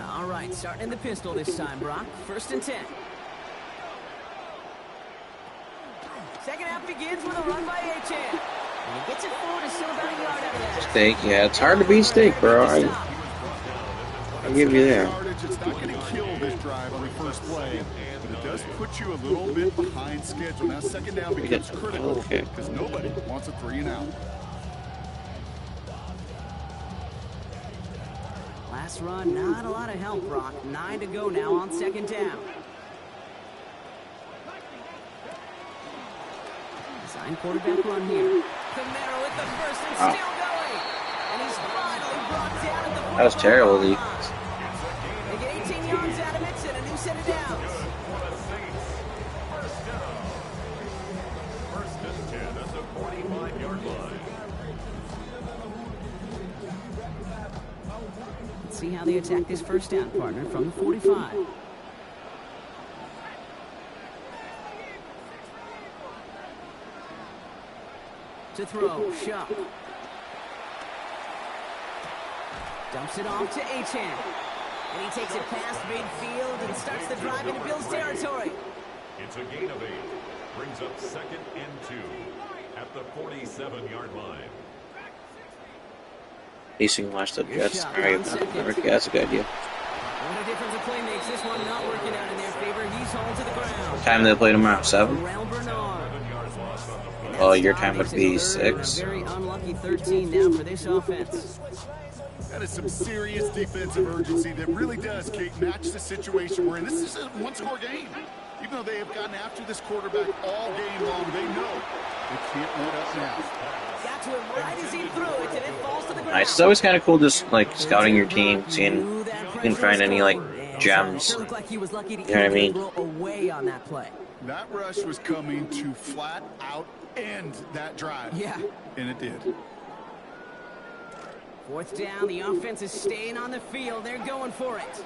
Speaker 8: All right, starting in the pistol this time, Brock. 1st and 10. Second half begins with a run by Achan. And he gets it forward, is still about a yard out of that.
Speaker 1: Steak, yeah, it's hard to beat steak, bro. I give you that.
Speaker 9: It's not going to kill this drive on the first play, but it does put you a little bit behind schedule. Now second down becomes critical because nobody wants a 3-and-out.
Speaker 8: Last run, not a lot of help, Brock. 9 to go now on second down. Design quarterback run here. Camaro with the first and still going. And he's finally brought down at the 45.
Speaker 1: That was terrible, Lee.
Speaker 8: They get 18 yards out of it and a new set of downs.
Speaker 4: First and 10 at the 45-yard line.
Speaker 8: Let's see how they attack this first down, partner, from the 45. To throw, Shuck. Dumps it off to Achan. And he takes it past midfield and starts the drive into Bills territory.
Speaker 4: It's a gain of 8. Brings up second and 2 at the 47-yard line.
Speaker 1: Facing watch the Jets. Alright, that's a good idea.
Speaker 8: What a difference a play makes. This one not working out in their favor. He's hauled to the ground.
Speaker 1: Time they play tomorrow, 7?
Speaker 8: Bernard.
Speaker 1: Oh, your time would be 6.
Speaker 8: Very unlucky 13 now for this offense.
Speaker 9: That is some serious defensive urgency that really does, Kate, match the situation we're in. This is a one-score game. Even though they have gotten after this quarterback all game long, they know they can't let up now.
Speaker 8: Got to him right as he threw it, and it falls to the ground.
Speaker 1: Nice. It's always kind of cool just, like, scouting your team, seeing if you can find any, like, gems. You know what I mean?
Speaker 8: Away on that play.
Speaker 9: That rush was coming to flat out end that drive.
Speaker 8: Yeah.
Speaker 9: And it did.
Speaker 8: Fourth down, the offense is staying on the field. They're going for it.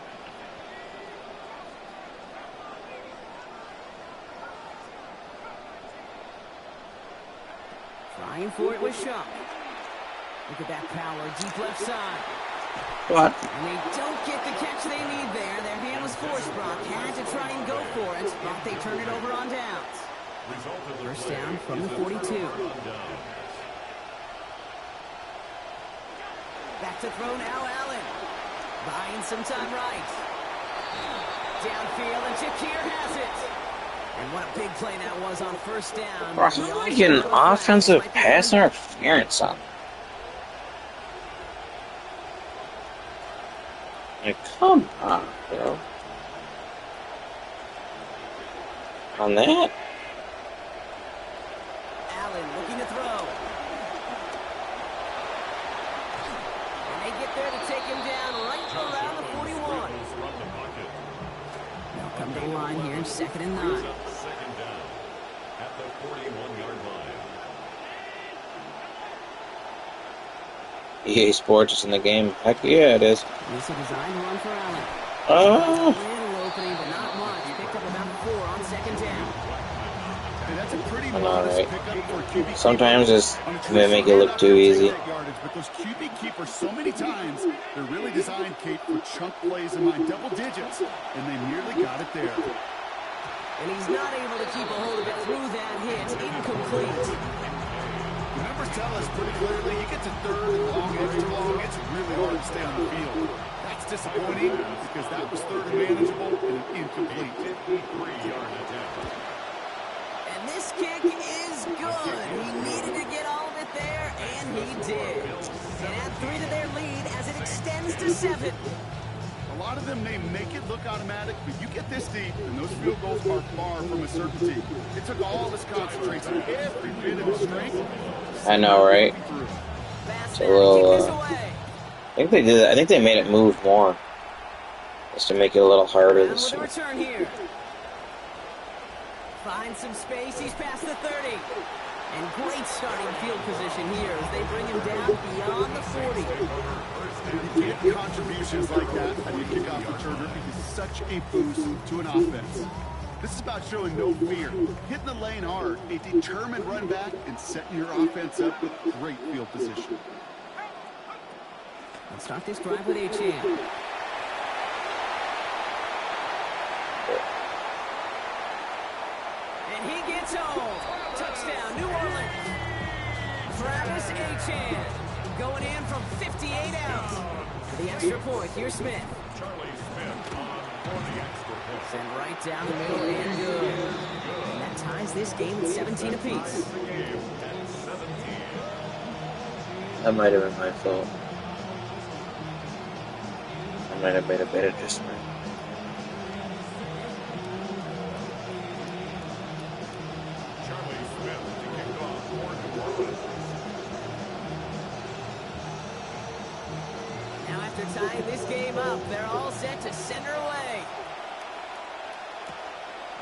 Speaker 8: Trying for it with Shuck. Look at that power, deep left side.
Speaker 1: What?
Speaker 8: And they don't get the catch they need there. Their hand was forced, Brock. Had to try and go for it, but they turn it over on downs. First down from the 42. Back to throw now, Allen. Buying some time right. Downfield, and Shakir has it. And what a big play that was on first down.
Speaker 1: Bro, how am I getting offensive pass interference on? Like, come on, bro. On that?
Speaker 8: Allen looking to throw. And they get there to take him down right around the 41. They'll come to the line here, second and 9.
Speaker 4: Second down at the 41-yard line.
Speaker 1: EA Sports is in the game. Heck yeah, it is.
Speaker 8: This is a design run for Allen.
Speaker 1: Oh.
Speaker 8: Little opening, but not much. Picked up about 4 on second down.
Speaker 9: Hey, that's a pretty
Speaker 1: modest
Speaker 9: pickup for a QB.
Speaker 1: Sometimes it's they make it look too easy.
Speaker 9: But those QB keepers, so many times, they're really designed, Kate, for chunk plays in my double digits, and they nearly got it there.
Speaker 8: And he's not able to keep a hold of it through that hit. Incomplete.
Speaker 9: The numbers tell us pretty clearly, you get to third and long, extra long, it's really hard to stay on the field. That's disappointing because that was third and manageable and an incomplete.
Speaker 4: 53-yard attempt.
Speaker 8: And this kick is good. He needed to get all of it there, and he did. And add 3 to their lead as it extends to 7.
Speaker 9: A lot of them may make it look automatic, but you get this deep, and those field goals are far from a certainty. It took all his concentration, every bit of his strength.
Speaker 1: I know, right? It's a little, I think they did. I think they made it move more, just to make it a little harder this year.
Speaker 8: Return here. Finds some space. He's past the 30. And great starting field position here as they bring him down beyond the 40.
Speaker 9: You get contributions like that on your kickoff returner because it's such a boost to an offense. This is about showing no fear, hitting the lane hard, a determined run back, and setting your offense up with great field position.
Speaker 8: Let's start this drive with Achan. And he gets home. Touchdown, New Orleans. Travis Achan going in from 58 out. For the extra point, here's Smith.
Speaker 4: Charlie Smith on for the extra point.
Speaker 8: Sent right down the middle and good. And that ties this game at 17 apiece.
Speaker 1: That might have been my fault. I might have made a bad adjustment.
Speaker 4: Charlie Smith to kick off for New Orleans.
Speaker 8: Now after tying this game up, they're all set to send her away.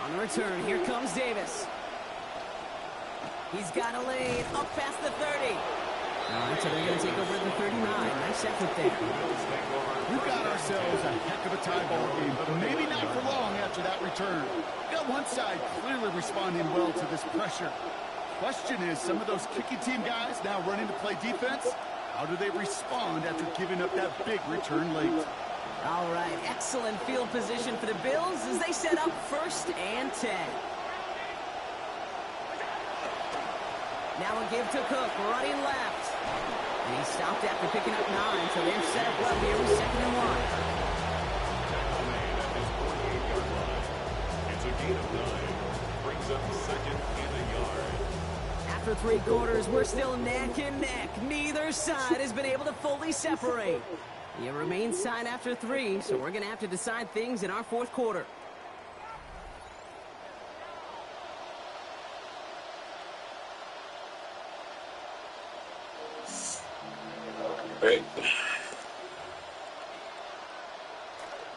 Speaker 8: On the return, here comes Davis. He's got a lane up past the 30. All right, so they're going to take over at the 39. Nice effort there.
Speaker 9: We've got ourselves a heck of a tie ball game, but maybe not for long after that return. Got one side clearly responding well to this pressure. Question is, some of those kicking team guys now running to play defense, how do they respond after giving up that big return late?
Speaker 8: All right, excellent field position for the Bills as they set up 1st and 10. Now a give to Cook, running left. And he stopped after picking up 9, so they're set up well here with 2nd and 1.
Speaker 4: It's a gain of 9. Brings up 2nd and a yard.
Speaker 8: After 3 quarters, we're still neck and neck. Neither side has been able to fully separate. It remains tied after 3, so we're going to have to decide things in our 4th quarter.
Speaker 1: Right.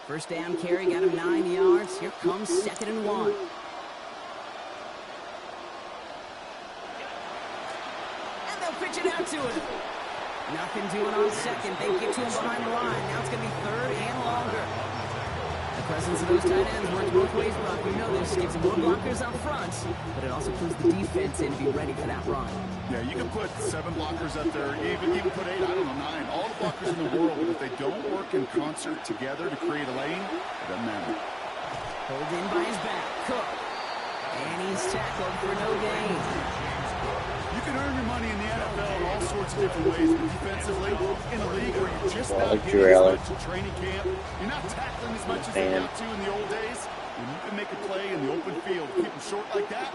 Speaker 8: First down carry, got him 9 yards. Here comes 2nd and 1. And they'll pitch it out to him. Nothing doing on 2nd. They get to him behind the line. Now it's going to be 3rd and longer. The presence of those tight ends works both ways, Brock. We know this. Gives them more blockers up front, but it also puts the defense in to be ready for that run.
Speaker 9: Yeah, you can put 7 blockers up there, even put 8, I don't know, 9. All the blockers in the world, but if they don't work in concert together to create a lane, it doesn't matter.
Speaker 8: Pulled in by his back, Cook. And he's tackled for no gain.
Speaker 9: You can earn your money in the NFL in all sorts of different ways, but defensively, in a league where you're just not getting as much in training camp, you're not tackling as much as they got to in the old days, and you can make a play in the open field, keep them short like that,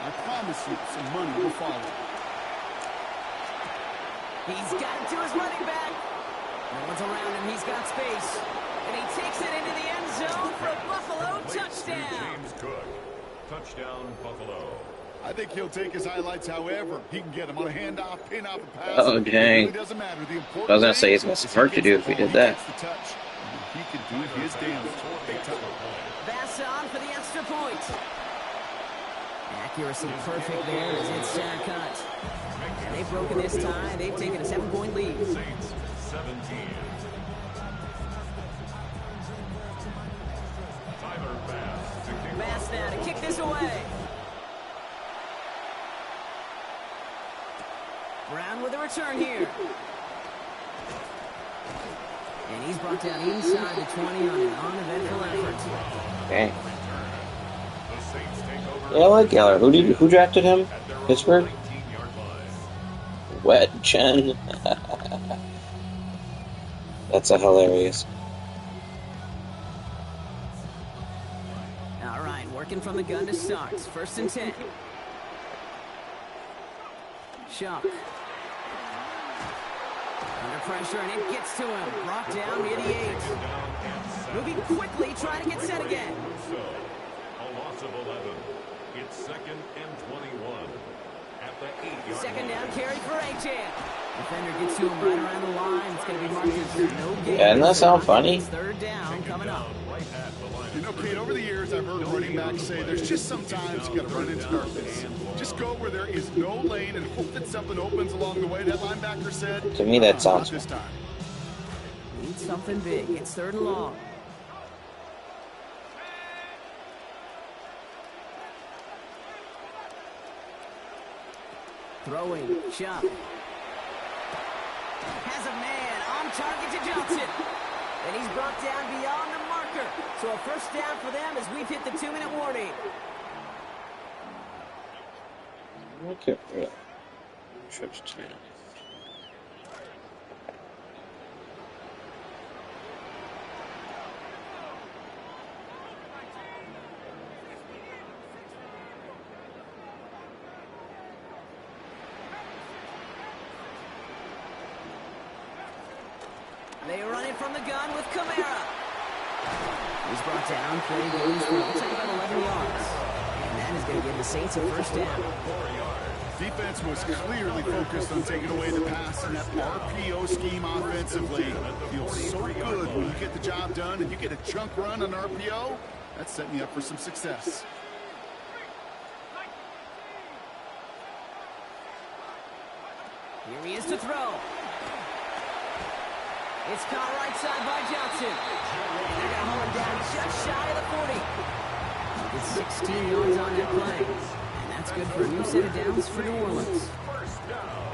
Speaker 9: I promise you some money will follow.
Speaker 8: He's got it to his running back. No one's around him. He's got space. And he takes it into the end zone for a Buffalo touchdown.
Speaker 4: James Cook. Touchdown, Buffalo.
Speaker 9: I think he'll take his highlights however he can get them on a handoff, pin off, and pass.
Speaker 1: Oh, dang.
Speaker 9: It doesn't matter. The important
Speaker 1: I was going to say he's got some work to do if he did that.
Speaker 9: He can do his damage. Big time.
Speaker 8: Bass on for the extra point. Accuracy perfect there as it's center cut. And they've broken this tie. They've taken a 7-point lead.
Speaker 4: Saints 17. Tyler Bass to kick
Speaker 8: Bass now to kick this away. Brown with a return here. And he's brought down inside the 20 on an uneventful effort.
Speaker 1: Dang. Yeah, I like Geller. Who drafted him? Pittsburgh? Wet Chen. That's a hilarious.
Speaker 8: All right, working from the gun to start. 1st and 10. Shock. Under pressure, and it gets to him. Brought down near the 8. Moving quickly, trying to get set again.
Speaker 4: A loss of 11. It's 2nd and 21. At the 8-yard
Speaker 8: 2nd
Speaker 4: line.
Speaker 8: down carry for Achan. Defender gets to him right around the line. It's going to be marked as no gain.
Speaker 1: Yeah, doesn't that sound funny?
Speaker 8: 3rd down coming up.
Speaker 4: Right at the line.
Speaker 9: You know, Pete, over the years, I've heard running backs say there's just sometimes you got to run into darkness. Just go where there is no lane and hope that something opens along the way. That linebacker said.
Speaker 1: To me, that sounds
Speaker 9: this time.
Speaker 8: Need something big. It's 3rd and long. Throwing. Shot. Has a man on target to Johnson. And he's brought down beyond the marker. So a 1st down for them as we've hit the 2-minute warning.
Speaker 1: Okay, yeah. Trips 10.
Speaker 8: They run it from the gun with Kamara. He's brought down. Play goes for looks like about 11 yards. And that is going to give the Saints a first down.
Speaker 9: Defense was clearly focused on taking away the pass, and that RPO scheme offensively feels so good when you get the job done and you get a chunk run on RPO. That's setting you up for some success.
Speaker 8: Here he is to throw. It's caught right side by Johnson. And they're going to hold him down just shy of the 40. It's 16 yards on that play. And that's good for a new set of downs for New Orleans.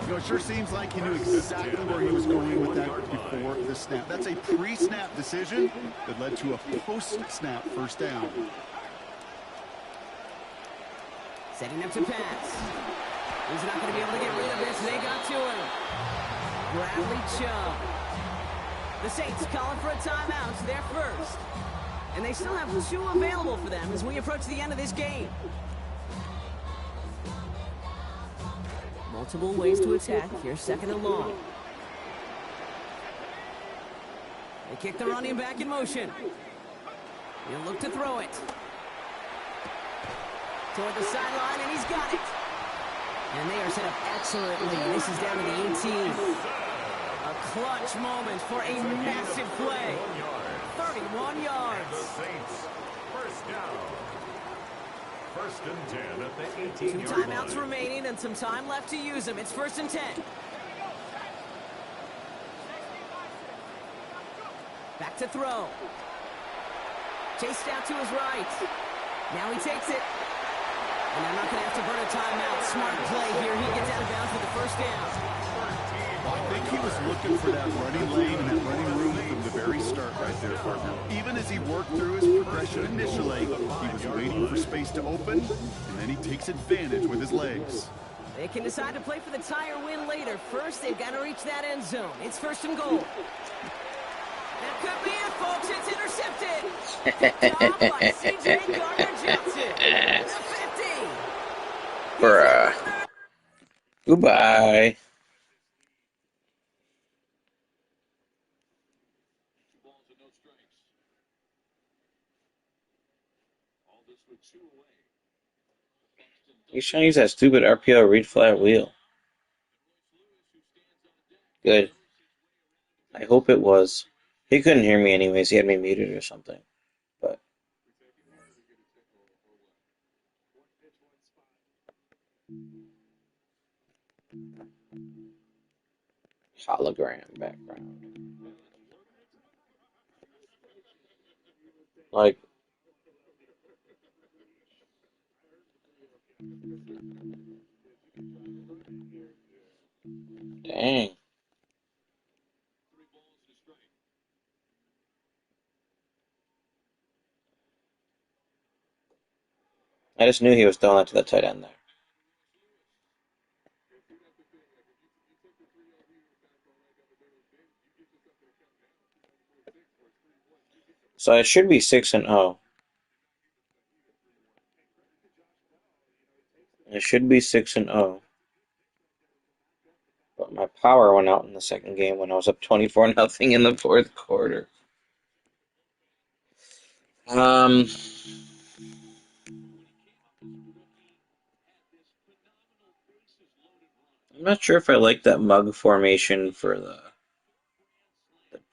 Speaker 9: You know, it sure seems like he knew exactly where he was going with that before the snap. That's a pre-snap decision that led to a post-snap first down.
Speaker 8: Setting up to pass. He's not going to be able to get rid of this. They got to him. Bradley Chubb. The Saints calling for a timeout. They're first. And they still have 2 available for them as we approach the end of this game. Multiple ways to attack. Here's second and long. They kick the running back in motion. He'll look to throw it. Toward the sideline, and he's got it. And they are set up excellently. This is down to the 18. A clutch moment for a massive play. 31 yards.
Speaker 4: The Saints, first down. First and 10 at the 18-yard
Speaker 8: 2 timeouts
Speaker 4: line.
Speaker 8: remaining and some time left to use them. It's first and 10. Back to throw. Chased out to his right. Now he takes it. And they're not going to have to burn a timeout. Smart play here. He gets out of bounds with the first down.
Speaker 9: I think he was looking for that running lane and that running room from the very start right there, partner. Even as he worked through his progression initially, he was waiting for space to open, and then he takes advantage with his legs.
Speaker 8: They can decide to play for the tie or win later. First, they've got to reach that end zone. It's first and goal. That could be it, folks. It's intercepted. Picked off by C.J. Gardner-Johnson. The 50.
Speaker 1: Bruh. Goodbye. He's trying to use that stupid RPO read flat wheel. Good. I hope it was. He couldn't hear me anyways. He had me muted or something. But hologram background. Like, dang. I just knew he was throwing that to the tight end there. So it should be 6-0. It should be 6-0. But my power went out in the second game when I was up 24-0 in the fourth quarter. I'm not sure if I like that mug formation for the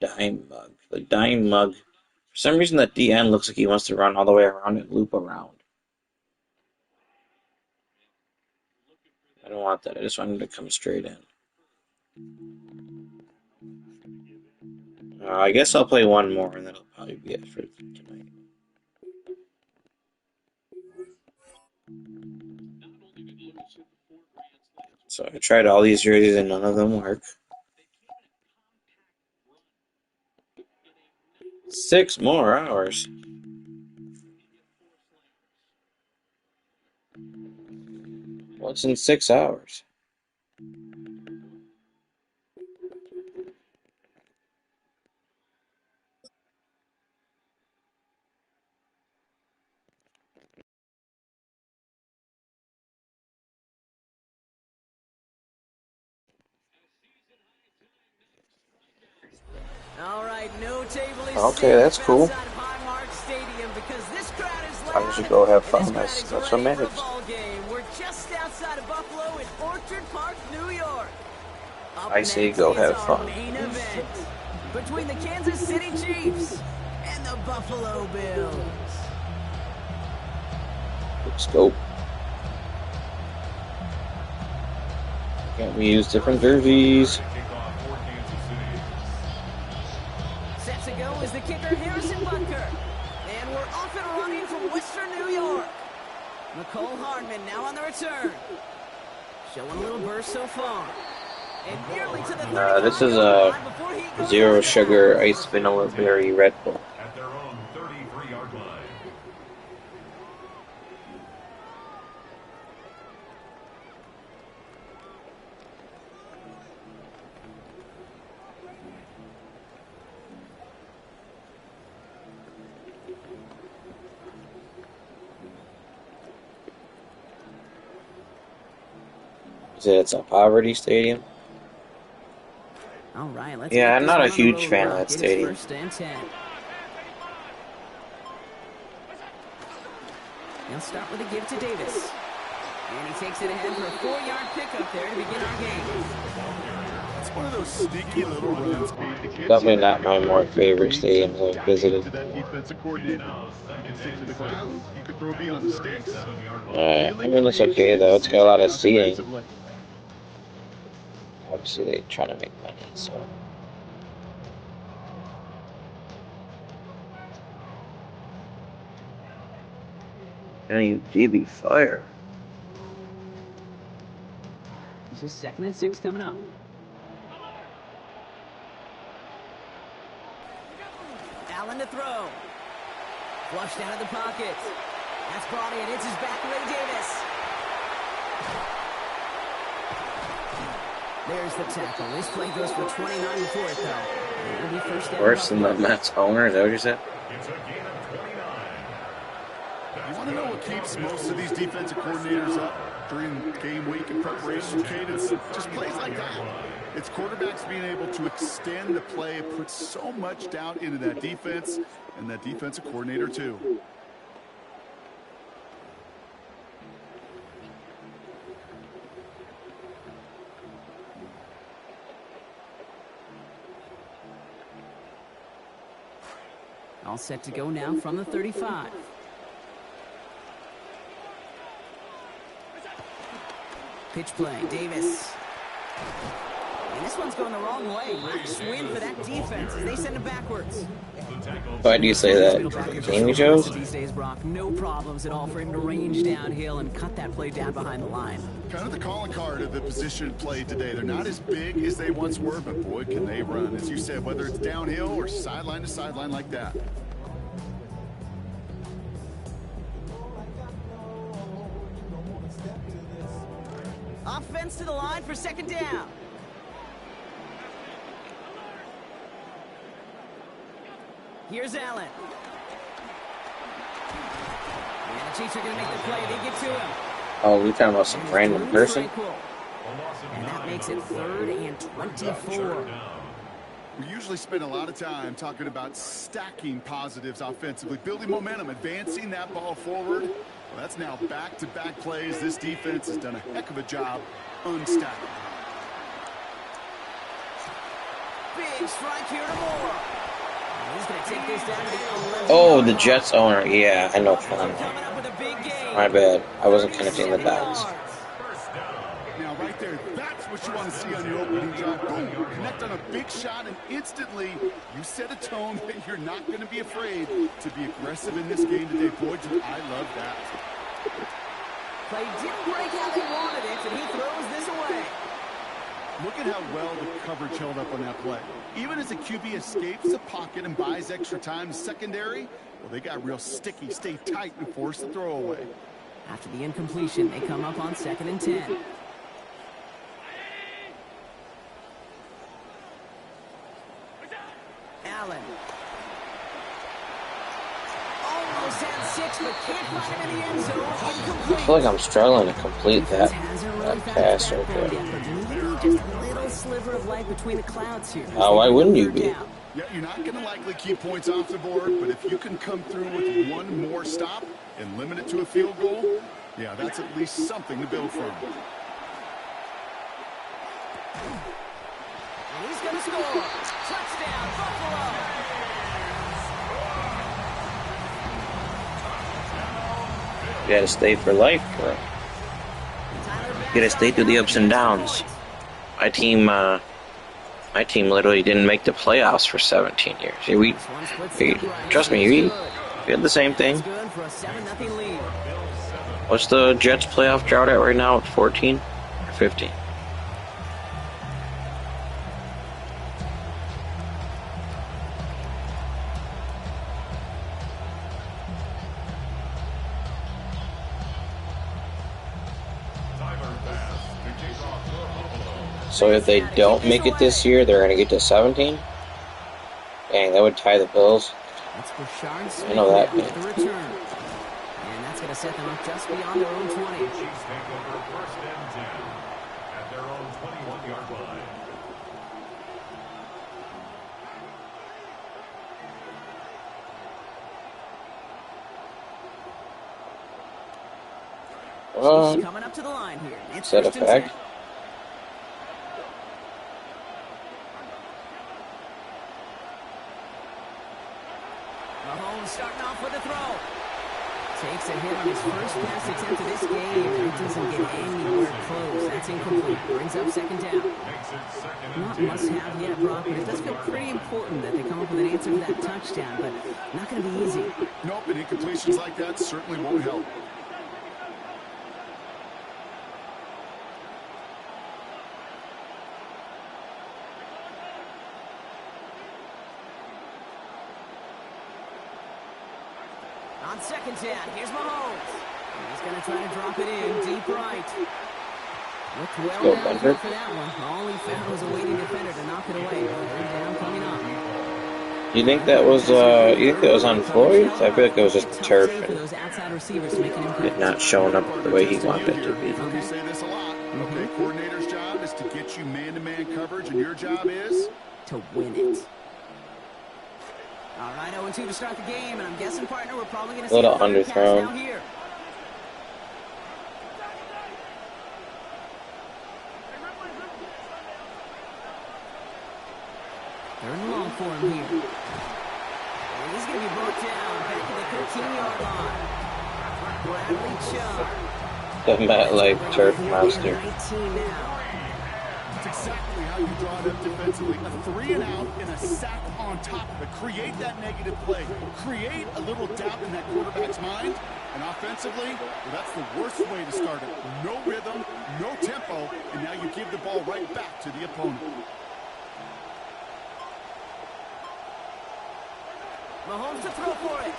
Speaker 1: dime mug. The dime mug. For some reason, that DN looks like he wants to run all the way around and loop around. I don't want that. I just want him to come straight in. I guess I'll play one more, and that'll probably be it for tonight. So I tried all these jerseys, and none of them work. 6 more hours. Once in 6 hours.
Speaker 8: All right, no table is
Speaker 1: Okay,
Speaker 8: safe
Speaker 1: that's cool.
Speaker 8: outside of Highmark Stadium because this crowd is
Speaker 1: Time to
Speaker 8: loud
Speaker 1: go have
Speaker 8: and this
Speaker 1: fun.
Speaker 8: crowd
Speaker 1: That's
Speaker 8: is
Speaker 1: what
Speaker 8: ready for a
Speaker 1: matters.
Speaker 8: ball game. We're just outside of Buffalo in Orchard Park, New York. Up
Speaker 1: I say
Speaker 8: next
Speaker 1: go
Speaker 8: is
Speaker 1: have
Speaker 8: our
Speaker 1: fun.
Speaker 8: main event between the Kansas City Chiefs and the Buffalo Bills.
Speaker 1: Let's go. Can't we use different jerseys?
Speaker 8: Set to go is the kicker, Harrison Butker. And we're off and running from Western New York. Nicole Hardman now on the return. Showing a little burst so far. And nearly to the
Speaker 1: This is a zero sugar ice vanilla berry Red Bull.
Speaker 4: At their own 33-yard line.
Speaker 1: It's a poverty stadium.
Speaker 8: All right, let's
Speaker 1: Yeah,
Speaker 8: get
Speaker 1: I'm
Speaker 8: this
Speaker 1: not a
Speaker 8: one on the
Speaker 1: huge
Speaker 8: road
Speaker 1: fan of
Speaker 8: block.
Speaker 1: that
Speaker 8: It is
Speaker 1: stadium.
Speaker 8: 1st and 10. He'll start with a give to Davis. And he takes it ahead for a 4-yard pickup there to begin our game.
Speaker 9: It's one of those sneaky little runs, Pete.
Speaker 1: Definitely not my more favorite stadiums I've visited.
Speaker 9: To that defensive coordinator. Stick to the ground. You could throw beyond the sticks.
Speaker 1: I mean, it's okay though. It's got a lot of seating. Obviously, they try to make money, so. Any GB fire.
Speaker 8: It's just 2nd and 6 coming up. Allen to throw. Flushed out of the pocket. That's brought in. It's his back, Ray Davis. There's the tackle. This play goes for 29 before it, though. It'll be first down.
Speaker 1: Worse than the Mets owner, is that what you said?
Speaker 4: It's a gain of 29.
Speaker 9: You want to know what keeps most of these defensive coordinators up during game week and preparation, Kate? It's just plays like that. It's quarterbacks being able to extend the play and put so much doubt into that defense and that defensive coordinator, too.
Speaker 8: All set to go now from the 35. Pitch play, Davis. And this one's going the wrong way. Nice win for that defense as they send it backwards.
Speaker 1: Why do you say that? Gaming shows?
Speaker 8: These days, Brock, no problems at all for him to range downhill and cut that play down behind the line.
Speaker 9: Kind of the calling card of the position played today. They're not as big as they once were, but boy, can they run. As you said, whether it's downhill or sideline to sideline like that.
Speaker 8: Offense to the line for 2nd down. Here's Allen. And the Chiefs are going to make the play. They get to him.
Speaker 1: Oh, we're talking about some random person?
Speaker 8: And that makes it 3rd and 24.
Speaker 9: We usually spend a lot of time talking about stacking positives offensively, building momentum, advancing that ball forward. Well, that's now back-to-back plays. This defense has done a heck of a job unstacking.
Speaker 8: Big strike here to Moore. He's going to take this down to the 11.
Speaker 1: Oh, the Jets owner. Yeah, I know.
Speaker 8: Coming up with a big game.
Speaker 1: My bad. I wasn't connecting the dots.
Speaker 9: Now, right there, that's what you want to see on your opening drive. Boom, connect on a big shot, and instantly you set a tone that you're not going to be afraid to be aggressive in this game today. Boy, I love that.
Speaker 8: Play didn't break how they wanted it, and he throws this away.
Speaker 9: Look at how well the coverage held up on that play. Even as the QB escapes the pocket and buys extra time, secondary, well, they got real sticky, stay tight, and force the throw away.
Speaker 8: After the incompletion, they come up on 2nd and 10. Allen. Almost had 6, but can't find him in the end zone. Incomplete.
Speaker 1: I feel like I'm struggling to complete that pass right there.
Speaker 8: Just a little sliver of light between the clouds here.
Speaker 1: Why wouldn't you be?
Speaker 9: Yeah, you're not going to likely keep points off the board, but if you can come through with one more stop and limit it to a field goal, yeah, that's at least something to build from.
Speaker 8: And he's going to score. Touchdown, Buffalo.
Speaker 1: You gotta stay for life, bro. You gotta stay through the ups and downs. My team literally didn't make the playoffs for 17 years. Trust me, we had the same thing. What's the Jets playoff drought at right now? 14 or 15? So if they don't make it this year, they're going to get to 17? Dang, that would tie the Bills. I know that, man.
Speaker 8: And that's going to set them up just beyond their own 20.
Speaker 4: Chiefs take over 1st and 10 at their own 21-yard line.
Speaker 8: Coming up to the line here. It's
Speaker 1: Is that a fact?
Speaker 8: Mahomes starting off with a throw. Takes a hit on his first pass attempt of this game. It doesn't get anywhere close. That's incomplete. Brings up 2nd down. Not must-have yet, Brock, but it does feel pretty important that they come up with an answer for that touchdown, but not going to be easy.
Speaker 9: Nope, and incompletions like that certainly won't help.
Speaker 8: On 2nd down, here's Mahomes. He's going to try to drop it in deep right. Looked well down for that one. All he found was a waiting defender to knock it away. 3rd down coming up.
Speaker 1: You think that was on Floyd? I feel like it was just turf and it not showing up the way he wanted it to be.
Speaker 9: We say this a lot. Okay, coordinator's job is to get you man-to-man coverage, and your job is
Speaker 8: to win it. All right, 0-2 to start the game, and I'm guessing, partner, we're probably going to see
Speaker 1: a little underthrown.
Speaker 8: Now here. Third and long for him here. And he's going to be brought down back at the 13-yard line. Bradley Chubb.
Speaker 1: The MetLife turf monster.
Speaker 8: 19 now.
Speaker 9: That's exactly how you draw it up defensively. A 3-and-out and a sack on top of it. Create that negative play. Create a little doubt in that quarterback's mind. And offensively, well, that's the worst way to start it. No rhythm, no tempo, and now you give the ball right back to the opponent.
Speaker 8: Mahomes to throw for it.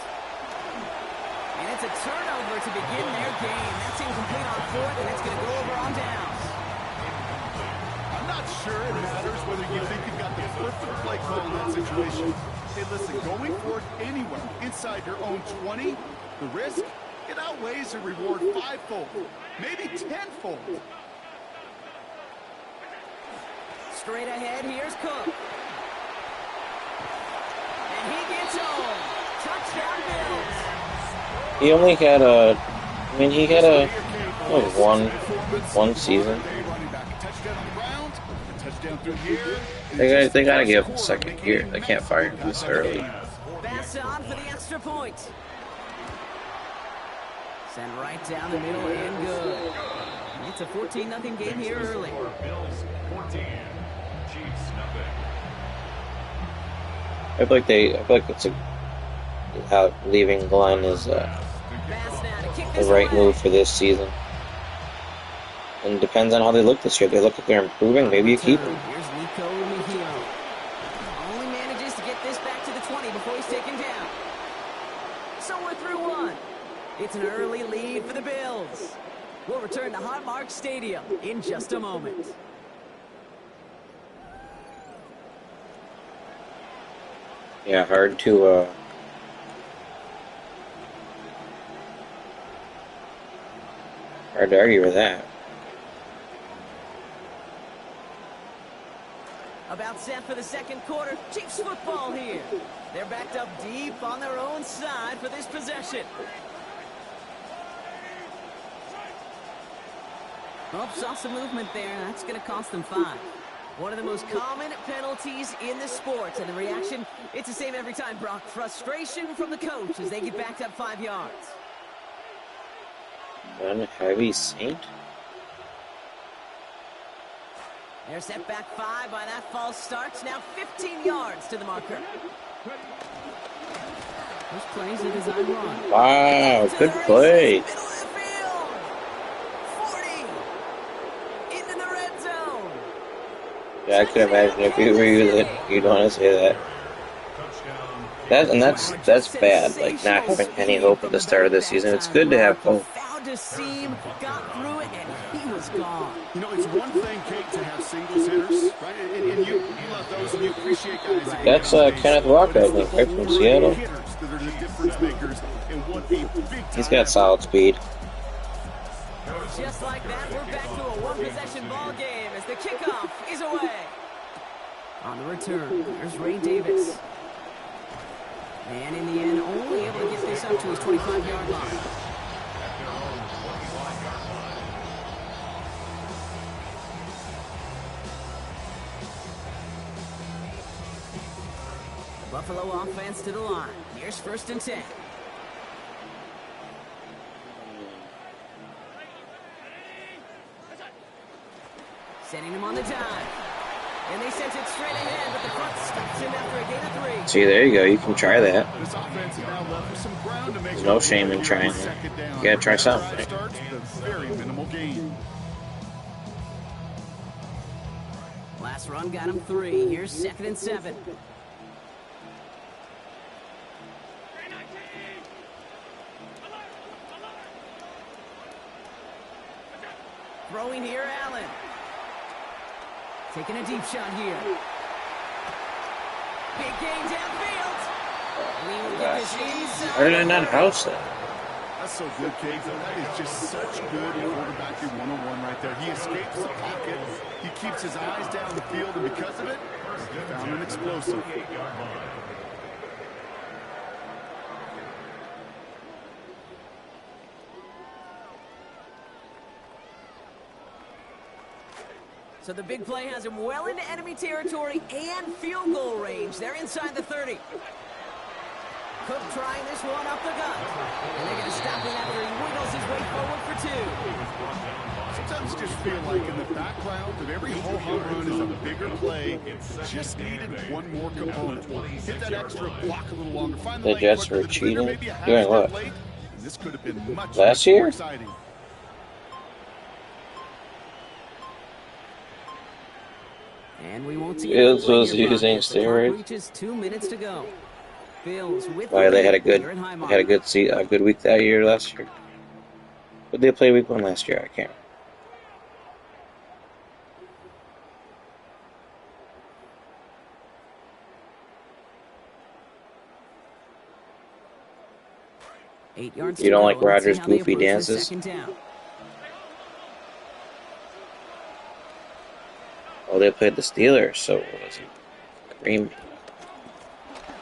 Speaker 8: And it's a turnover to begin their game. That's incomplete on 4th, and it's going to go over on downs.
Speaker 9: I'm not sure it matters whether you think you've got the perfect play call in that situation. Hey, listen, going for it anywhere inside your own 20, the risk, it outweighs the reward 5-fold, maybe 10-fold.
Speaker 8: Straight ahead, here's Cook. And he gets home. Touchdown Bills.
Speaker 1: He only had one season. They gotta give him a second year. They can't fire him this early.
Speaker 8: Pass on for the extra point. Send right down the middle and good. It's a 14-0 game here early.
Speaker 4: Bills 14, Chiefs nothing.
Speaker 1: I feel like it's leaving Glenn is the right move for this season. And it depends on how they look this year. They look like they're improving. Maybe you keep them.
Speaker 8: Here's Nico Mejia. Only manages to get this back to the 20 before he's taken down. So we're through one. It's an early lead for the Bills. We'll return to Highmark Stadium in just a moment.
Speaker 1: Yeah, hard to argue with that.
Speaker 8: About set for the second quarter. Chiefs football here. They're backed up deep on their own side for this possession. Oh, saw some movement there. That's going to cost them 5. One of the most common penalties in the sport. And the reaction, it's the same every time, Brock. Frustration from the coach as they get backed up 5 yards.
Speaker 1: One heavy Saint.
Speaker 8: They're set back 5 by that false start. Now 15 yards to the marker. Those plays a design run.
Speaker 1: Wow, good play.
Speaker 8: Middle of the field. 40. Into the red zone.
Speaker 1: Yeah, I could imagine if you were you, you'd want to say that. That's bad. Like not having any hope at the start of the season. It's good to have hope.
Speaker 8: Found a seam, got through it, and he was gone.
Speaker 9: You know, it's one thing, Kate, to have singles hitters, right? And you love those, and you appreciate guys. Right.
Speaker 1: That's Kenneth Walker, I think, right from Seattle. He's got solid speed.
Speaker 8: Just like that, we're back to a one-possession ball game as the kickoff is away. On the return, there's Ray Davis. And in the end, only able to get this up to his 25-yard line. The Buffalo offense to the line. Here's 1st and 10. Sending him on the dive. And they sent it straight ahead, but the front stops him after a gain of 3.
Speaker 1: See, there you go. You can try that. There's no shame in trying it. You gotta try something.
Speaker 8: Last run got him 3. Here's 2nd and 7. Throwing here, Allen. Taking a deep shot here. Big gain downfield. We will get this inside.
Speaker 1: Why did I not house that?
Speaker 9: That's so good, Kate. That is just such good quarterbacking 101 right there. He escapes the pocket. He keeps his eyes down the field, and because of it, he found an explosive.
Speaker 8: So the big play has him well into enemy territory and field goal range. They're inside the 30. Cook trying this one up the gut. And they're going to stop him after he wiggles his way forward for 2.
Speaker 9: Sometimes you just feel like in the background of every whole home run is a bigger play. Just needed one more component. Hit that extra block a little longer. Find the
Speaker 1: Jets were cheating. Doing what?
Speaker 9: This could have been much
Speaker 1: last year?
Speaker 9: more exciting.
Speaker 8: And we won't see
Speaker 1: Bills was using steroids.
Speaker 8: Reaches 2 minutes to go. Bills with
Speaker 1: Why they had a good week that year last year. But they played week 1 last year. I can't. You don't like Rodgers' goofy dances? Oh, they played the Steelers, so what was it? Green.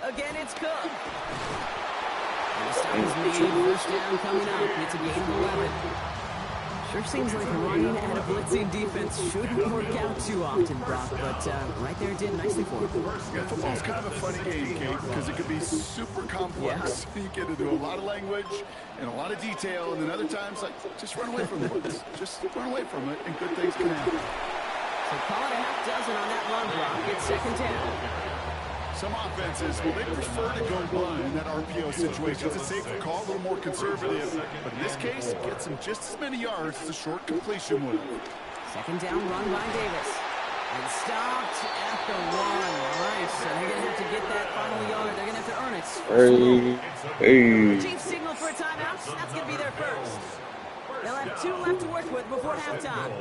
Speaker 8: Again, it's Cook. And the stop is made. First down coming up. It's a gain of 11. Sure seems like running at a blitzing defense shouldn't work out too often, Brock, but right there it did nicely for him.
Speaker 9: Yeah, football's kind of a funny game, Kate, because it can be super complex. Yeah. You get into a lot of language and a lot of detail, and then other times, like, just run away from it. Just run away from it, and good things can happen.
Speaker 8: So call it a half dozen on that run block. It's 2nd down.
Speaker 9: Some offenses, well, they prefer to go one in that RPO situation. It's a safer call, a little more conservative. But in this case, it gets them just as many yards as a short completion would.
Speaker 8: 2nd down run by Davis. And stopped at the 1. All right, so they're going to have to get that final yard. They're going to have to earn it.
Speaker 1: Hey.
Speaker 8: Chiefs signal for a timeout. That's going to be their first. They'll have 2 left to work with before halftime.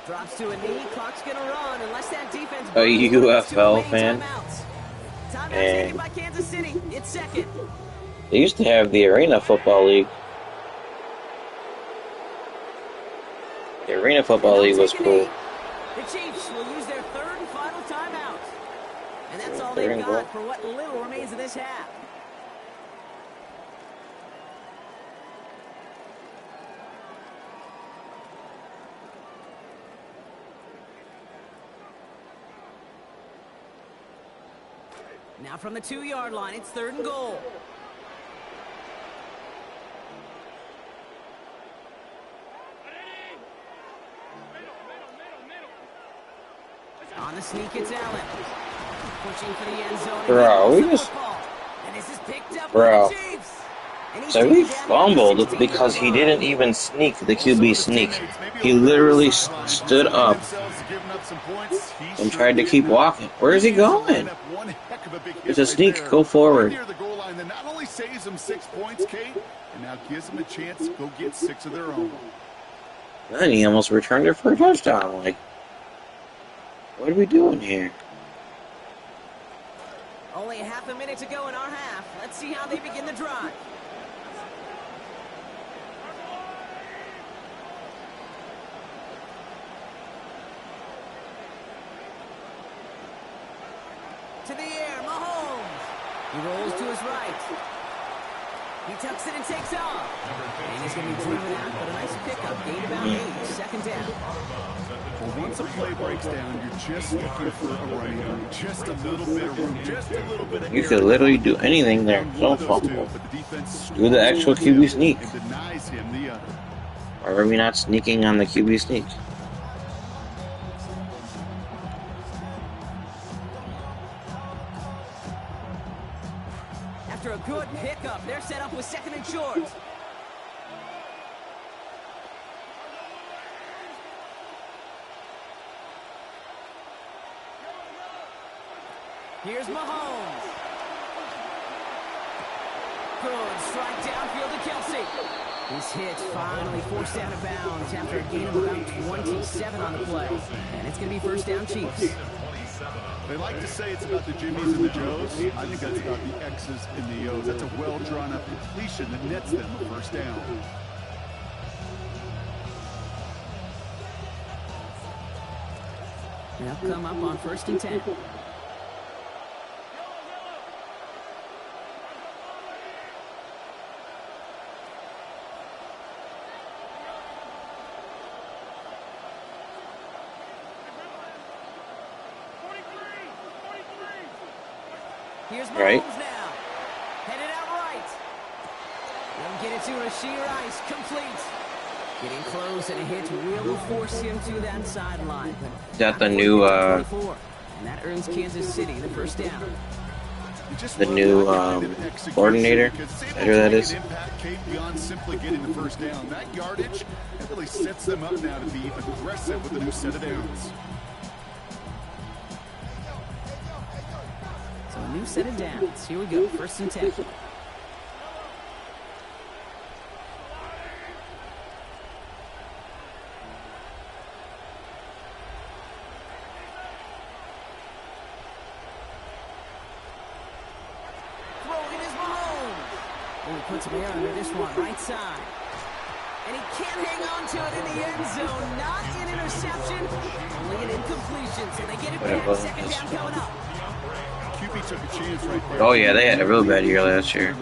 Speaker 8: Drops to a knee. Clock's going to run unless that defense...
Speaker 1: A UFL fan.
Speaker 8: Timeout taken by Kansas City. It's second.
Speaker 1: They used to have the Arena Football League. The Arena Football League was cool.
Speaker 8: The Chiefs will use their 3rd and final timeout. And that's all they've got for what little remains of this half. Now from the 2-yard line, it's 3rd and goal. On the sneak, it's Allen. Pushing for the end zone.
Speaker 1: Bro, we just...
Speaker 8: And this is picked up
Speaker 1: Bro.
Speaker 8: by the Chiefs.
Speaker 1: So he fumbled because he didn't even sneak the QB sneak. He literally stood up and tried to keep walking. Where is he going? It's a sneak. Go forward.
Speaker 9: Not only saves him 6 points, Kate, and now gives him a chance to go get 6 of their own.
Speaker 1: Then he almost returned it for a touchdown. Like, what are we doing here?
Speaker 8: Only half a minute to go in our half. Let's see how they begin the drive. To the air, Mahomes. He rolls to his right. He tucks it and takes off. And he's going to be driven out, but a nice pickup. Gain about 8, 2nd down.
Speaker 9: Well, once a play breaks down, you're just looking for a running room. Just a little bit of room. Just a little bit of
Speaker 1: You could literally do anything there. Don't fumble. Do the actual QB sneak. Why are we not sneaking on the QB sneak?
Speaker 8: After a good pickup, they're set up with 2nd and short. Here's Mahomes. Good strike downfield to Kelsey. This hit finally forced out of bounds after a gain of about 27 on the play. And it's going to be 1st down Chiefs.
Speaker 9: They like to say it's about the Jimmies and the Joes. I think that's about the X's and the O's. That's a well-drawn-up completion that nets them a 1st down.
Speaker 8: They'll come up on 1st and 10. Here's Mahomes now. Headed out right. They'll get it to Rashee Rice. Complete. Getting close, and a hit will force him to that sideline.
Speaker 1: Is that the new,
Speaker 8: And that earns Kansas City the 1st down.
Speaker 1: the new coordinator? Is that who that is?
Speaker 9: Beyond simply getting the 1st down. That yardage, it really sets them up now to be aggressive with a new set of downs.
Speaker 8: So a new set of downs. Here we go. 1st and 10. Puts him under this one, right side. And he can't hang on to it in the end zone. Not an interception, only an incompletion. So they get it back. 2nd down coming up.
Speaker 9: QB took a chance right there.
Speaker 1: Oh yeah, they had a real bad year last year.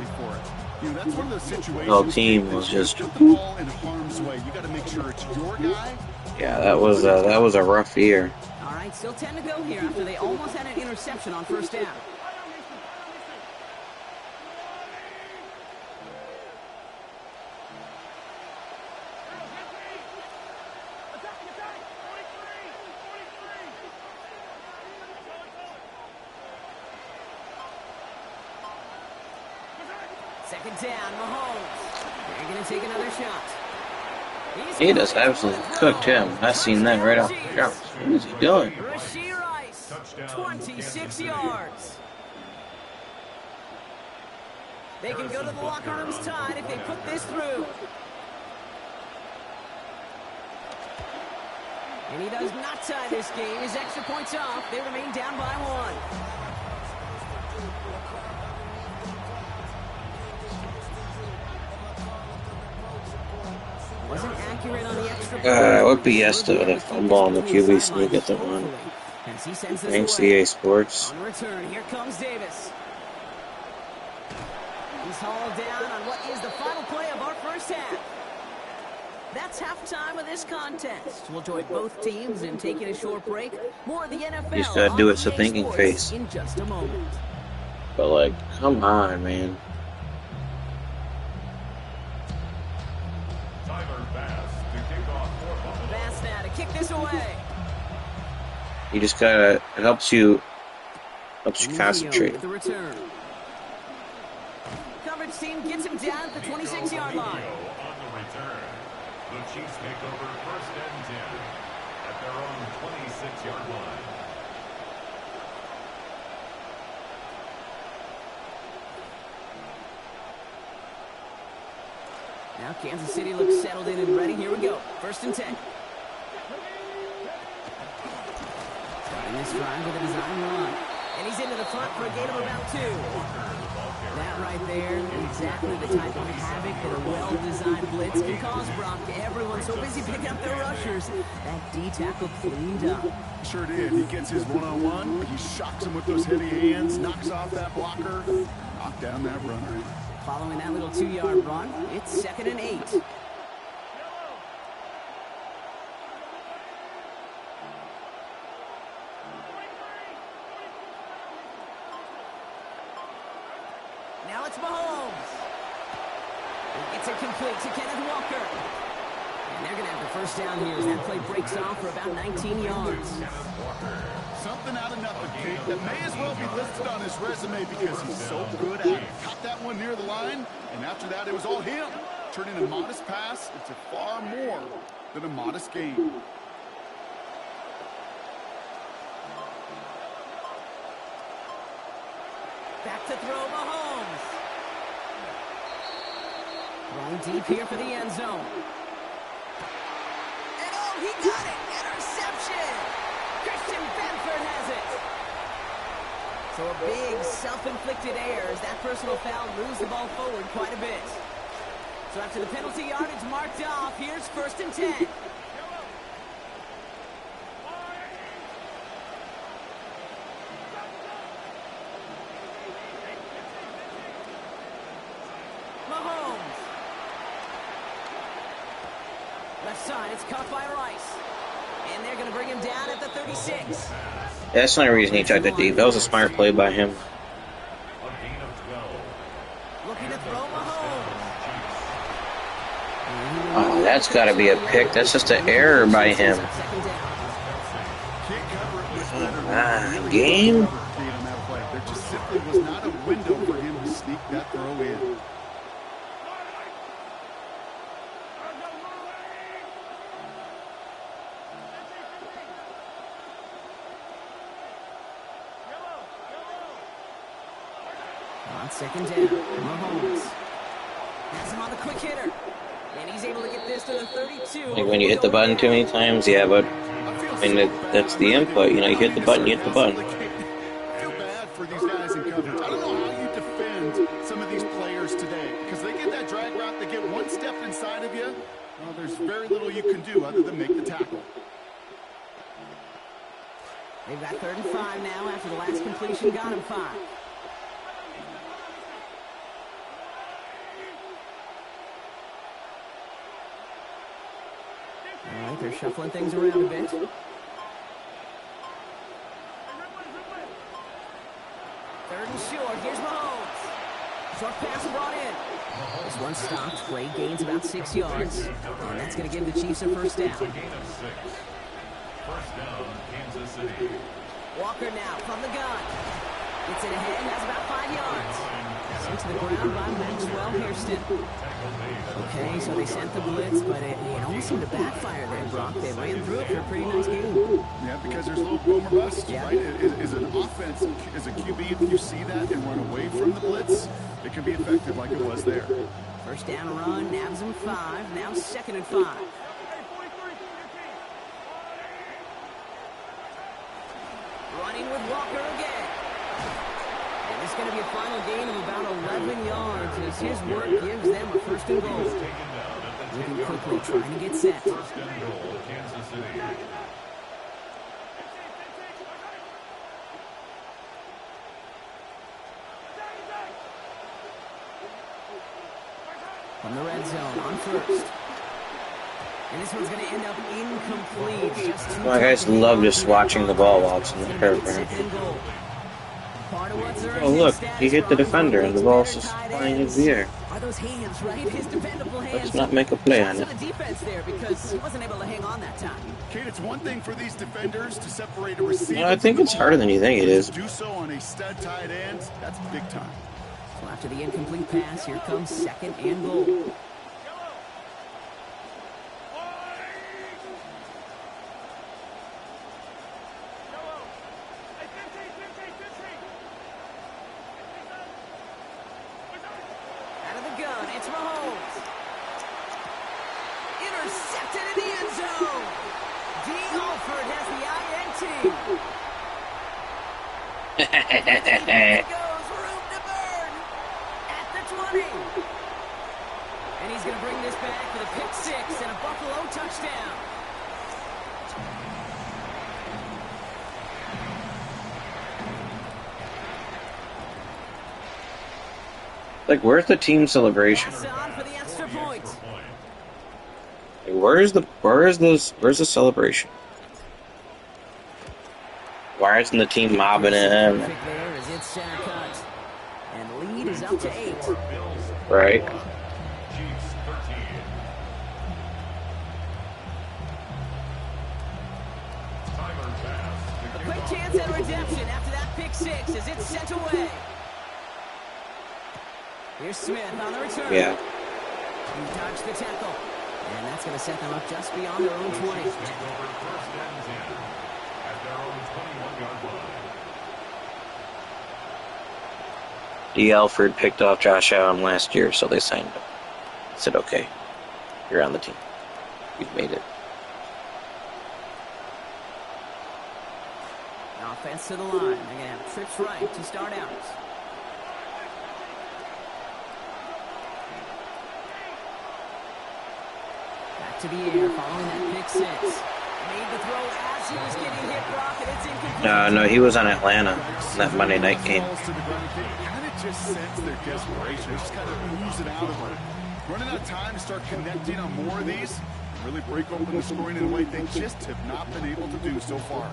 Speaker 9: That's one of those situations.
Speaker 1: The whole team was just.
Speaker 9: Put the ball in harm's way. You got to make sure it's your guy.
Speaker 1: Yeah, that was a rough year.
Speaker 8: All right, still 10 to go here after they almost had an interception on 1st down. Second down, Mahomes. They're going to take another shot.
Speaker 1: He just absolutely cooked him. I seen that right off the jump. What is he doing?
Speaker 8: Rashee Rice, 26 yards. They can go to the locker rooms tied if they put this through. And he does not tie this game. His extra points off. They remain down by 1. Wasn't accurate on the extra point.
Speaker 1: What BS though, the fumble on the QB sneak at the one. Thanks EA Sports.
Speaker 8: On return, here comes Davis. He's hauled down on what is the final play of our first half. That's halftime of this contest. We'll join both teams in taking a short break. More of the NFL.
Speaker 1: You just gotta do it so thinking face.
Speaker 8: In just a moment.
Speaker 1: But like, come on, man.
Speaker 8: Bass now to kick this away.
Speaker 1: You just gotta, it helps you concentrate.
Speaker 8: The return. Coverage team gets him down at the 26-yard line.
Speaker 4: On the return, the Chiefs take over 1st and 10 at their own 26-yard line.
Speaker 8: Now Kansas City looks settled in and ready. Here we go. 1st and 10. Starting this drive with a design run. And he's into the front for a gain of about 2. That right there, exactly the type of havoc that a well-designed blitz can cause, Brock. Everyone's so busy picking up their rushers. That D-tackle cleaned up.
Speaker 9: Sure did. He gets his one-on-one. He shocks him with those heavy hands, knocks off that blocker, knock down that runner.
Speaker 8: Following that little 2-yard run, it's 2nd and 8. Now it's Mahomes. It's incomplete to Kenneth Walker. And they're going to have the first down here as that play breaks off for about 19 yards.
Speaker 9: Something out of nothing, Kate, that may as well be listed on his resume because he's so good at it. Caught that one near the line, and after that it was all him. Turning a modest pass into far more than a modest gain.
Speaker 8: Back to throw Mahomes. Going deep here for the end zone. And oh, he got it! Interception! Christian Benford has it! So a big self-inflicted error as that personal foul moves the ball forward quite a bit. So after the penalty yardage marked off, here's 1st and 10. Mahomes. Left side, it's caught by Rice. And they're going to bring him down at the 36.
Speaker 1: That's the only reason he took it deep. That was a smart play by him.
Speaker 8: Looking to throw Mahomes.
Speaker 1: Oh, that's got to be a pick. That's just an error by him. Game?
Speaker 9: There just simply was not a window for him to sneak that throw in.
Speaker 8: On 2nd down, Mahomes has him on the quick hitter, and he's able to get this to the 32.
Speaker 1: Like when you hit the button too many times, yeah, but I mean that's the input. You know, you hit the button, you hit the button.
Speaker 9: I feel bad for these guys in coverage. I don't know how you defend some of these players today because they get that drag route, they get one step inside of you. Well, there's very little you can do other than make the tackle.
Speaker 8: They've got 3rd and 5 now after the last completion got him 5. All right, they're shuffling things around a bit. 3rd and short, here's Mahomes. Short pass brought in. This one stopped, great gains about 6 yards. And that's going to give the Chiefs a 1st down.
Speaker 4: 1st down, Kansas City.
Speaker 8: Walker now from the gun. Gets it ahead, has about 5 yards. Sent to the ground by Maxwell Hairston. Okay, so they sent the blitz, but it almost seemed to backfire there, Brock. They ran through it for a pretty nice game.
Speaker 9: Yeah, because there's a little boom or bust, right? Is an offense, as a QB, if you see that and run away from the blitz, it can be effective like it was there.
Speaker 8: First down run, nabs him 5, now 2nd and 5. Running with Walker again. And it's going to be a final gain of about 11 yards as his work gives them a 1st and goal. Moving quickly, trying to get set.
Speaker 4: 1st and goal, Kansas City.
Speaker 8: From the red zone on 1st. And this one's going to end up incomplete. Just
Speaker 1: My guys love just watching the ball while it's in the airplane. Oh look, he hit the defender and the ball's just flying in the air.
Speaker 8: Are those hands, right? His dependable hands.
Speaker 1: Let's not make a play on it.
Speaker 8: The defense there because he wasn't able to hang on that time.
Speaker 9: Kate, it's one thing for these defenders to separate a receiver.
Speaker 1: Well, I think it's harder than you think it is.
Speaker 9: Do so on a stud tight end, that's big time.
Speaker 8: So after the incomplete pass, here comes 2nd and goal. And he's going to bring this back for the pick 6 and a Buffalo touchdown.
Speaker 1: Like, where's the team celebration?
Speaker 8: Pass on for the extra point.
Speaker 1: Like, where's the celebration? Why isn't the team mobbing him?
Speaker 8: There is its center cut. And lead is up to 8.
Speaker 1: Right.
Speaker 4: Chiefs 13. Timer pass.
Speaker 8: A quick chance at redemption after that pick 6 as it's sent away. Here's Smith on the return.
Speaker 1: Yeah.
Speaker 8: He dodged the tackle. And that's going to set them up just beyond their own 20.
Speaker 4: Over 1st and 10 at their own 21-yard line.
Speaker 1: D. Alford picked off Josh Allen last year, so they signed him. Said, okay, you're on the team. You've made it.
Speaker 8: Offense to the line. They're going to have trips right to start out. Back to the air following that pick 6. Made the throw as he was getting hit, Brock, and it's incomplete.
Speaker 1: No, he was on Atlanta in that Monday night game.
Speaker 9: Kind of just sense their desperation. They just kind of ooze it out of them. Running out of time to start connecting on more of these, really break open the scoring in a way they just have not been able to do so far.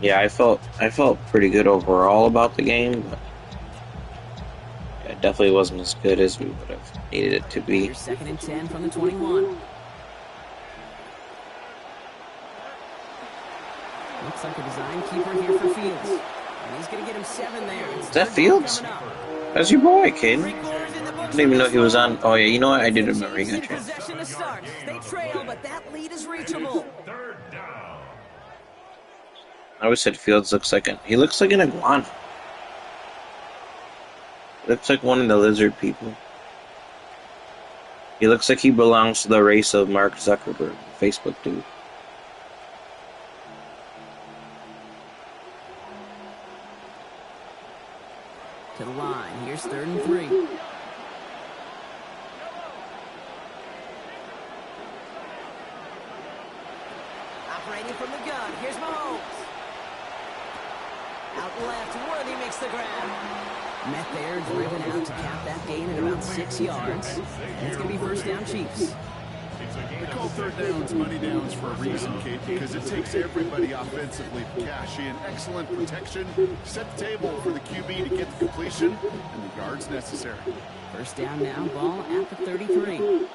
Speaker 1: Yeah, I felt pretty good overall about the game, but it definitely wasn't as good as we would have needed it to be.
Speaker 8: Here's 2nd and 10 from the 21. Looks like a design keeper here for Fields. And he's going to get him 7 there.
Speaker 1: Is that Fields? That's your boy, kid. I didn't even know he was on. Oh, yeah, you know what? I did remember he got traded.
Speaker 8: Possession to start. They trail, but that lead is reachable.
Speaker 4: Third down.
Speaker 1: I always said Fields looks like he looks like an iguana. Looks like one of the lizard people. He looks like he belongs to the race of Mark Zuckerberg, Facebook dude.
Speaker 8: To the line. Here's 3rd and 3. Operating from the gun. Here's Mahomes. Out left. Worthy makes the grab. Met there, driven out to cap that gain at about 6 yards. And it's going to be 1st down Chiefs.
Speaker 9: They call 3rd downs money downs for a reason, Kate, because it takes everybody offensively to cash in. Excellent protection, set the table for the QB to get the completion and the yards necessary.
Speaker 8: 1st down now, ball at the 33.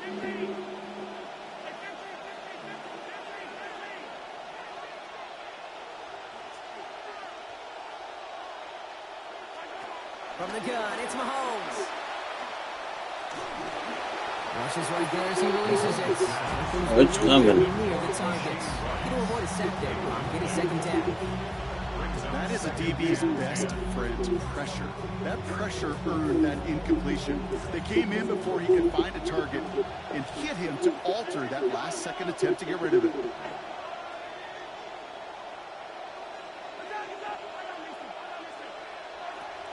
Speaker 8: From the gun, it's Mahomes. Rushes right there as he releases it.
Speaker 1: It's coming.
Speaker 8: Near the targets. Going to avoid a sack there. Get a second down.
Speaker 9: That is a DB's best friend, pressure. That pressure earned that incompletion. They came in before he could find a target and hit him to alter that last-second attempt to get rid of it.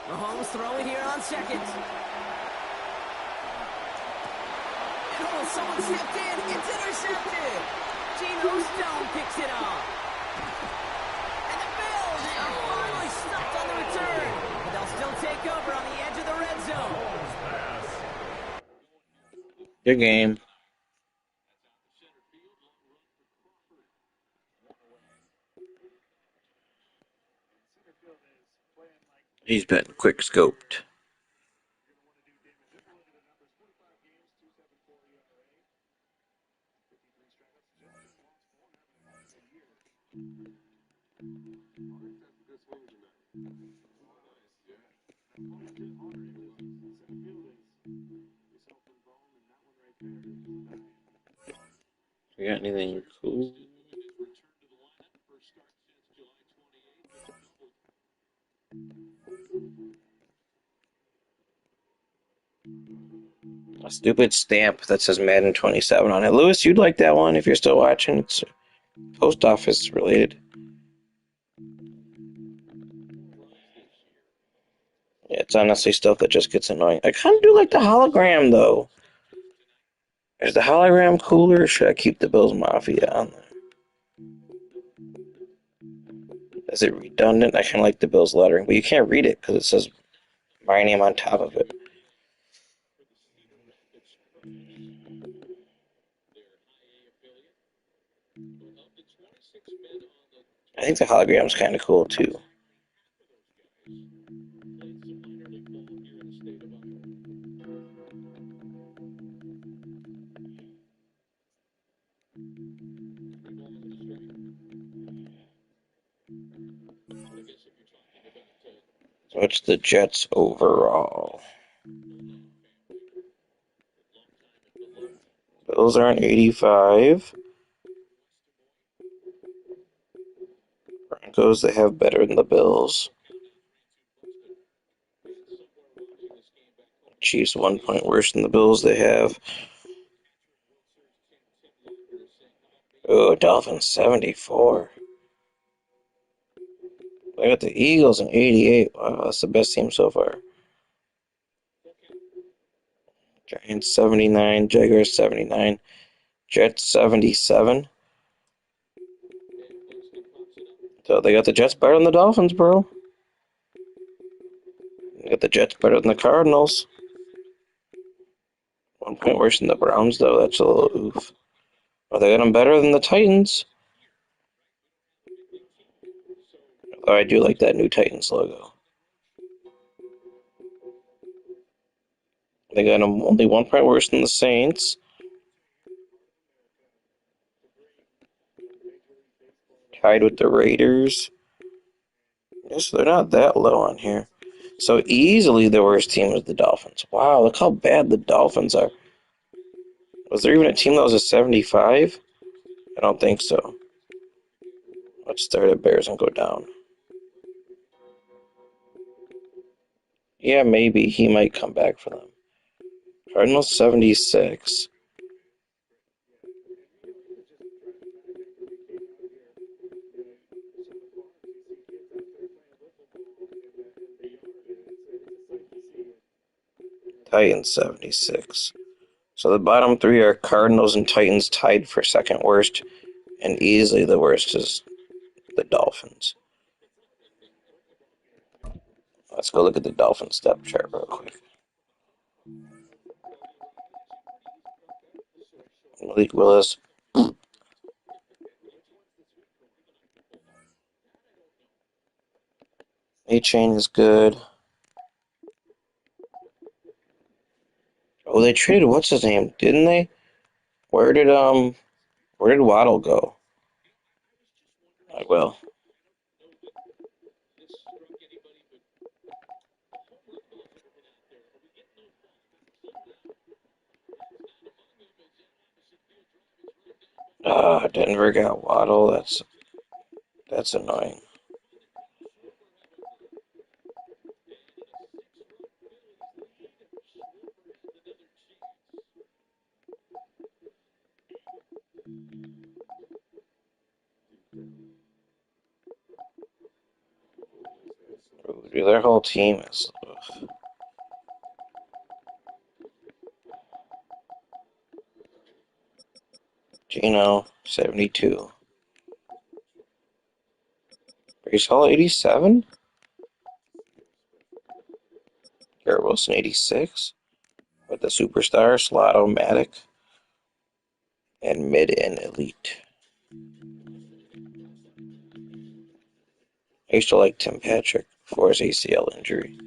Speaker 8: Mahomes throwing here on second. And oh, someone stepped in. It's intercepted. Geno Stone picks it off. And the Bills are finally stopped on the return. But they'll still take over on the edge of the red zone.
Speaker 1: Good game. He's been quick scoped. We got anything cool? A stupid stamp that says Madden 27 on it. Lewis, you'd like that one if you're still watching. It's post office related. Yeah, it's honestly stuff that just gets annoying. I kind of do like the hologram, though. Is the hologram cooler, or should I keep the Bills Mafia on there? Is it redundant? I kind of like the Bills lettering, but you can't read it because it says my name on top of it. I think the hologram's kind of cool, too. So it's the Jets overall. Bills are an 85. Broncos, they have better than the Bills. Chiefs 1 point worse than the Bills. They have. Oh, Dolphins 74. They got the Eagles in 88. Wow, that's the best team so far. Giants 79, Jaguars 79, Jets 77. So they got the Jets better than the Dolphins, bro. They got the Jets better than the Cardinals. 1 point worse than the Browns, though. That's a little oof. Well, they got them better than the Titans. Although I do like that new Titans logo. They got them only 1 point worse than the Saints. Tied with the Raiders. Yes, they're not that low on here. So easily the worst team is the Dolphins. Wow, look how bad the Dolphins are. Was there even a team that was a 75? I don't think so. Let's start at Bears and go down. Yeah, maybe he might come back for them. Cardinals 76. Titans 76. So the bottom three are Cardinals and Titans tied for second worst, and easily the worst is the Dolphins. Let's go look at the Dolphins depth chart real quick. Malik Willis. A-Chain is good. Oh, they traded what's his name, didn't they? Where did Waddle go? I will. Denver got Waddle. That's annoying. Ooh, their whole team is. Ugh. Gino, 72. Brees Hall, 87. Garrett Wilson, 86. With the superstar, Slot-O-Matic, and mid and elite. I used to like Tim Patrick before his ACL injury.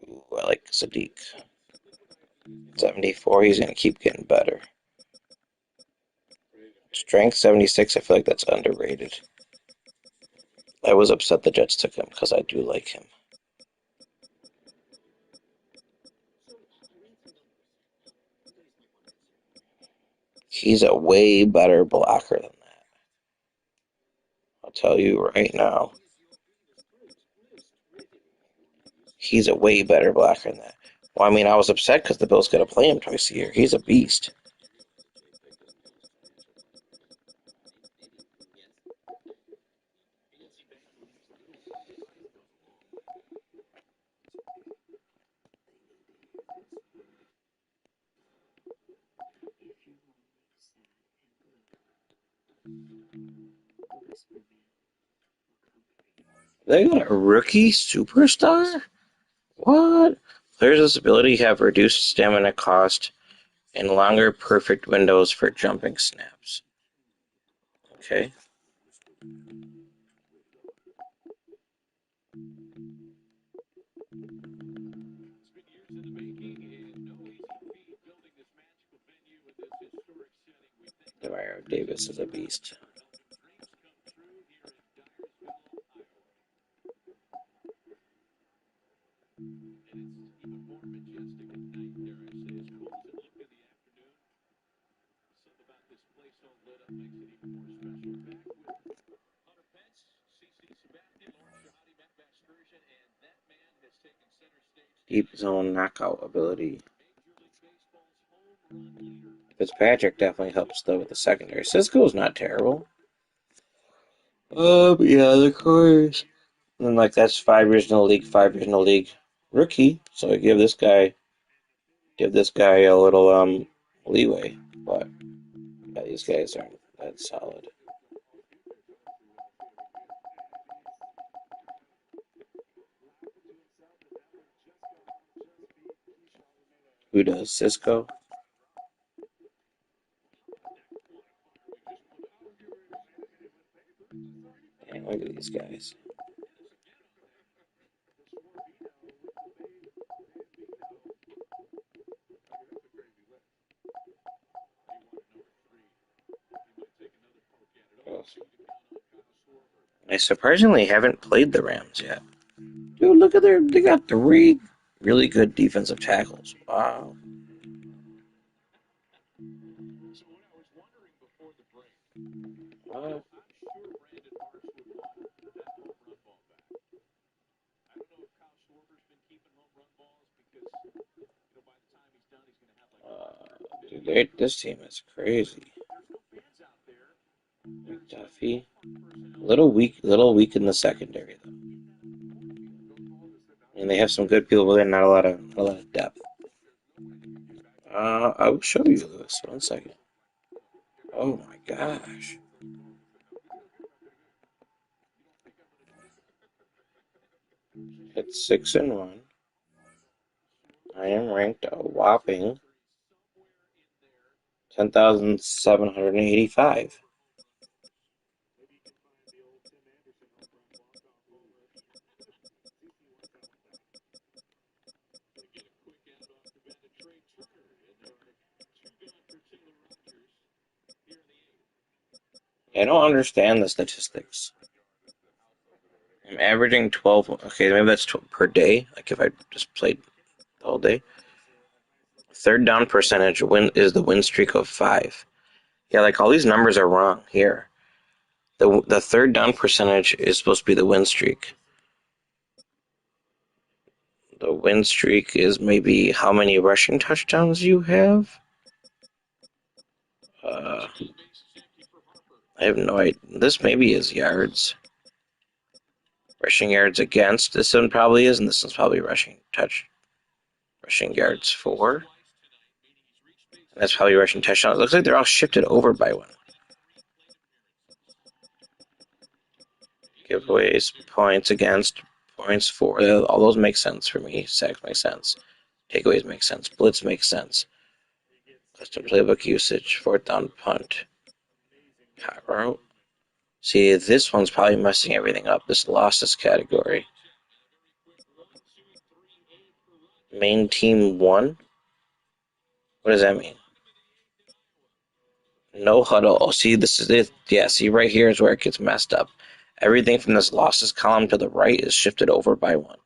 Speaker 1: Ooh, I like Sadiq. 74, he's going to keep getting better. Strength, 76, I feel like that's underrated. I was upset the Jets took him because I do like him. He's a way better blocker than that. I'll tell you right now. He's a way better blocker than that. Well, I mean, I was upset because the Bills got to play him twice a year. He's a beast. They got a rookie superstar? What? Players with this ability have reduced stamina cost and longer perfect windows for jumping snaps. Okay. Demario Davis is a beast. Deep zone knockout ability. Fitzpatrick definitely helps though with the secondary. Cisco's not terrible. But yeah, the corners. And like that's 5 years in the league, 5 years in the league. Rookie, so I give this guy a little leeway. But yeah, these guys aren't that solid. Who does? Cisco? Dang, look at these guys. Oh. I surprisingly haven't played the Rams yet. Dude, look at they got 3 really good defensive tackles. Wow. What? Dude, this team is crazy. McDuffie. Little weak in the secondary though. And they have some good people, but not a lot of depth. I will show you this. 1 second. Oh my gosh. It's 6-1. I am ranked a whopping 10,785. I don't understand the statistics. I'm averaging 12. Okay, maybe that's 12 per day. Like if I just played the whole day. Third down percentage is the win streak of 5. Yeah, like all these numbers are wrong here. The third down percentage is supposed to be the win streak. The win streak is maybe how many rushing touchdowns you have. I have no idea. This maybe is yards. Rushing yards against. This one probably is, and this one's probably rushing yards for. And that's probably rushing touchdowns. It looks like they're all shifted over by one. Giveaways, points against, points for. All those make sense for me. Sacks make sense. Takeaways make sense. Blitz makes sense. Custom playbook usage. Fourth down punt. Hot route. See, this one's probably messing everything up. This losses category. Main team 1? What does that mean? No huddle. Oh, see, this is it. Yeah, see, right here is where it gets messed up. Everything from this losses column to the right is shifted over by 1.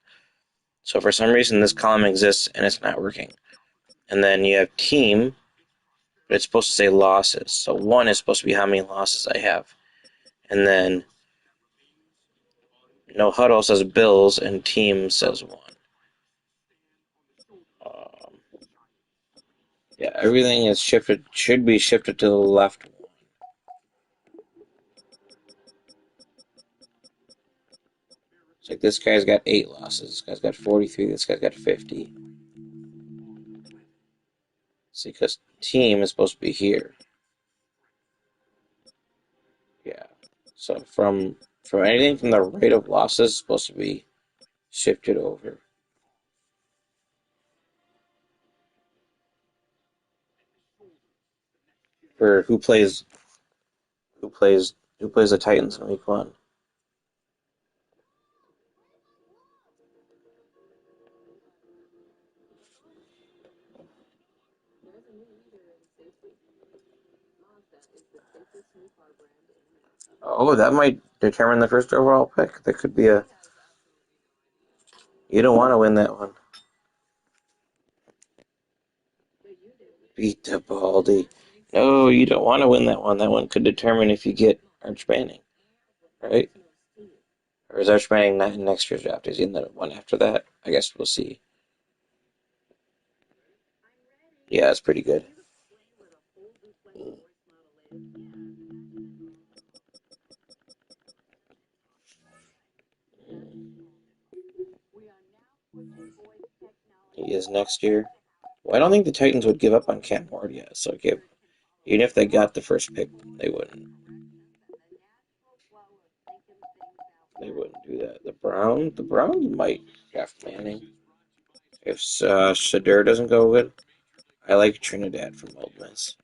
Speaker 1: So for some reason, this column exists and it's not working. And then you have team, but it's supposed to say losses. So 1 is supposed to be how many losses I have. And then no huddle says Bills and team says 1. Yeah, everything is shifted, should be shifted to the left. It's like this guy's got 8 losses, this guy's got 43, this guy's got 50. See, because team is supposed to be here. Yeah. So from anything from the rate of losses is supposed to be shifted over. For who plays the Titans in week 1? Oh, that might determine the first overall pick. That could be a. You don't want to win that one. Beat the Baldy. No, you don't want to win that one. That one could determine if you get Arch Manning, right? Or is Arch Manning not in next year's draft? Is he in the one after that? I guess we'll see. Yeah, it's pretty good. He is next year. Well, I don't think the Titans would give up on Cam Ward yet. So even if they got the first pick, they wouldn't. They wouldn't do that. The Browns might draft Manning if Shadur doesn't go good. I like Trinidad from Old Miss.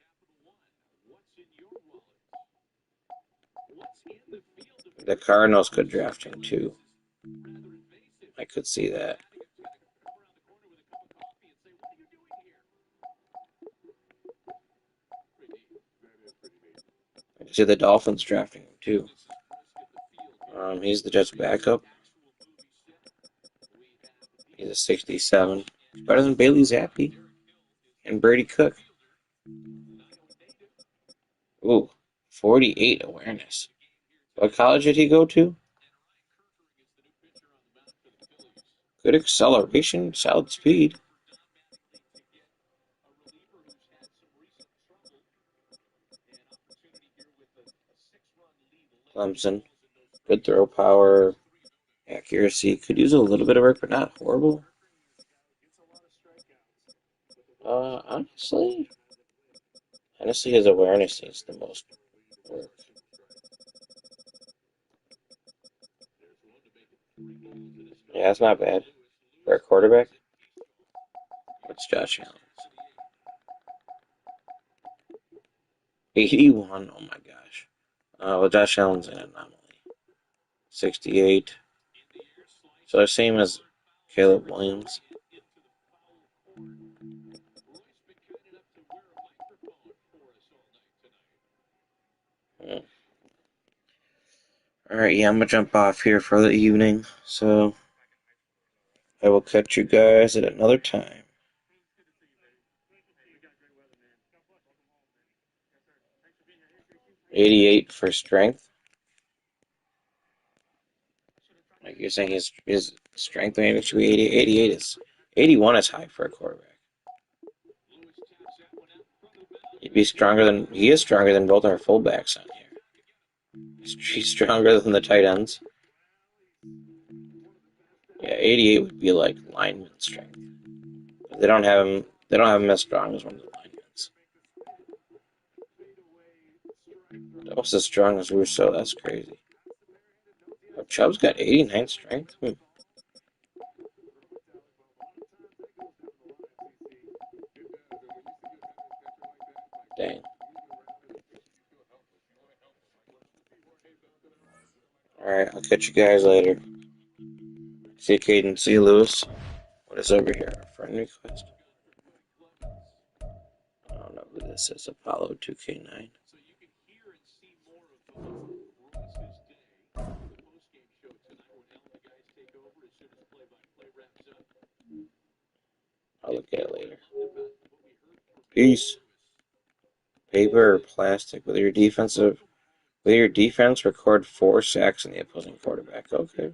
Speaker 1: The Cardinals could draft him too. I could see that. I could see the Dolphins drafting him too. He's the Jets' backup. He's a 67. He's better than Bailey Zappi and Brady Cook. Ooh, 48 awareness. What college did he go to? Good acceleration, solid speed. Clemson. Good throw power, accuracy. Could use a little bit of work, but not horrible. Honestly, his awareness needs the most work. Yeah, that's not bad. For a quarterback? What's Josh Allen? 81? Oh my gosh. Well, Josh Allen's an anomaly. 68. So the same as Caleb Williams. Alright, Alright, yeah, I'm gonna jump off here for the evening, so I will catch you guys at another time. 88 for strength. Like you're saying his strength rating should be 88. 88 is 81 is high for a quarterback. He is stronger than both our fullbacks on here. He's stronger than the tight ends. Yeah, 88 would be like lineman strength. They don't have him as strong as one of the linemen. Almost as strong as Russo. That's crazy. Oh, Chubb's got 89 strength. Dang. Alright, I'll catch you guys later. See you, Caden. See you, Lewis. What is over here? Friend request. I don't know who this is. Apollo 2K9. I'll look at it later. Peace. Paper or plastic? With your defense, record 4 sacks on the opposing quarterback. Okay.